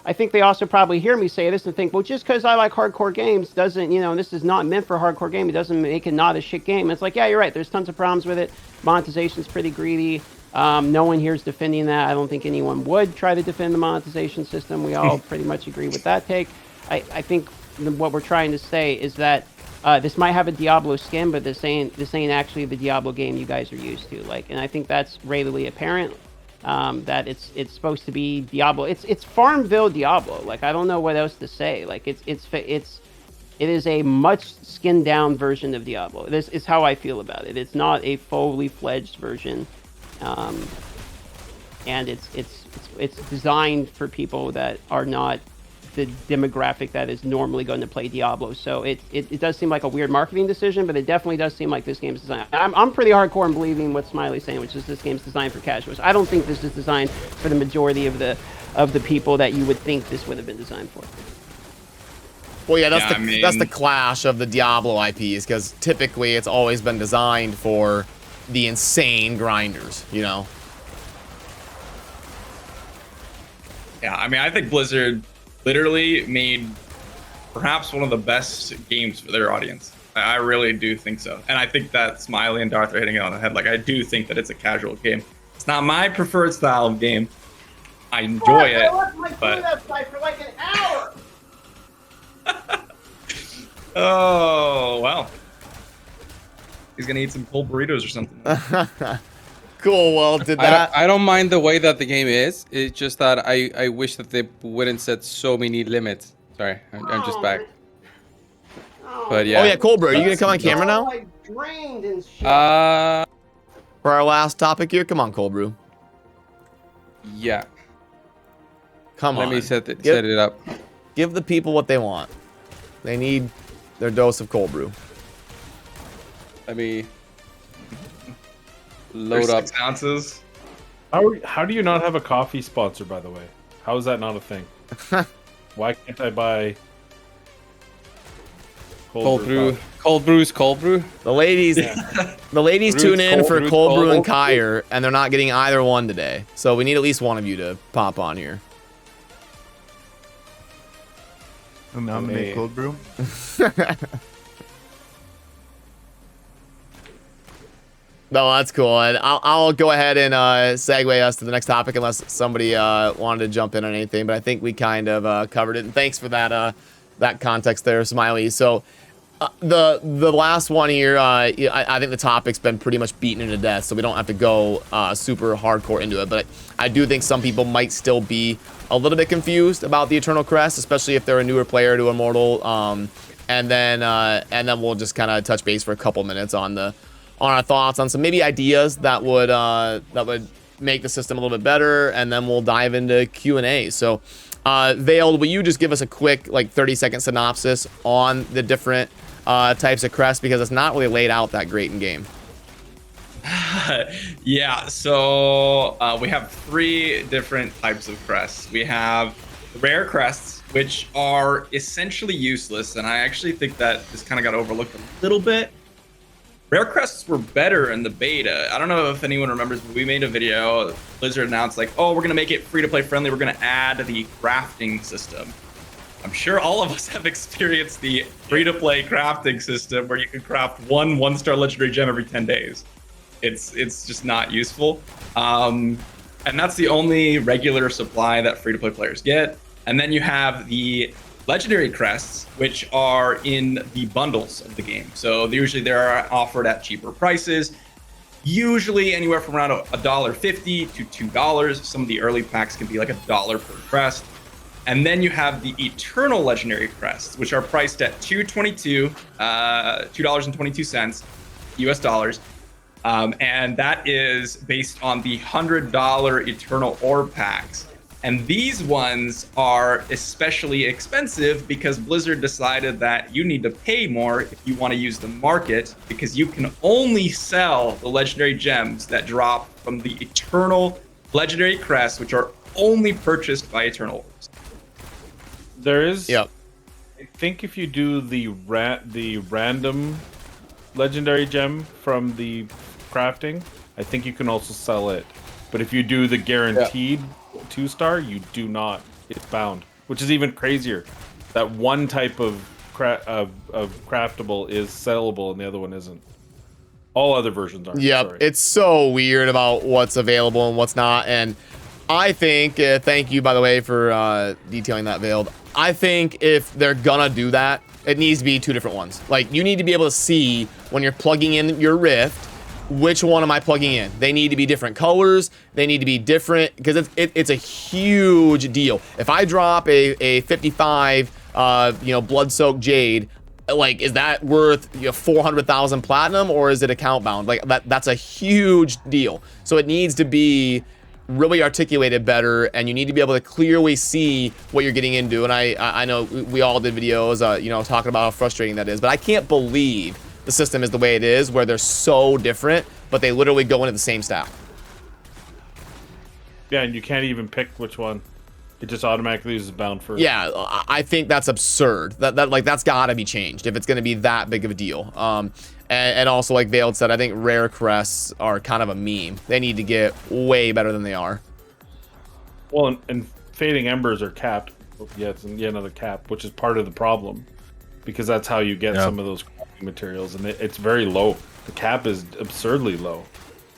I think they also probably hear me say this and think, well, just because I like hardcore games doesn't, you know, this is not meant for hardcore game. It doesn't make it not a shit game. And it's like, yeah, you're right. There's tons of problems with it. Monetization's pretty greedy. No one here is defending that. I don't think anyone would try to defend the monetization system. We all pretty much agree with that take. I think what we're trying to say is that this might have a Diablo skin, but this ain't actually the Diablo game you guys are used to. Like, and I think that's readily apparent. That it's supposed to be Diablo. It's Farmville Diablo. Like, I don't know what else to say. Like, it is a much skinned down version of Diablo. This is how I feel about it. It's not a fully fledged version, and it's designed for people that are not the demographic that is normally going to play Diablo. So it does seem like a weird marketing decision, but it definitely does seem like this game's designed. I'm pretty hardcore in believing what Smiley's saying, which is this game's designed for casuals. I don't think this is designed for the majority of the people that you would think this would have been designed for. Well, yeah, that's the clash of the Diablo IPs, because typically it's always been designed for the insane grinders, you know? Yeah, I mean, I think Blizzard literally made perhaps one of the best games for their audience. I really do think so. And I think that Smiley and Darth are hitting it on the head. Like, I do think that it's a casual game. It's not my preferred style of game. I enjoy it, but... outside for like an hour! Oh, well. He's gonna eat some cold burritos or something. Cool, well, I don't mind the way that the game is. It's just that I wish that they wouldn't set so many limits. Sorry, I'm just back. But yeah. Oh yeah, Cold Brew, are you gonna come on camera now? Drained and shit. For our last topic here, come on, Cold Brew. Yeah. Come on. Let me set it up. Give the people what they want. They need their dose of Cold Brew. Let me load up. 6 ounces. How do you not have a coffee sponsor, by the way? How is that not a thing? Why can't I buy cold brew? Cold brew. The ladies, the ladies tune in for Cold Brew and Kyer, and they're not getting either one today. So we need at least one of you to pop on here. Nominate Cold Brew. No, that's cool. And I'll go ahead and segue us to the next topic unless somebody wanted to jump in on anything. But I think we kind of covered it. And thanks for that that context there, Smiley. So the last one here, I think the topic's been pretty much beaten into death, so we don't have to go super hardcore into it. But I do think some people might still be a little bit confused about the Eternal Crest, especially if they're a newer player to Immortal. And then we'll just kind of touch base for a couple minutes on the on our thoughts on some maybe ideas that would make the system a little bit better, and then we'll dive into Q&A. So, Veiled, will you just give us a quick, like, 30-second synopsis on the different types of crests, because it's not really laid out that great in game. Yeah, so we have 3 different types of crests. We have rare crests, which are essentially useless, and I actually think that this kind of got overlooked a little bit. Rare crests were better in the beta. I don't know if anyone remembers, but we made a video. Blizzard announced, like, oh, we're going to make it free-to-play friendly. We're going to add the crafting system. I'm sure all of us have experienced the free-to-play crafting system where you can craft one-star legendary gem every 10 days. It's just not useful. And that's the only regular supply that free-to-play players get. And then you have the legendary crests, which are in the bundles of the game. So usually they're offered at cheaper prices, usually anywhere from around $1.50 to $2. Some of the early packs can be like $1 per crest. And then you have the eternal legendary crests, which are priced at $2.22 US dollars. And that is based on the $100 eternal orb packs. And these ones are especially expensive because Blizzard decided that you need to pay more if you want to use the market, because you can only sell the legendary gems that drop from the eternal legendary crests, which are only purchased by eternal orbs. There is. Yep. I think if you do the random legendary gem from the crafting, I think you can also sell it. But if you do the guaranteed 2-star, you do not. It's bound, which is even crazier. That one type of craftable is sellable and the other one isn't. All other versions are. Yep, sorry. It's so weird about what's available and what's not. And I think, thank you, by the way, for detailing that, Veiled. I think if they're gonna do that, it needs to be 2 different ones. Like, you need to be able to see when you're plugging in your Rift, which one am I plugging in? They need to be different colors. They need to be different, because it's a huge deal. If I drop a 55, blood-soaked jade, like, is that worth 400,000 platinum, or is it account bound? Like, that's a huge deal. So it needs to be really articulated better, and you need to be able to clearly see what you're getting into. And I know we all did videos, talking about how frustrating that is, but I can't believe the system is the way it is, where they're so different, but they literally go into the same stack. Yeah, and you can't even pick which one. It just automatically uses bound first. Yeah, I think that's absurd. That's got to be changed if it's going to be that big of a deal. And also, like Veiled said, I think rare crests are kind of a meme. They need to get way better than they are. Well, and fading embers are capped. Yeah, it's yet another cap, which is part of the problem, because that's how you get some of those crafting materials, and it's very low. The cap is absurdly low.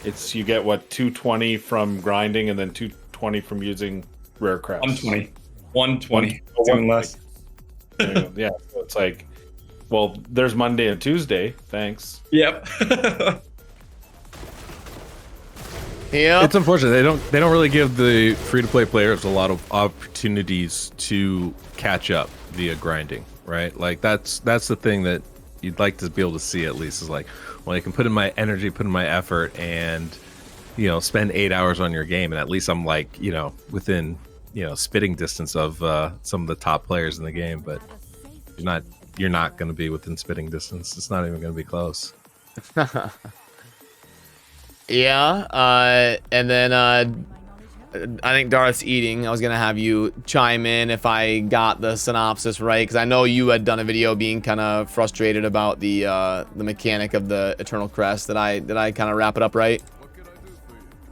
You get what, 220 from grinding, and then 220 from using rare crafts. 120. Even less. Yeah, so it's like, well, there's Monday and Tuesday. Thanks. Yep. Yeah. It's unfortunate they don't really give the free-to-play players a lot of opportunities to catch up via grinding, right? Like that's the thing that you'd like to be able to see, at least, is like, well, I can put in my energy, put in my effort, and spend 8 hours on your game, and at least I'm like within spitting distance of some of the top players in the game. But you're not going to be within spitting distance. It's not even going to be close. Yeah, and then I think Darth's eating. I was gonna have you chime in if I got the synopsis right, because I know you had done a video being kind of frustrated about the mechanic of the Eternal Crest. Did I kind of wrap it up right?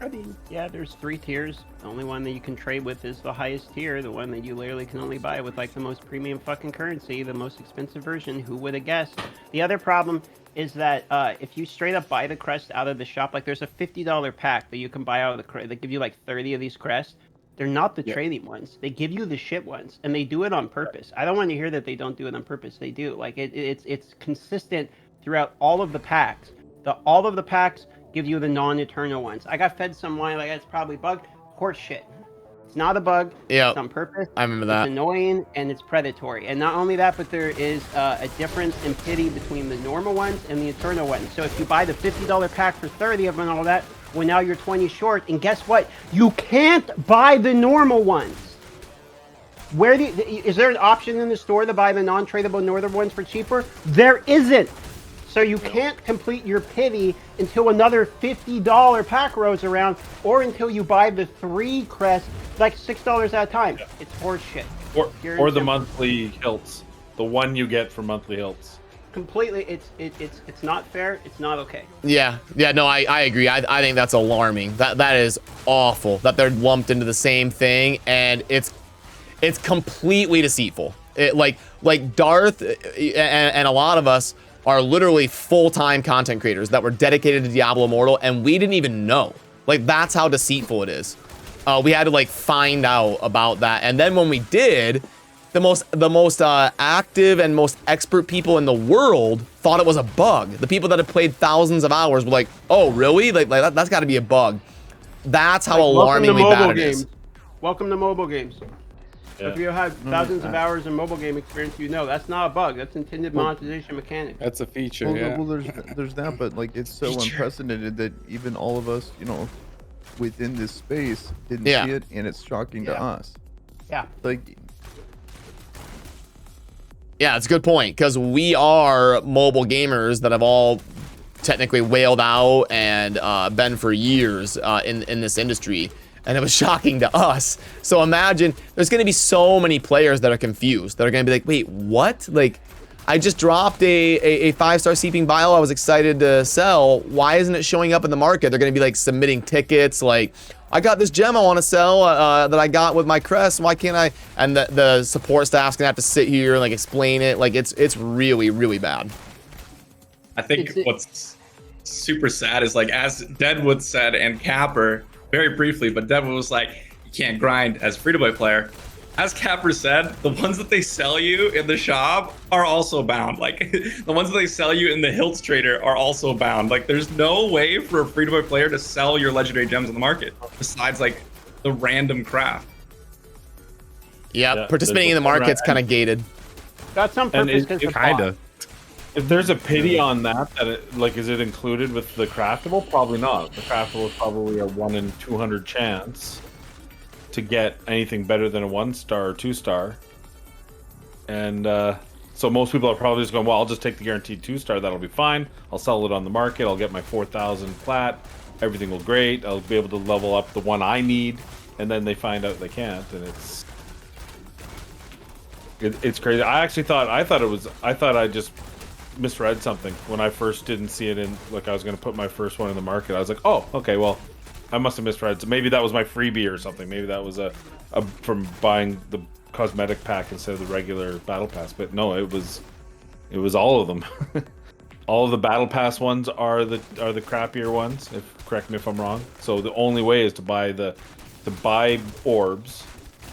I mean, yeah, there's 3 tiers. The only one that you can trade with is the highest tier, the one that you literally can only buy with like the most premium fucking currency, the most expensive version. Who would have guessed? The other problem is that if you straight up buy the crest out of the shop, like there's a $50 pack that you can buy out of the crest. They give you like 30 of these crests. They're not the trading ones. They give you the shit ones, and they do it on purpose. I don't want to hear that they don't do it on purpose. They do. Like it's consistent throughout all of the packs. All of the packs give you the non-eternal ones. I got fed some wine, like it's probably bugged. Horse shit. It's not a bug. Yeah, It's on purpose. I remember It's that. annoying and it's predatory. And not only that, but there is a difference in pity between the normal ones and the eternal ones. So if you buy the $50 pack for 30 of them and all that, well, now you're 20 short. And guess what? You can't buy the normal ones. Is there an option in the store to buy the non-tradable northern ones for cheaper? There isn't. So you can't complete your pity until another $50 pack rolls around, or until you buy the 3 crests, like $6 at a time. Yeah. It's horseshit. Or the monthly hilts, the one you get for monthly hilts. Completely, it's not fair. It's not okay. Yeah, no, I agree. I think that's alarming. That is awful that they're lumped into the same thing, and it's completely deceitful. Like Darth and a lot of us are literally full-time content creators that were dedicated to Diablo Immortal, and we didn't even know. Like, that's how deceitful it is. We had to like find out about that, and then when we did, the most active and most expert people in the world thought it was a bug. The people that had played thousands of hours were like, "Oh, really? Like that's got to be a bug." That's how alarmingly bad it is. Welcome to mobile games. Yeah. If you have thousands of hours of mobile game experience, you know that's not a bug. That's intended monetization mechanic. That's a feature. Well, yeah. well, there's that, but like it's so unprecedented that even all of us, within this space didn't see it, and it's shocking to us. Yeah. Like. Yeah, it's a good point, because we are mobile gamers that have all technically whaled out and been for years in this industry. And it was shocking to us. So imagine there's going to be so many players that are confused, that are going to be like, wait, what? Like, I just dropped a 5-star seeping vial I was excited to sell. Why isn't it showing up in the market? They're going to be like submitting tickets like, I got this gem I want to sell that I got with my crest. Why can't I? And the support staff's going to have to sit here and like explain it. Like, it's really, really bad. I think what's super sad is, like, as Deadwood said and Capper, very briefly, but Deadwood was like, you can't grind as a free-to-play player. As Capper said, the ones that they sell you in the shop are also bound. Like, the ones that they sell you in the Hilts Trader are also bound. Like, there's no way for a free-to-play player to sell your legendary gems on the market, besides, like, the random craft. Yeah, participating in the market's kind of gated. That's on purpose because kind of. If there's a pity on that, is it included with the craftable? Probably not. The craftable is probably a 1 in 200 chance to get anything better than a 1-star or 2-star. And so most people are probably just going, well, I'll just take the guaranteed 2-star. That'll be fine. I'll sell it on the market. I'll get my 4,000 plat. Everything will great. I'll be able to level up the one I need. And then they find out they can't, and it's crazy. I thought I just misread something when I first didn't see it in, like, I was going to put my first one in the market. I was like, oh, okay, well, I must have misread. So maybe that was my freebie or something. Maybe that was a from buying the cosmetic pack instead of the regular battle pass. But no, it was all of them. All of the battle pass ones are the crappier ones. Correct me if I'm wrong. So the only way is to buy orbs.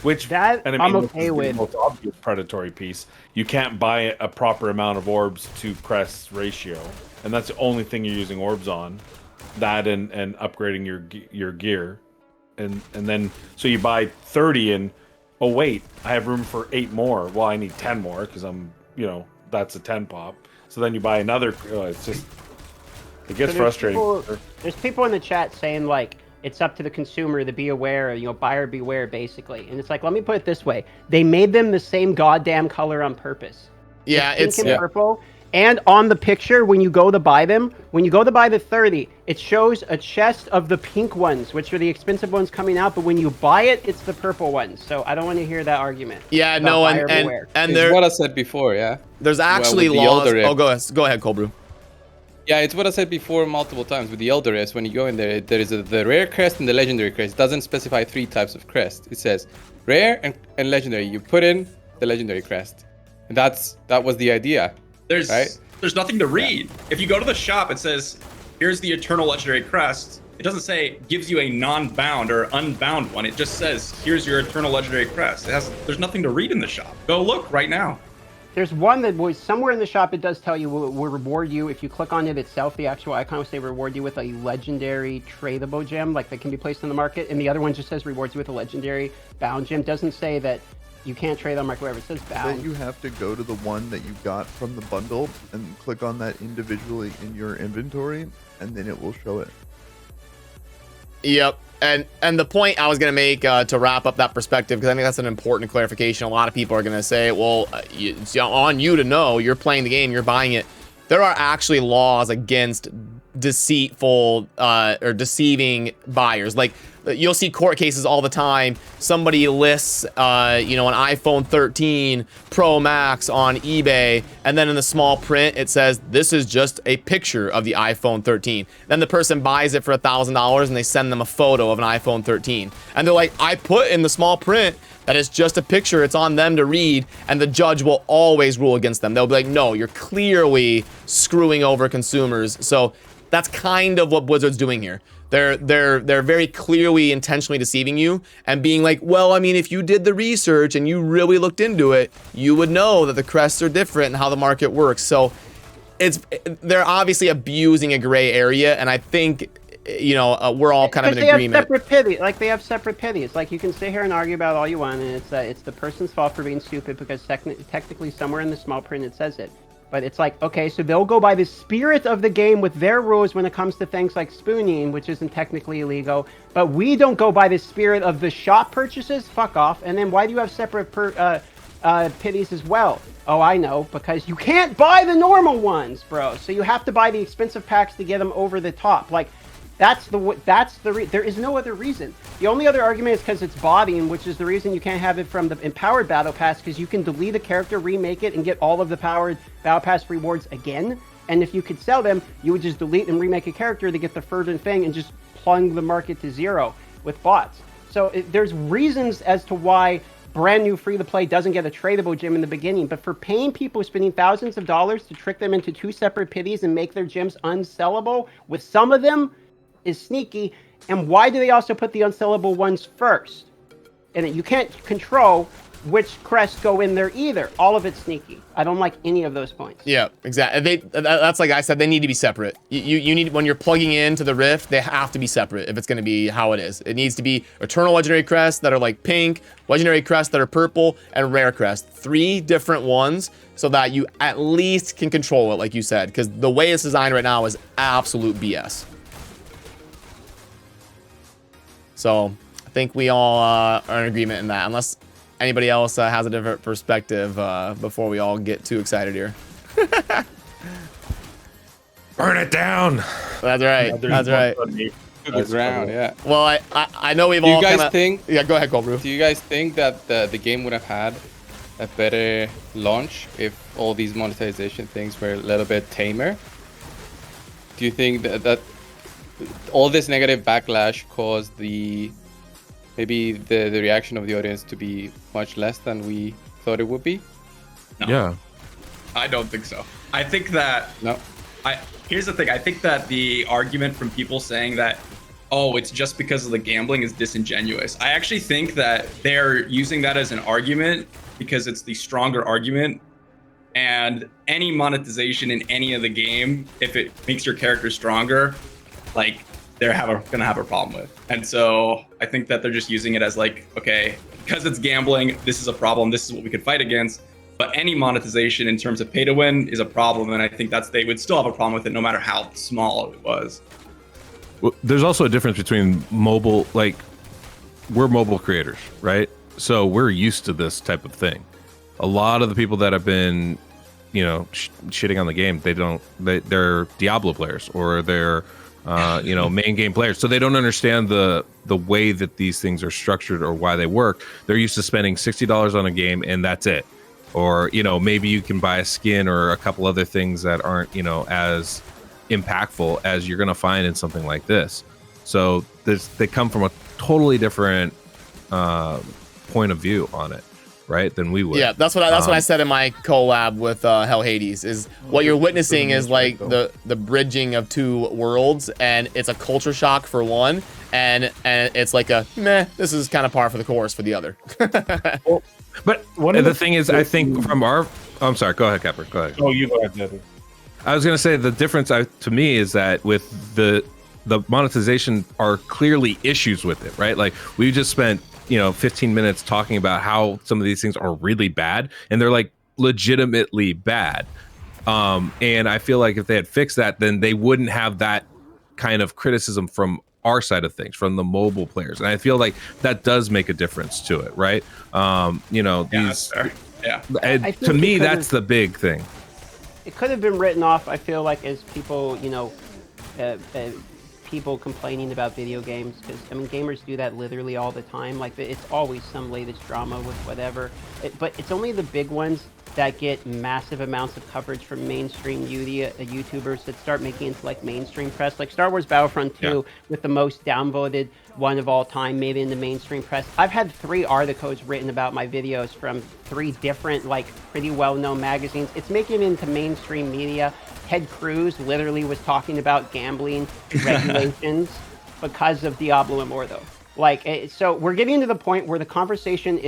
Which I'm okay with. The most obvious predatory piece. You can't buy a proper amount of orbs to crest ratio, and that's the only thing you're using orbs on. That and upgrading your gear, and then so you buy 30 and oh wait, I have room for 8 more. Well, I need 10 more because I'm that's a 10 pop. So then you buy another. It's just it gets frustrating. There's people in the chat saying like, it's up to the consumer to be aware, buyer beware, basically. And it's like, let me put it this way. They made them the same goddamn color on purpose. Yeah, it's pink and purple. And on the picture, when you go to buy them, when you go to buy the 30, it shows a chest of the pink ones, which are the expensive ones coming out. But when you buy it, it's the purple ones. So I don't want to hear that argument. Yeah, no, and there's what I said before, yeah. There's actually laws. Oh, go ahead, Cold Brew. Yeah, it's what I said before multiple times with the Elder Race. When you go in there, there is the rare crest and the legendary crest. It doesn't specify 3 types of crest. It says rare and legendary. You put in the legendary crest. And that was the idea. There's nothing to read. Yeah. If you go to the shop, it says, here's the eternal legendary crest. It doesn't say gives you a non-bound or unbound one. It just says, here's your eternal legendary crest. There's nothing to read in the shop. Go look right now. There's one that was somewhere in the shop. It does tell you will reward you if you click on it itself. The actual icon will say reward you with a legendary tradable gem, like that can be placed in the market. And the other one just says rewards you with a legendary bound gem. Doesn't say that you can't trade them like whatever. It says bound. That you have to go to the one that you got from the bundle and click on that individually in your inventory, and then it will show it. Yep. And the point I was going to make to wrap up that perspective, because I think that's an important clarification. A lot of people are going to say, well, it's on you to know. You're playing the game. You're buying it. There are actually laws against deceitful or deceiving buyers. Like, you'll see court cases all the time. Somebody lists, an iPhone 13 Pro Max on eBay, and then in the small print, it says, this is just a picture of the iPhone 13. Then the person buys it for $1,000, and they send them a photo of an iPhone 13. And they're like, I put in the small print that it's just a picture. It's on them to read, and the judge will always rule against them. They'll be like, no, you're clearly screwing over consumers. So that's kind of what Blizzard's doing here. They're very clearly intentionally deceiving you and being like, well, I mean, if you did the research and you really looked into it, you would know that the crests are different and how the market works. So they're obviously abusing a gray area, and I think we're all kind of in agreement. They have separate pity. Like, they have separate pities. Like, you can sit here and argue about all you want, and it's the person's fault for being stupid because technically somewhere in the small print it says it. But it's like, okay, so they'll go by the spirit of the game with their rules when it comes to things like spooning, which isn't technically illegal. But we don't go by the spirit of the shop purchases. Fuck off. And then why do you have separate pities as well? Oh, I know, because you can't buy the normal ones, bro. So you have to buy the expensive packs to get them over the top. Like, there is no other reason. The only other argument is because it's bobbing, which is the reason you can't have it from the empowered battle pass, because you can delete a character, remake it, and get all of the powered battle pass rewards again. And if you could sell them, you would just delete and remake a character to get the fervent thing and just plunge the market to zero with bots. So there's reasons as to why brand new free-to-play doesn't get a tradable gem in the beginning, but for paying people spending thousands of dollars to trick them into two separate pities and make their gems unsellable, with some of them, is sneaky. And why do they also put the unsellable ones first? And you can't control which crests go in there either. All of it's sneaky. I don't like any of those points. Yeah, exactly. That's like I said, they need to be separate. You need, when you're plugging into the Rift, they have to be separate if it's going to be how it is. It needs to be Eternal Legendary crests that are like pink, Legendary crests that are purple, and Rare crests. 3 different ones so that you at least can control it, like you said, because the way it's designed right now is absolute BS. So I think we all are in agreement in that, unless anybody else has a different perspective before we all get too excited here. Burn it down. That's right. That's right. To the ground, yeah. Well, I know we've Do all you guys kinda... think? Yeah, go ahead, Cold Do you guys think that the game would have had a better launch if all these monetization things were a little bit tamer? Do you think that all this negative backlash caused maybe the reaction of the audience to be much less than we thought it would be? No. Yeah. I don't think so. I think that... No. Here's the thing. I think that the argument from people saying that, oh, it's just because of the gambling is disingenuous. I actually think that they're using that as an argument because it's the stronger argument. And any monetization in any of the game, if it makes your character stronger, like, they're gonna have a problem with. And so I think that they're just using it as like, okay, because it's gambling, this is a problem, this is what we could fight against. But any monetization in terms of pay to win is a problem, and I think they would still have a problem with it no matter how small it was. Well, there's also a difference between mobile, like, we're mobile creators, right? So we're used to this type of thing. A lot of the people that have been, shitting on the game, they're Diablo players, or they're main game players, so they don't understand the way that these things are structured or why they work. They're used to spending $60 on a game and that's it, or maybe you can buy a skin or a couple other things that aren't as impactful as you're going to find in something like this. So they come from a totally different point of view on it, right, than we would. Yeah, that's what I said in my collab with Hell Hades. Is what you're witnessing is like the bridging of two worlds, and it's a culture shock for one, and it's like a meh. This is kind of par for the course for the other. But one of the thing is, I think from our, I'm sorry. Go ahead, Capper. Go ahead. Oh, you go ahead, Devin. I was gonna say the difference to me is that with the monetization are clearly issues with it, right? Like we just spent 15 minutes talking about how some of these things are really bad, and they're like legitimately bad. And I feel like if they had fixed that, then they wouldn't have that kind of criticism from our side of things, from the mobile players. And I feel like that does make a difference to it, right? These, to me, that's the big thing. It could have been written off, I feel like, as people, people complaining about video games, because I mean gamers do that literally all the time. Like it's always some latest drama with whatever, but it's only the big ones that get massive amounts of coverage from mainstream YouTubers that start making it into like mainstream press, like Star Wars Battlefront 2 with the most downvoted one of all time made it in the mainstream press. I've had 3 articles written about my videos from 3 different like pretty well-known magazines. It's making it into mainstream media. Ted Cruz literally was talking about gambling regulations because of Diablo Immortal. So we're getting to the point where the conversation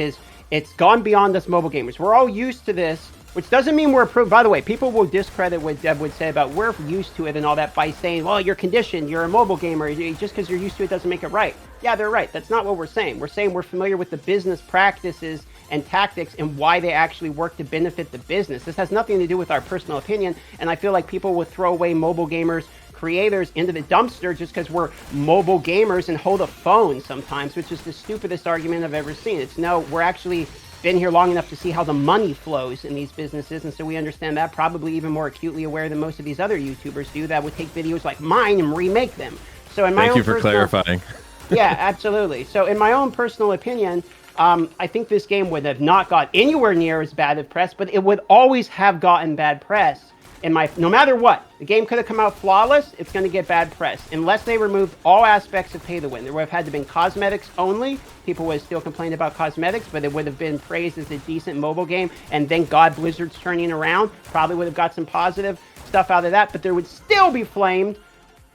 it's gone beyond us mobile gamers. We're all used to this, which doesn't mean we're approved. By the way, people will discredit what Deb would say about we're used to it and all that by saying, well, you're conditioned, you're a mobile gamer. Just because you're used to it doesn't make it right. Yeah, they're right. That's not what we're saying. We're saying we're familiar with the business practices and tactics and why they actually work to benefit the business. This has nothing to do with our personal opinion, and I feel like people will throw away mobile gamers, creators into the dumpster just because we're mobile gamers and hold a phone sometimes, which is the stupidest argument I've ever seen. It's no, we're actually been here long enough to see how the money flows in these businesses, and so we understand that probably even more acutely aware than most of these other YouTubers do that would take videos like mine and remake them. So in my Thank you for clarifying. Yeah, absolutely. So in my own personal opinion, I think this game would have not got anywhere near as bad of press, but it would always have gotten bad press. No matter what, the game could have come out flawless, it's going to get bad press. Unless they removed all aspects of pay to win. There would have had to been cosmetics only. People would have still complained about cosmetics, but it would have been praised as a decent mobile game. And thank God Blizzard's turning around. Probably would have got some positive stuff out of that, but there would still be flamed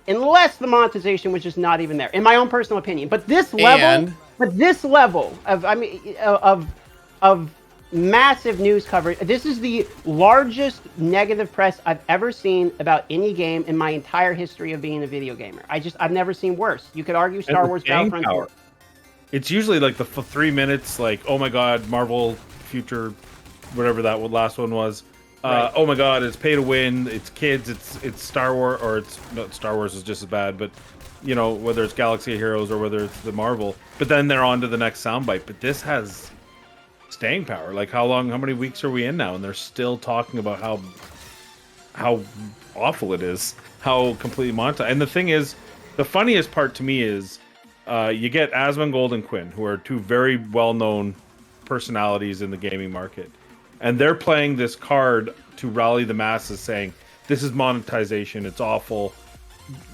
unless the monetization was just not even there, in my own personal opinion. But this level, of massive news coverage. This is the largest negative press I've ever seen about any game in my entire history of being a video gamer. I've never seen worse. You could argue Star Wars Battlefront 2. It's usually like the 3 minutes, like, oh my god, Marvel Future, whatever that last one was. Right. Oh my god, it's pay to win, it's kids, it's Star Wars, or Star Wars is just as bad, but whether it's Galaxy of Heroes or whether it's the Marvel, but then they're on to the next soundbite. But this has staying power. Like how many weeks are we in now, and they're still talking about how awful it is, how completely monetized. And the thing is, the funniest part to me is you get Asmongold and Quinn, who are 2 very well-known personalities in the gaming market, and they're playing this card to rally the masses, saying this is monetization, it's awful,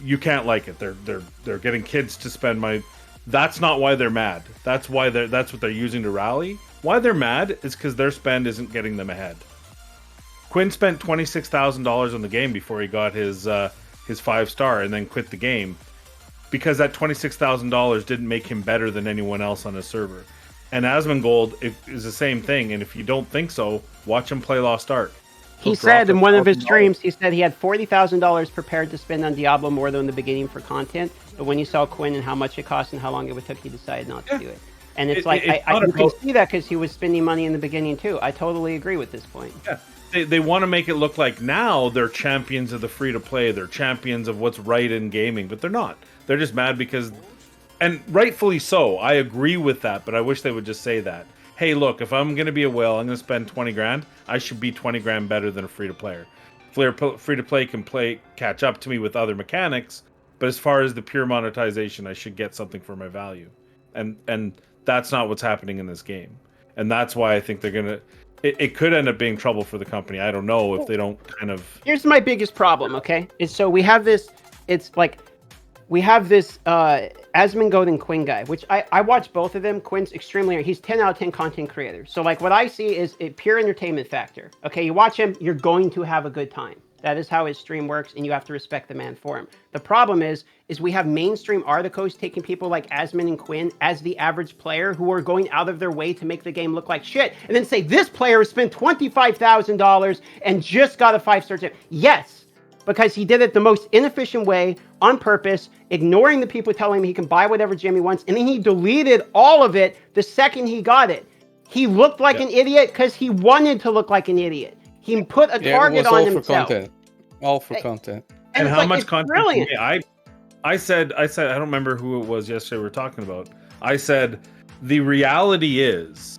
you can't like it, they're getting kids to spend money. That's not why they're mad. That's why that's what they're using to rally. Why they're mad is because their spend isn't getting them ahead. Quinn spent $26,000 on the game before he got his 5-star and then quit the game because that $26,000 didn't make him better than anyone else on his server. And Asmongold is the same thing, and if you don't think so, watch him play Lost Ark. He said in one of his streams, he said he had $40,000 prepared to spend on Diablo Immortal in the beginning for content, but when he saw Quinn and how much it cost and how long it would take, he decided not to do it. And it's you can see that because he was spending money in the beginning too. I totally agree with this point. Yeah, they want to make it look like now they're champions of the free-to-play, they're champions of what's right in gaming, but they're not. They're just mad because, and rightfully so, I agree with that, but I wish they would just say that. Hey, look, if I'm going to be a whale, I'm going to spend 20 grand, I should be 20 grand better than a free-to-player. Free-to-play can catch up to me with other mechanics, but as far as the pure monetization, I should get something for my value. And that's not what's happening in this game. And that's why I think they're going to... It could end up being trouble for the company. I don't know if they don't kind of... Here's my biggest problem, okay? So we have this... We have this Asmongold and Quinn guy, which I watch both of them. Quinn's extremely... He's 10 out of 10 content creator. So what I see is a pure entertainment factor. Okay, you watch him, you're going to have a good time. That is how his stream works, and you have to respect the man for him. The problem is we have mainstream Arthicos taking people like Asmon and Quinn as the average player who are going out of their way to make the game look like shit, and then say this player has spent $25,000 and just got a 5-star tip. Yes, because he did it the most inefficient way on purpose, ignoring the people telling him he can buy whatever gem he wants, and then he deleted all of it the second he got it. He looked like an idiot because he wanted to look like an idiot. He put a target on himself. All for content. And how like, much it's content? brilliant. I said, I don't remember who it was yesterday we were talking about. I said, the reality is,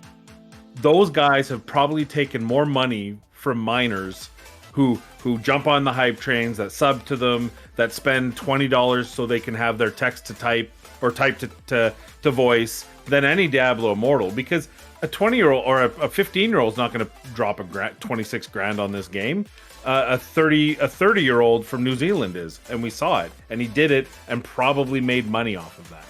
those guys have probably taken more money from miners who jump on the hype trains, that sub to them, that spend $20 so they can have their text to type or type to voice than any Diablo Immortal, because a 20-year-old or a 15-year-old is not going to drop 26 grand on this game. A 30-year-old from New Zealand is, and we saw it, and he did it and probably made money off of that,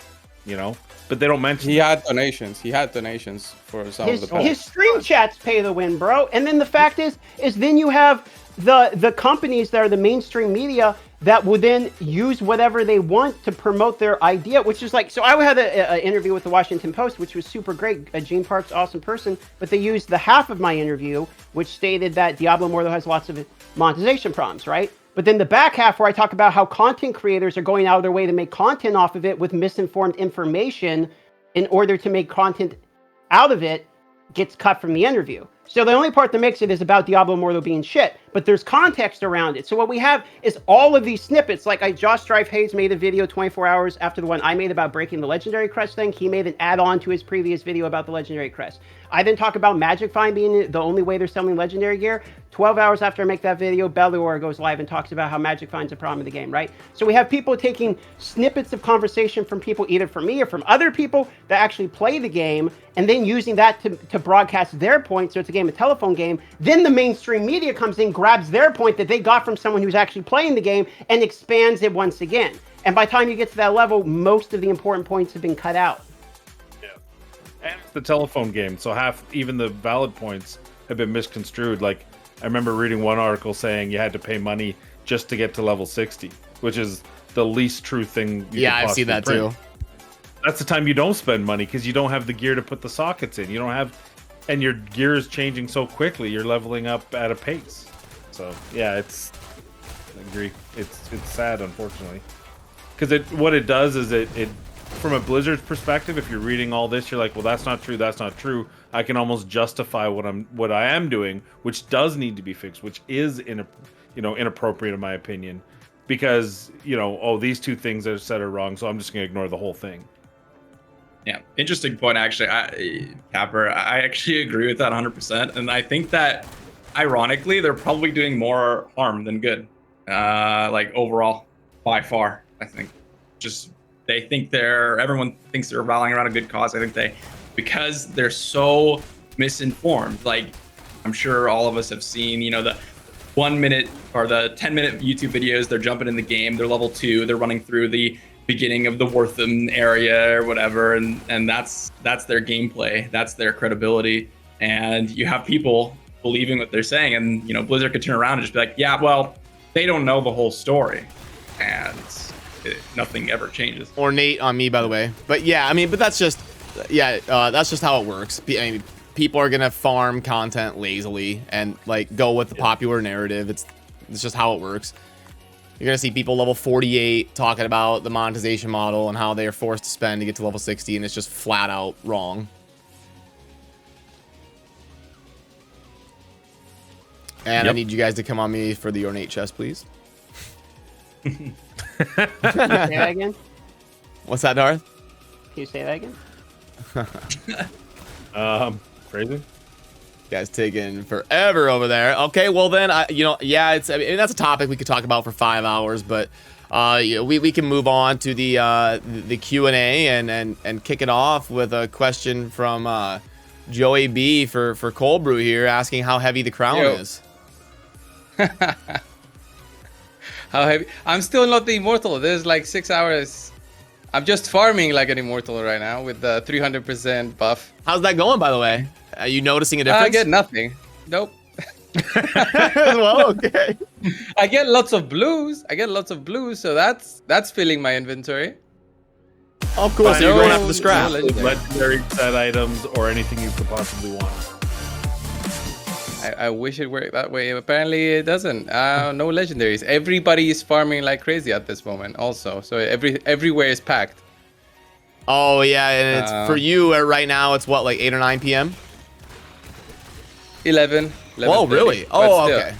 you know. But they don't mention. He had donations. He had donations for some of the packs. His stream chats pay the win, bro. And then the fact is then you have the companies that are the mainstream media that will then use whatever they want to promote their idea, which is like, so I had an interview with the Washington Post, which was super great. Gene Park's awesome person, but they used the half of my interview, which stated that Diablo Immortal has lots of monetization problems, right? But then the back half where I talk about how content creators are going out of their way to make content off of it with misinformed information in order to make content out of it gets cut from the interview. So the only part that makes it is about Diablo Immortal being shit, but there's context around it. So what we have is all of these snippets. Like Josh Strife Hayes made a video 24 hours after the one I made about breaking the Legendary Crest thing. He made an add-on to his previous video about the Legendary Crest. I then talk about Magic Find being the only way they're selling Legendary gear. 12 hours after I make that video, Belluor goes live and talks about how Magic Find's a problem in the game, right? So we have people taking snippets of conversation from people, either from me or from other people that actually play the game, and then using that to broadcast their point, so it's a game, a telephone game. Then the mainstream media comes in, grabs their point that they got from someone who's actually playing the game, and expands it once again. And by the time you get to that level, most of the important points have been cut out. And it's the telephone game, so even the valid points have been misconstrued. Like, I remember reading one article saying you had to pay money just to get to level 60, which is the least true thing. I've seen that too. That's the time you don't spend money because you don't have the gear to put the sockets in. You don't have, and your gear is changing so quickly. You're leveling up at a pace. So yeah, I agree. It's sad, unfortunately, because what it does is it from a Blizzard's perspective, if you're reading all this, you're like, well, that's not true. That's not true. I can almost justify what I am doing, which does need to be fixed, which is inappropriate in my opinion, because these two things that are said are wrong, so I'm just gonna ignore the whole thing. Yeah, interesting point actually. Capper, I actually agree with that 100%, and I think that ironically they're probably doing more harm than good, like overall by far. I think just. They think everyone thinks they're rallying around a good cause. I think because they're so misinformed. Like, I'm sure all of us have seen, the 1 minute or the 10-minute YouTube videos. They're jumping in the game. They're level 2. They're running through the beginning of the Wortham area or whatever, and that's their gameplay. That's their credibility. And you have people believing what they're saying, and Blizzard could turn around and just be like, yeah, well, they don't know the whole story, and nothing ever changes. Or Nate on me, by the way. But yeah, but that's just that's just how it works. People are gonna farm content lazily and like go with the popular narrative. It's just how it works. You're gonna see people level 48 talking about the monetization model and how they are forced to spend to get to level 60, and it's just flat out wrong. And I need you guys to come on me for the ornate chest, please. Can you say that again? What's that, Darth? Can you say that again? Phrasing? Guys taking forever over there. Okay, well then, that's a topic we could talk about for 5 hours, but we can move on to the Q&A and kick it off with a question from Joey B for Cold Brew here, asking how heavy the crown is. How heavy? I'm still not the Immortal. There's like 6 hours. I'm just farming like an Immortal right now with the 300% buff. How's that going, by the way? Are you noticing a difference? I get nothing. Nope. Well, okay. I get lots of blues. So that's filling my inventory. Oh, cool. So you're going after the scrap. No Legendary set items or anything you could possibly want. I wish it worked that way. Apparently it doesn't. No legendaries. Everybody is farming like crazy at this moment also. So everywhere is packed. Oh, yeah. And it's for you right now, it's what, like 8 or 9 p.m.? 11. Oh, really? Oh, okay.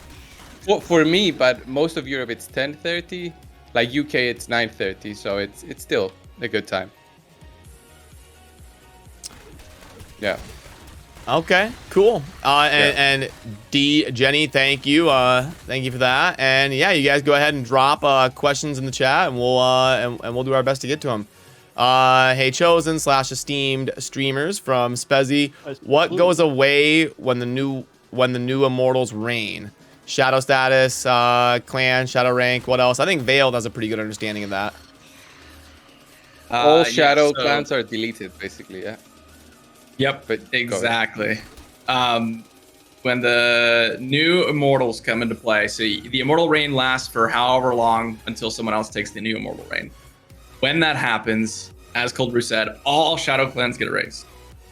For me, but most of Europe it's 10:30. Like UK it's 9:30. So it's still a good time. Yeah. Okay, cool. And Jenny, thank you for that. And yeah, you guys go ahead and drop questions in the chat, and we'll do our best to get to them. Hey, chosen / esteemed streamers from Spezzy, what goes away when the new Immortals reign? Shadow status, clan, shadow rank. What else? I think Veiled has a pretty good understanding of that. All shadow clans are deleted, basically. Yeah. Yep, but exactly. When the new Immortals come into play, so the Immortal Reign lasts for however long until someone else takes the new Immortal Reign. When that happens, as Cold Brew said, all shadow clans get erased.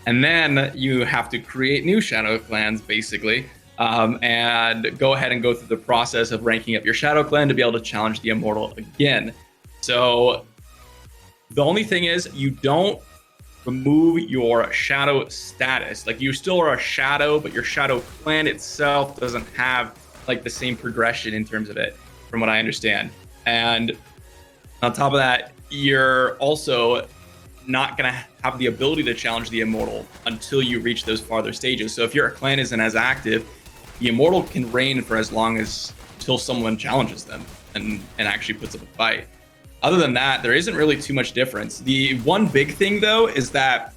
And then you have to create new shadow clans, basically, and go ahead and go through the process of ranking up your shadow clan to be able to challenge the Immortal again. So the only thing is you don't remove your shadow status. Like, you still are a shadow, but your shadow clan itself doesn't have like the same progression in terms of it, from what I understand. And on top of that, you're also not going to have the ability to challenge the Immortal until you reach those farther stages. So if your clan isn't as active, the Immortal can reign for as long as until someone challenges them and actually puts up a fight. Other than that, there isn't really too much difference. The one big thing, though, is that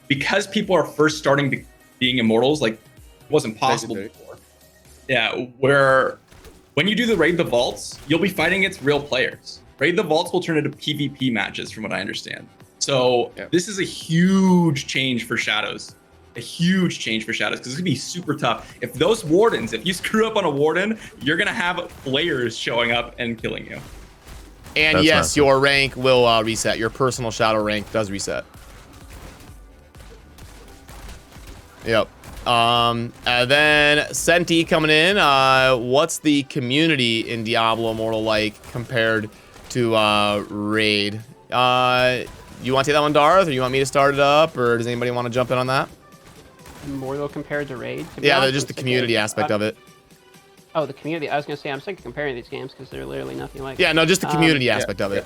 because people are first starting being Immortals, like, it wasn't possible before. Yeah, where when you do the Raid the Vaults, you'll be fighting against real players. Raid the Vaults will turn into PvP matches, from what I understand. So this is a huge change for Shadows. A huge change for Shadows, because it's going to be super tough. If those Wardens, if you screw up on a Warden, you're going to have players showing up and killing you. And That's yes, massive. your rank will reset. Your personal shadow rank does reset. Yep. And then Senti coming in. What's the community in Diablo Immortal like compared to Raid? You want to take that one, Darth, or you want me to start it up, or does anybody want to jump in on that? Immortal compared to Raid? To be Yeah, honest, just the I'm sick community of- aspect of it. Oh, the community. I was going to say, I'm sick of comparing these games because they're literally nothing like Yeah, no, just the community yeah. aspect of it.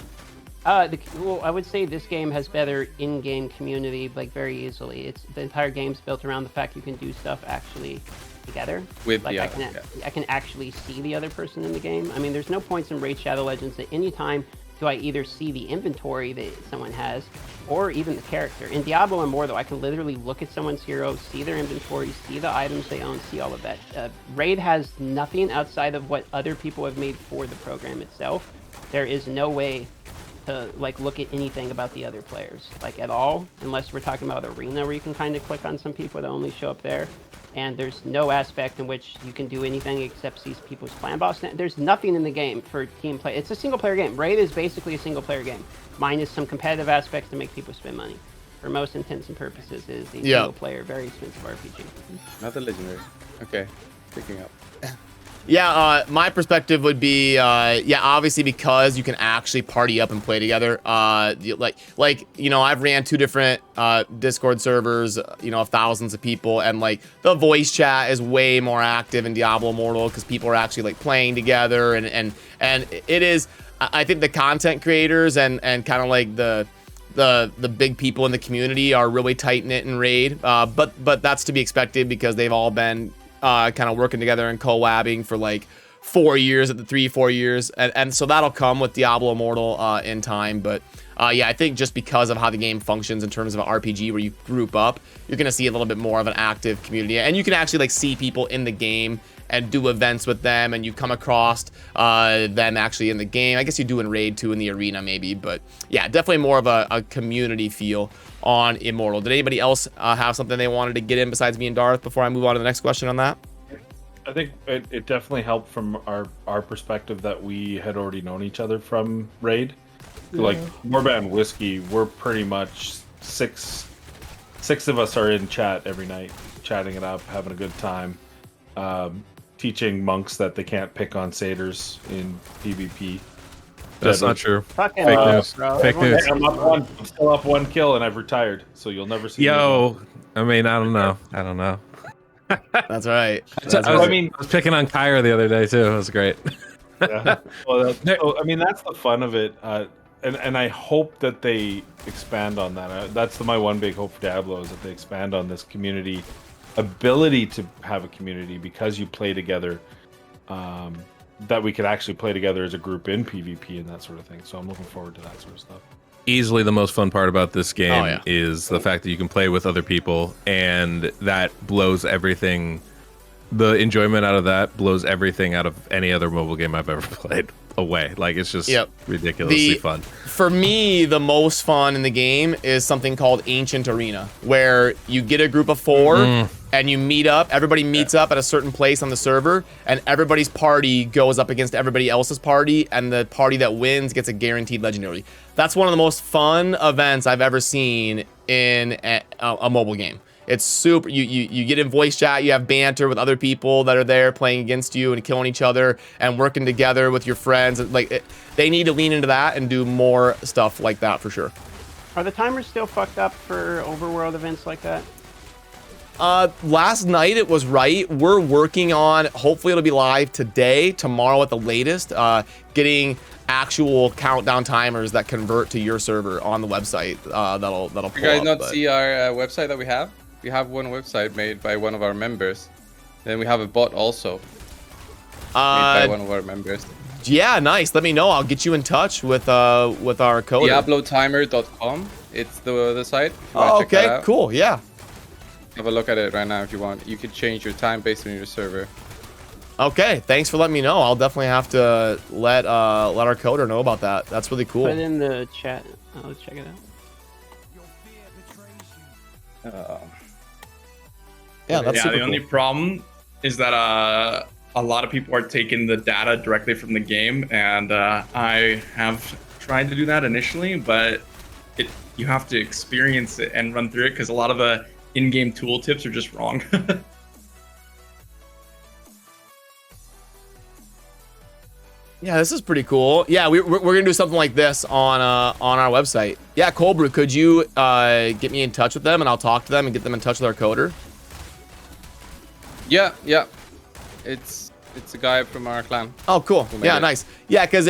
Well, I would say this game has better in-game community, like, very easily. The entire game's built around the fact you can do stuff actually together. With like, the I other, can actually see the other person in the game. I mean, there's no points in Raid Shadow Legends at any time do I either see the inventory that someone has or even the character. In Diablo Immortal, I can literally look at someone's hero, see their inventory, see the items they own, see all of that. Raid has nothing outside of what other people have made for the program itself. There is no way to like look at anything about the other players, like, at all, unless we're talking about Arena, where you can kind of click on some people that only show up there. And there's no aspect in which you can do anything except see people's clan boss. There's nothing in the game for team play. It's a single player game. Raid is basically a single player game, minus some competitive aspects to make people spend money. For most intents and purposes, is a single player, very expensive RPG. Not a legendary. Okay, picking up. Yeah, my perspective would be, yeah, obviously because you can actually party up and play together. Like you know, I've ran 2 different Discord servers, you know, of thousands of people, and like the voice chat is way more active in Diablo Immortal because people are actually like playing together, and it is. I think the content creators and kind of like the big people in the community are really tight knit in Raid, but that's to be expected because they've all been kind of working together and collabing for like 4 years, at the 3-4 years, and so that'll come with Diablo Immortal in time. But yeah, I think just because of how the game functions in terms of an RPG where you group up, you're gonna see a little bit more of an active community, and you can actually like see people in the game and do events with them, and you come across them actually in the game. I guess you do in Raid too, in the arena maybe, but yeah, definitely more of a community feel on Immortal. Did anybody else have something they wanted to get in besides me and Darth before I move on to the next question on that? I think it definitely helped from our perspective that we had already known each other from Raid. Like Warband Whiskey, we're pretty much six of us are in chat every night, chatting it up, having a good time, teaching monks that they can't pick on satyrs in PvP. That's not true. Fucking Fake love, news. bro. Fake Everyone- news. I'm still up 1 kill and I've retired, so you'll never see me again. Yo, I mean, I don't know. That's right. I was picking on Kyra the other day too. It was great. Yeah. Well, I mean, that's the fun of it, and I hope that they expand on that. That's my one big hope for Diablo is that they expand on this community ability to have a community because you play together. That we could actually play together as a group in PvP and that sort of thing. So I'm looking forward to that sort of stuff. Easily the most fun part about this game yeah. is the fact that you can play with other people, and that blows everything. The enjoyment out of that blows everything out of any other mobile game I've ever played away. Like, it's just ridiculously fun. For me, the most fun in the game is something called Ancient Arena, where you get a group of 4 and you meet up. Everybody meets up at a certain place on the server, and everybody's party goes up against everybody else's party, and the party that wins gets a guaranteed legendary. That's one of the most fun events I've ever seen in a mobile game. It's super. You get in voice chat. You have banter with other people that are there playing against you and killing each other and working together with your friends. They need to lean into that and do more stuff like that for sure. Are the timers still fucked up for overworld events like that? Last night it was right. We're working on. Hopefully it'll be live today, tomorrow at the latest. Getting actual countdown timers that convert to your server on the website. That'll pull up. You guys not see our website that we have? We have one website made by one of our members. Then we have a bot also made by one of our members. Yeah, nice. Let me know. I'll get you in touch with our coder. DiabloTimer.com. It's the site. Oh, okay, cool. Yeah. Have a look at it right now if you want. You can change your time based on your server. Okay, thanks for letting me know. I'll definitely have to let our coder know about that. That's really cool. Put it in the chat. I'll check it out. Yeah, that's super the cool. only problem is that a lot of people are taking the data directly from the game, and I have tried to do that initially, but you have to experience it and run through it because a lot of the in-game tooltips are just wrong. Yeah, this is pretty cool. Yeah, we're gonna do something like this on our website. Yeah, Colbrew, could you get me in touch with them and I'll talk to them and get them in touch with our coder? Yeah. It's a guy from our clan. Oh, cool. Yeah, nice. Yeah, because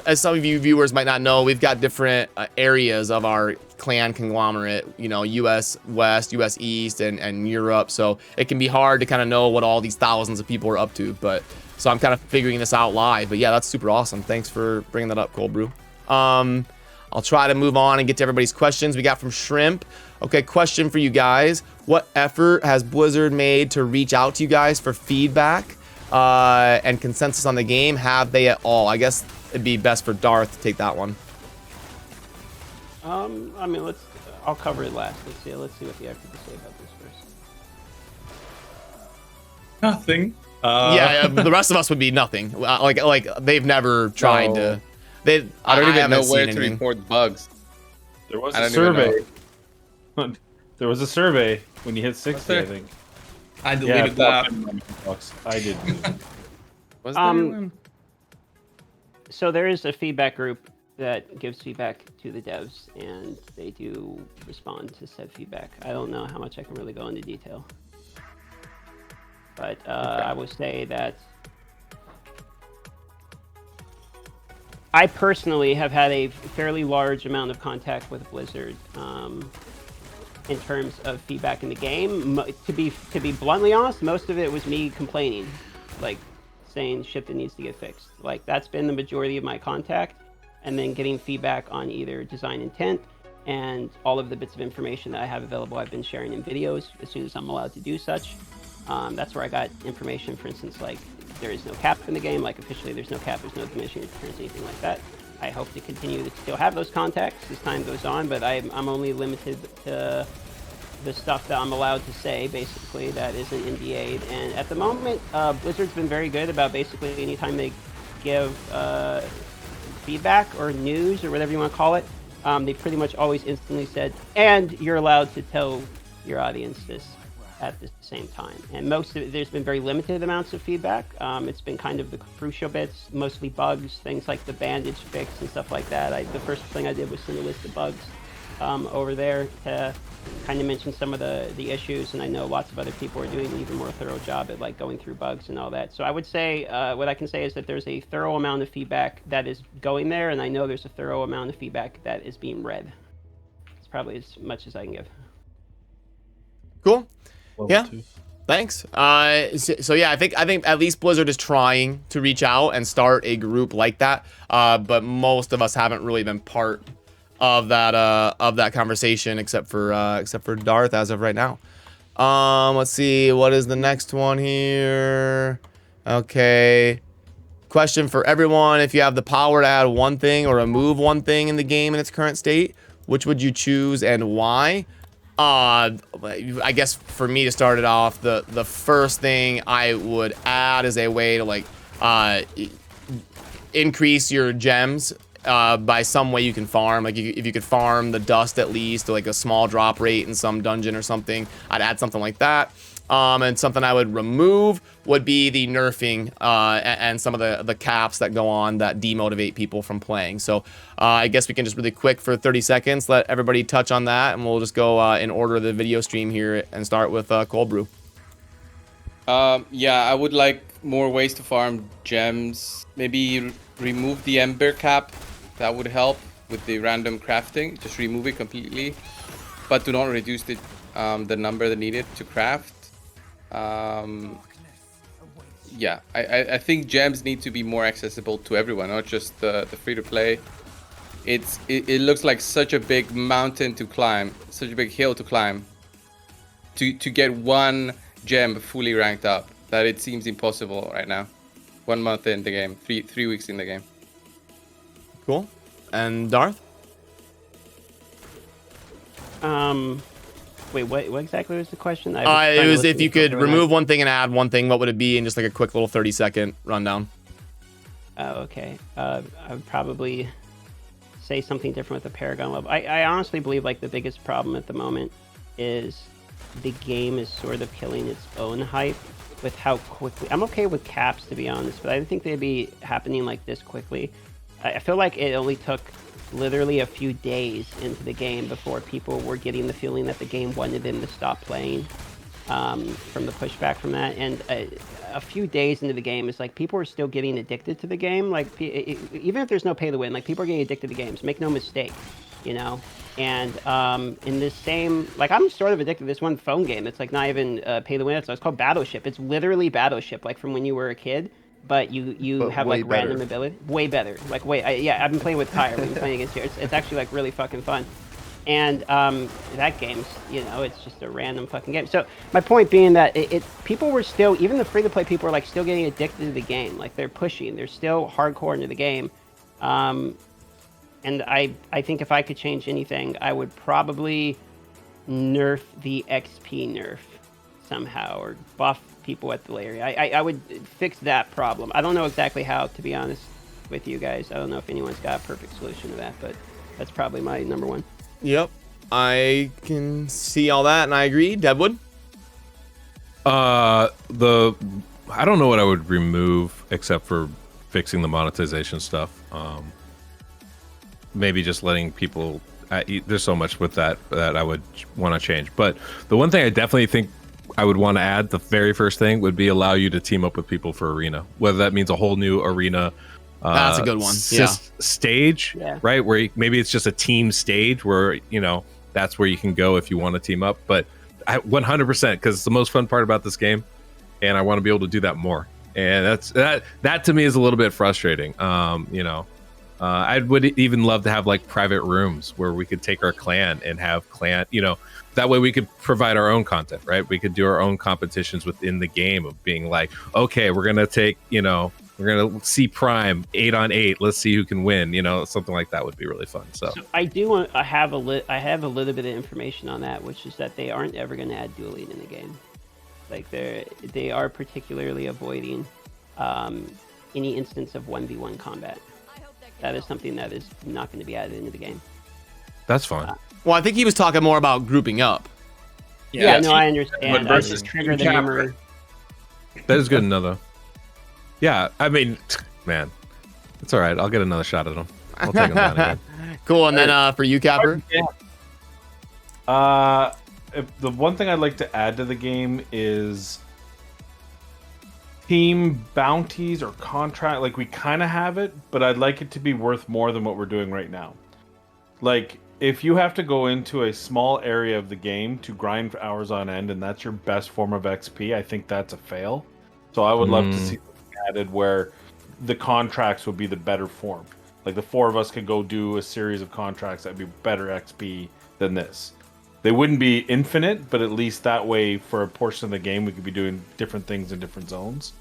as some of you viewers might not know, we've got different areas of our clan conglomerate. U.S. West, U.S. East, and Europe. So it can be hard to kind of know what all these thousands of people are up to. So I'm kind of figuring this out live. But yeah, that's super awesome. Thanks for bringing that up, Cold Brew. I'll try to move on and get to everybody's questions. We got from Shrimp. Okay, question for you guys. What effort has Blizzard made to reach out to you guys for feedback and consensus on the game? Have they at all? I guess it'd be best for Darth to take that one. I mean, I'll cover it last. Let's see what they have to say about this first. Nothing. Yeah, the rest of us would be nothing. Like they've never tried to. I don't even know where to report bugs. There was a survey. There was a survey when you hit 60, I think. I deleted that. I did. Was there one? So there is a feedback group that gives feedback to the devs, and they do respond to said feedback. I don't know how much I can really go into detail, but I would say that I personally have had a fairly large amount of contact with Blizzard in terms of feedback in the game. To be bluntly honest, most of it was me complaining, like saying shit that needs to get fixed. Like that's been the majority of my contact, and then getting feedback on either design intent and all of the bits of information that I have available. I've been sharing in videos as soon as I'm allowed to do such. That's where I got information, for instance, like there is no cap in the game, like officially there's no cap, there's no diminishing returns, anything like that. I hope to continue to still have those contacts as time goes on, but I'm only limited to the stuff that I'm allowed to say, basically, that isn't NDA'd. And at the moment, Blizzard's been very good about basically anytime they give feedback or news or whatever you want to call it, they pretty much always instantly said, and you're allowed to tell your audience this at the same time. And most of it, there's been very limited amounts of feedback. It's been kind of the crucial bits, mostly bugs, things like the bandage fix and stuff like that. The first thing I did was send a list of bugs over there to kind of mention some of the issues, and I know lots of other people are doing an even more thorough job at like going through bugs and all that. So I would say what I can say is that there's a thorough amount of feedback that is going there, and I know there's a thorough amount of feedback that is being read. It's probably as much as I can give. Cool. Yeah. Thanks. So yeah, I think at least Blizzard is trying to reach out and start a group like that. But most of us haven't really been part of that conversation except for Darth as of right now. Let's see, what is the next one here? Okay. Question for everyone: if you have the power to add one thing or remove one thing in the game in its current state, which would you choose and why? I guess for me to start it off, the first thing I would add is a way to like increase your gems by some way you can farm. Like if you could farm the dust at least, or like a small drop rate in some dungeon or something, I'd add something like that. And something I would remove would be the nerfing and some of the caps that go on that demotivate people from playing. So I guess we can just really quick for 30 seconds let everybody touch on that, and we'll just go in order of the video stream here and start with Cold Brew. Yeah, I would like more ways to farm gems. Maybe remove the ember cap. That would help with the random crafting. Just remove it completely, but do not reduce the number that needed to craft. Yeah, I think gems need to be more accessible to everyone, not just the free-to-play. It looks like such a big mountain to climb, such a big hill to climb, to get one gem fully ranked up, that it seems impossible right now. 1 month in the game, three weeks in the game. Cool. And Darth? Wait, what exactly was the question? It was if you could remove one thing and add one thing, what would it be? And just like a quick little 30-second rundown. Oh, okay. I would probably say something different with the Paragon level. I honestly believe like the biggest problem at the moment is the game is sort of killing its own hype with how quickly. I'm okay with caps, to be honest, but I didn't think they'd be happening like this quickly. I feel like it only took literally a few days into the game before people were getting the feeling that the game wanted them to stop playing from the pushback from that. And a few days into the game, it's like people are still getting addicted to the game. Like even if there's no pay to win, like people are getting addicted to games. Make no mistake, you know. And in this same, like I'm sort of addicted to this one phone game. It's like not even pay to win. It's called Battleship. It's literally Battleship, like from when you were a kid. But you have like random ability, way better. Like yeah, I've been playing with Tyre. We've been playing against here. It's actually like really fucking fun. And that game's, you know, it's just a random fucking game. So my point being that people were still, even the free-to-play people are like still getting addicted to the game. Like they're pushing, they're still hardcore into the game. And I think if I could change anything, I would probably nerf the XP nerf somehow, or buff people at the layer. I would fix that problem. I don't know exactly how, to be honest with you guys. I don't know if anyone's got a perfect solution to that, but that's probably my number one. Yep, I can see all that, and I agree. Deadwood? I don't know what I would remove except for fixing the monetization stuff. Maybe just letting people. There's so much with that I would want to change. But the one thing I definitely think I would want to add, the very first thing, would be allow you to team up with people for arena. Whether that means a whole new arena. That's a good one. Yeah. Stage, yeah. Right? Where maybe it's just a team stage where, you know, that's where you can go if you want to team up. But 100%, because it's the most fun part about this game, and I want to be able to do that more. And that to me is a little bit frustrating. You know, I would even love to have like private rooms where we could take our clan and have clan, you know, that way we could provide our own content, right? We could do our own competitions within the game of being like, okay, we're going to take, you know, We're gonna see Prime 8-on-8. Let's see who can win. You know, something like that would be really fun. So I have a little bit of information on that, which is that they aren't ever going to add dueling in the game. Like they are particularly avoiding any instance of 1v1 combat. That is something that is not going to be added into the game. that's fine. Well, I think he was talking more about grouping up. Yeah, no, I understand. I versus just trigger the Team memory. That is good enough, though. Yeah, I mean, man, it's all right. I'll get another shot at him. I'll take him down again. Cool. And then for you, Capper. If the one thing I'd like to add to the game is team bounties or contract. Like, we kind of have it, but I'd like it to be worth more than what we're doing right now. Like, if you have to go into a small area of the game to grind for hours on end, and that's your best form of XP, I think that's a fail. So I would love to see something added where the contracts would be the better form. Like, the four of us could go do a series of contracts that'd be better XP than this. They wouldn't be infinite, but at least that way, for a portion of the game, we could be doing different things in different zones.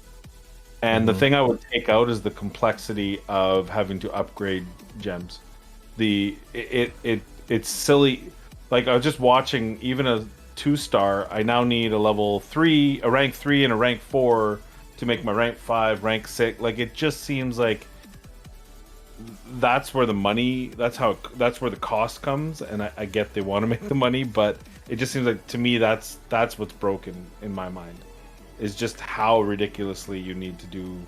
And the thing I would take out is the complexity of having to upgrade gems. It's silly. Like, I was just watching, even a 2-star, I now need a level 3, a rank 3 and a rank 4 to make my rank 5, rank 6. Like, it just seems like that's where the money, that's where the cost comes. And I get they want to make the money, but it just seems like, to me, that's what's broken in my mind, is just how ridiculously you need to do.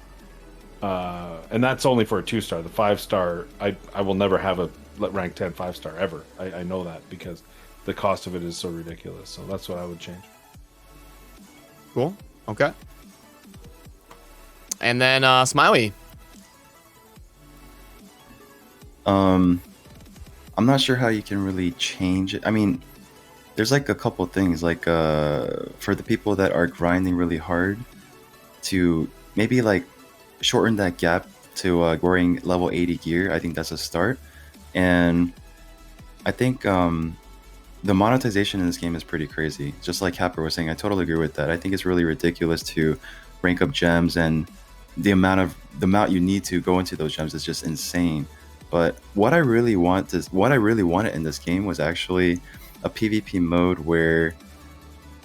And that's only for a 2-star. The 5-star, I will never have a rank 10 5-star ever. I know that because the cost of it is so ridiculous. So that's what I would change. Cool. Okay. And then Smiley. I'm not sure how you can really change it. I mean, there's like a couple things, like for the people that are grinding really hard, to maybe like shorten that gap to wearing level 80 gear. I think that's a start. And I think the monetization in this game is pretty crazy. Just like Capper was saying, I totally agree with that. I think it's really ridiculous to rank up gems, and the amount you need to go into those gems is just insane. But what I really wanted in this game was actually a PvP mode where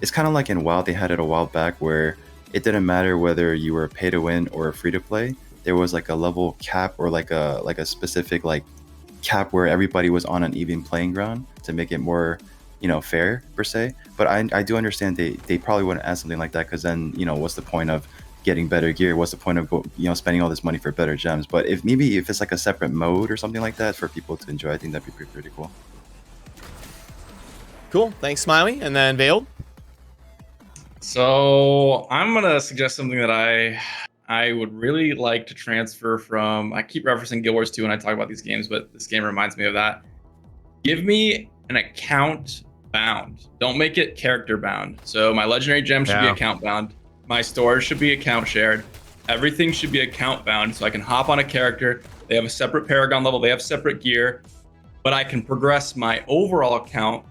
it's kind of like in WoW. They had it a while back where it didn't matter whether you were pay to win or free to play. There was like a level cap, or like a specific like cap where everybody was on an even playing ground to make it more, fair per se. But I do understand they probably wouldn't add something like that, because then, what's the point of getting better gear? What's the point of spending all this money for better gems? But if it's like a separate mode or something like that for people to enjoy, I think that'd be pretty cool. Cool. Thanks, Smiley. And then Veiled. So I'm gonna suggest something that I would really like to transfer from. I keep referencing Guild Wars 2 when I talk about these games, but this game reminds me of that. Give me an account bound. Don't make it character bound. So my legendary gem should be account bound. My stores should be account shared. Everything should be account bound, so I can hop on a character. They have a separate Paragon level. They have separate gear, but I can progress my overall account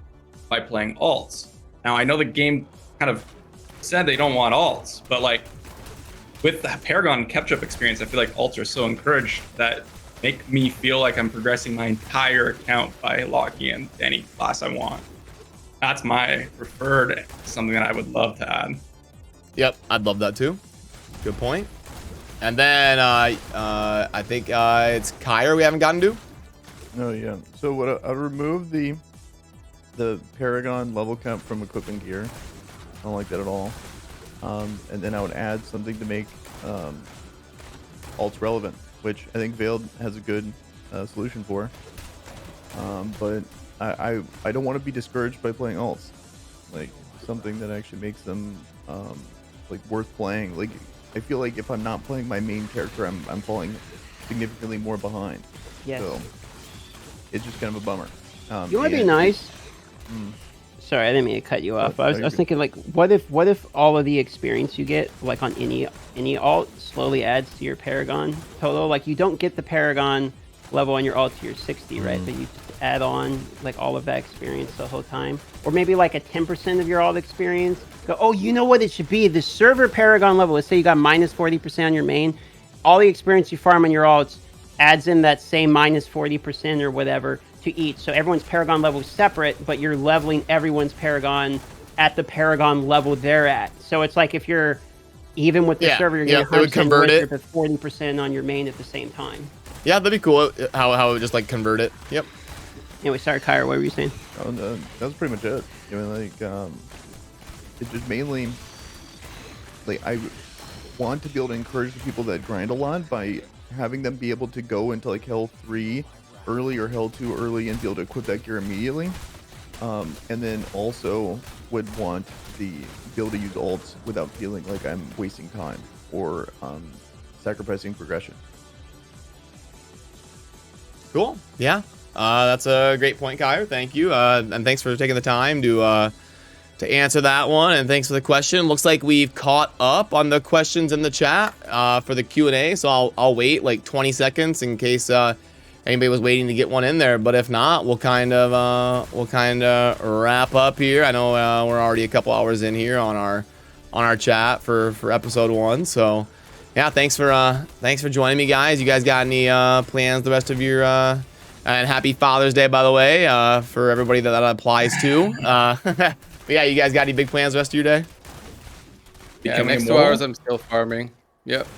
by playing alts. Now, I know the game kind of said they don't want alts, but like with the Paragon catch-up experience, I feel like alts are so encouraged that make me feel like I'm progressing my entire account by locking in any class I want. That's my preferred, something that I would love to add. Yep, I'd love that too. Good point. And then I think it's Kyre we haven't gotten to. No, yeah. So what I'll remove the Paragon level cap from equipment gear. I don't like that at all. And then I would add something to make alts relevant, which I think Veiled has a good solution for. But I don't want to be discouraged by playing alts. Like, something that actually makes them like worth playing. Like, I feel like if I'm not playing my main character, I'm falling significantly more behind. Yes. So it's just kind of a bummer. You want to be nice? Sorry, I didn't mean to cut you off. I was thinking, like, what if all of the experience you get, like, on any alt slowly adds to your Paragon total? Like, you don't get the Paragon level on your alt to your 60, right? But you just add on, like, all of that experience the whole time. Or maybe, like, a 10% of your alt experience. Go, oh, you know what it should be? The server Paragon level. Let's say you got minus 40% on your main. all the experience you farm on your alts adds in that same minus 40% or whatever to each. So everyone's Paragon level is separate, but you're leveling everyone's Paragon at the Paragon level they're at. So it's like if you're even with the server, you're getting 100% wizard but 40% on your main at the same time. Yeah, that'd be cool. How it would just like convert it. Yep. Anyway, sorry, Kyra, what were you saying? Oh, no, that's pretty much it. I mean, like, it's just mainly, like, I want to be able to encourage the people that grind a lot by having them be able to go into, like, Hell 3 early or Hell 2 early and be able to equip that gear immediately. And then also would want the ability to use ults without feeling like I'm wasting time or sacrificing progression. Cool. Yeah. That's a great point, Kyra. Thank you. And thanks for taking the time to answer that one. And thanks for the question. Looks like we've caught up on the questions in the chat for the Q&A. So I'll wait like 20 seconds in case anybody was waiting to get one in there. But if not, we'll kind of wrap up here. I know we're already a couple hours in here on our chat for episode 1. So yeah, thanks for joining me, guys. You guys got any plans the rest of your and happy Father's Day, by the way, for everybody that applies to. But yeah, you guys got any big plans the rest of your day? Yeah, next 2 hours I'm still farming. Yep.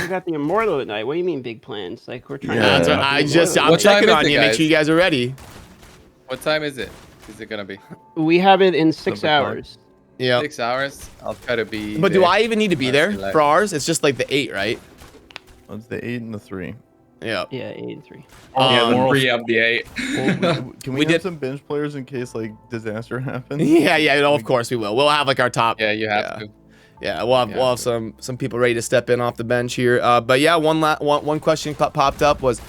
You got the Immortal at night. What do you mean big plans? Like we're trying Yeah, to. I'm checking on you. Make sure you guys are ready. What time is it? Is it gonna be? We have it in 6 hours. Yeah. 6 hours. I'll try to be. But do I even need to be there for ours? It's just like the 8, right? Well, it's the 8 and the 3. Yeah. Yeah, 8 and 3. Yeah, the 3 of the 8. Well, can we have some bench players in case like disaster happens? Yeah, no, of course we will. We'll have like our top. Yeah, you have to. Yeah, we'll have some people ready to step in off the bench here. But yeah, one question popped up was,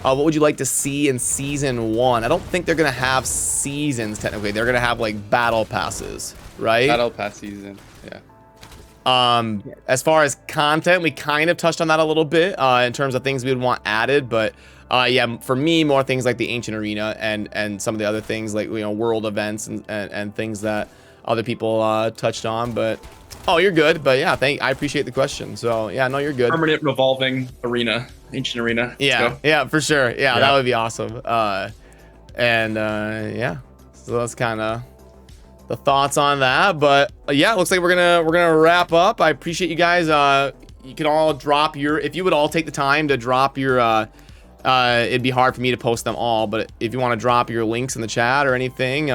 what would you like to see in season 1? I don't think they're gonna have seasons technically. They're gonna have like battle passes, right? Battle pass season. Yeah. As far as content, we kind of touched on that a little bit in terms of things we would want added, but yeah, for me, more things like the Ancient Arena and some of the other things like, you know, world events and things that other people touched on. But oh, you're good. But yeah, I appreciate the question. So yeah, no, you're good. Permanent revolving arena, Ancient Arena. Yeah, for sure. Yeah, that would be awesome. Yeah, so that's kind of the thoughts on that. But yeah, it looks like we're gonna wrap up. I appreciate you guys. You can all drop your, if you would all take the time to drop your it'd be hard for me to post them all, but if you want to drop your links in the chat or anything,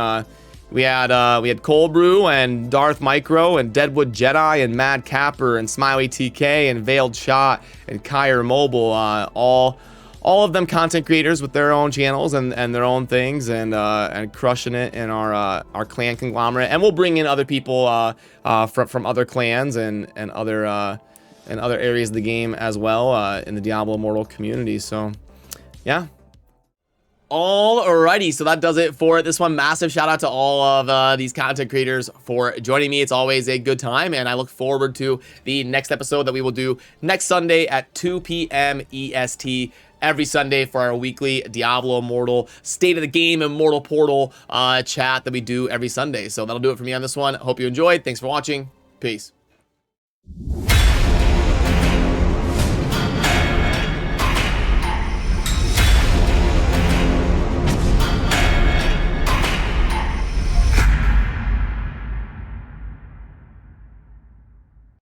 we had Cold Brew and Darth Micro and Deadwood Jedi and Mad Capper and Smiley TK and Veiled Shot and Kyre Mobile, all of them content creators with their own channels and their own things and crushing it in our clan conglomerate. And we'll bring in other people from other clans and other areas of the game as well in the Diablo Immortal community. So yeah. Alrighty, so that does it for this one. Massive shout out to all of these content creators for joining me. It's always a good time, and I look forward to the next episode that we will do next Sunday at 2 p.m. EST. Every Sunday for our weekly Diablo Immortal State of the Game Immortal Portal chat that we do every Sunday. So that'll do it for me on this one. Hope you enjoyed. Thanks for watching. Peace.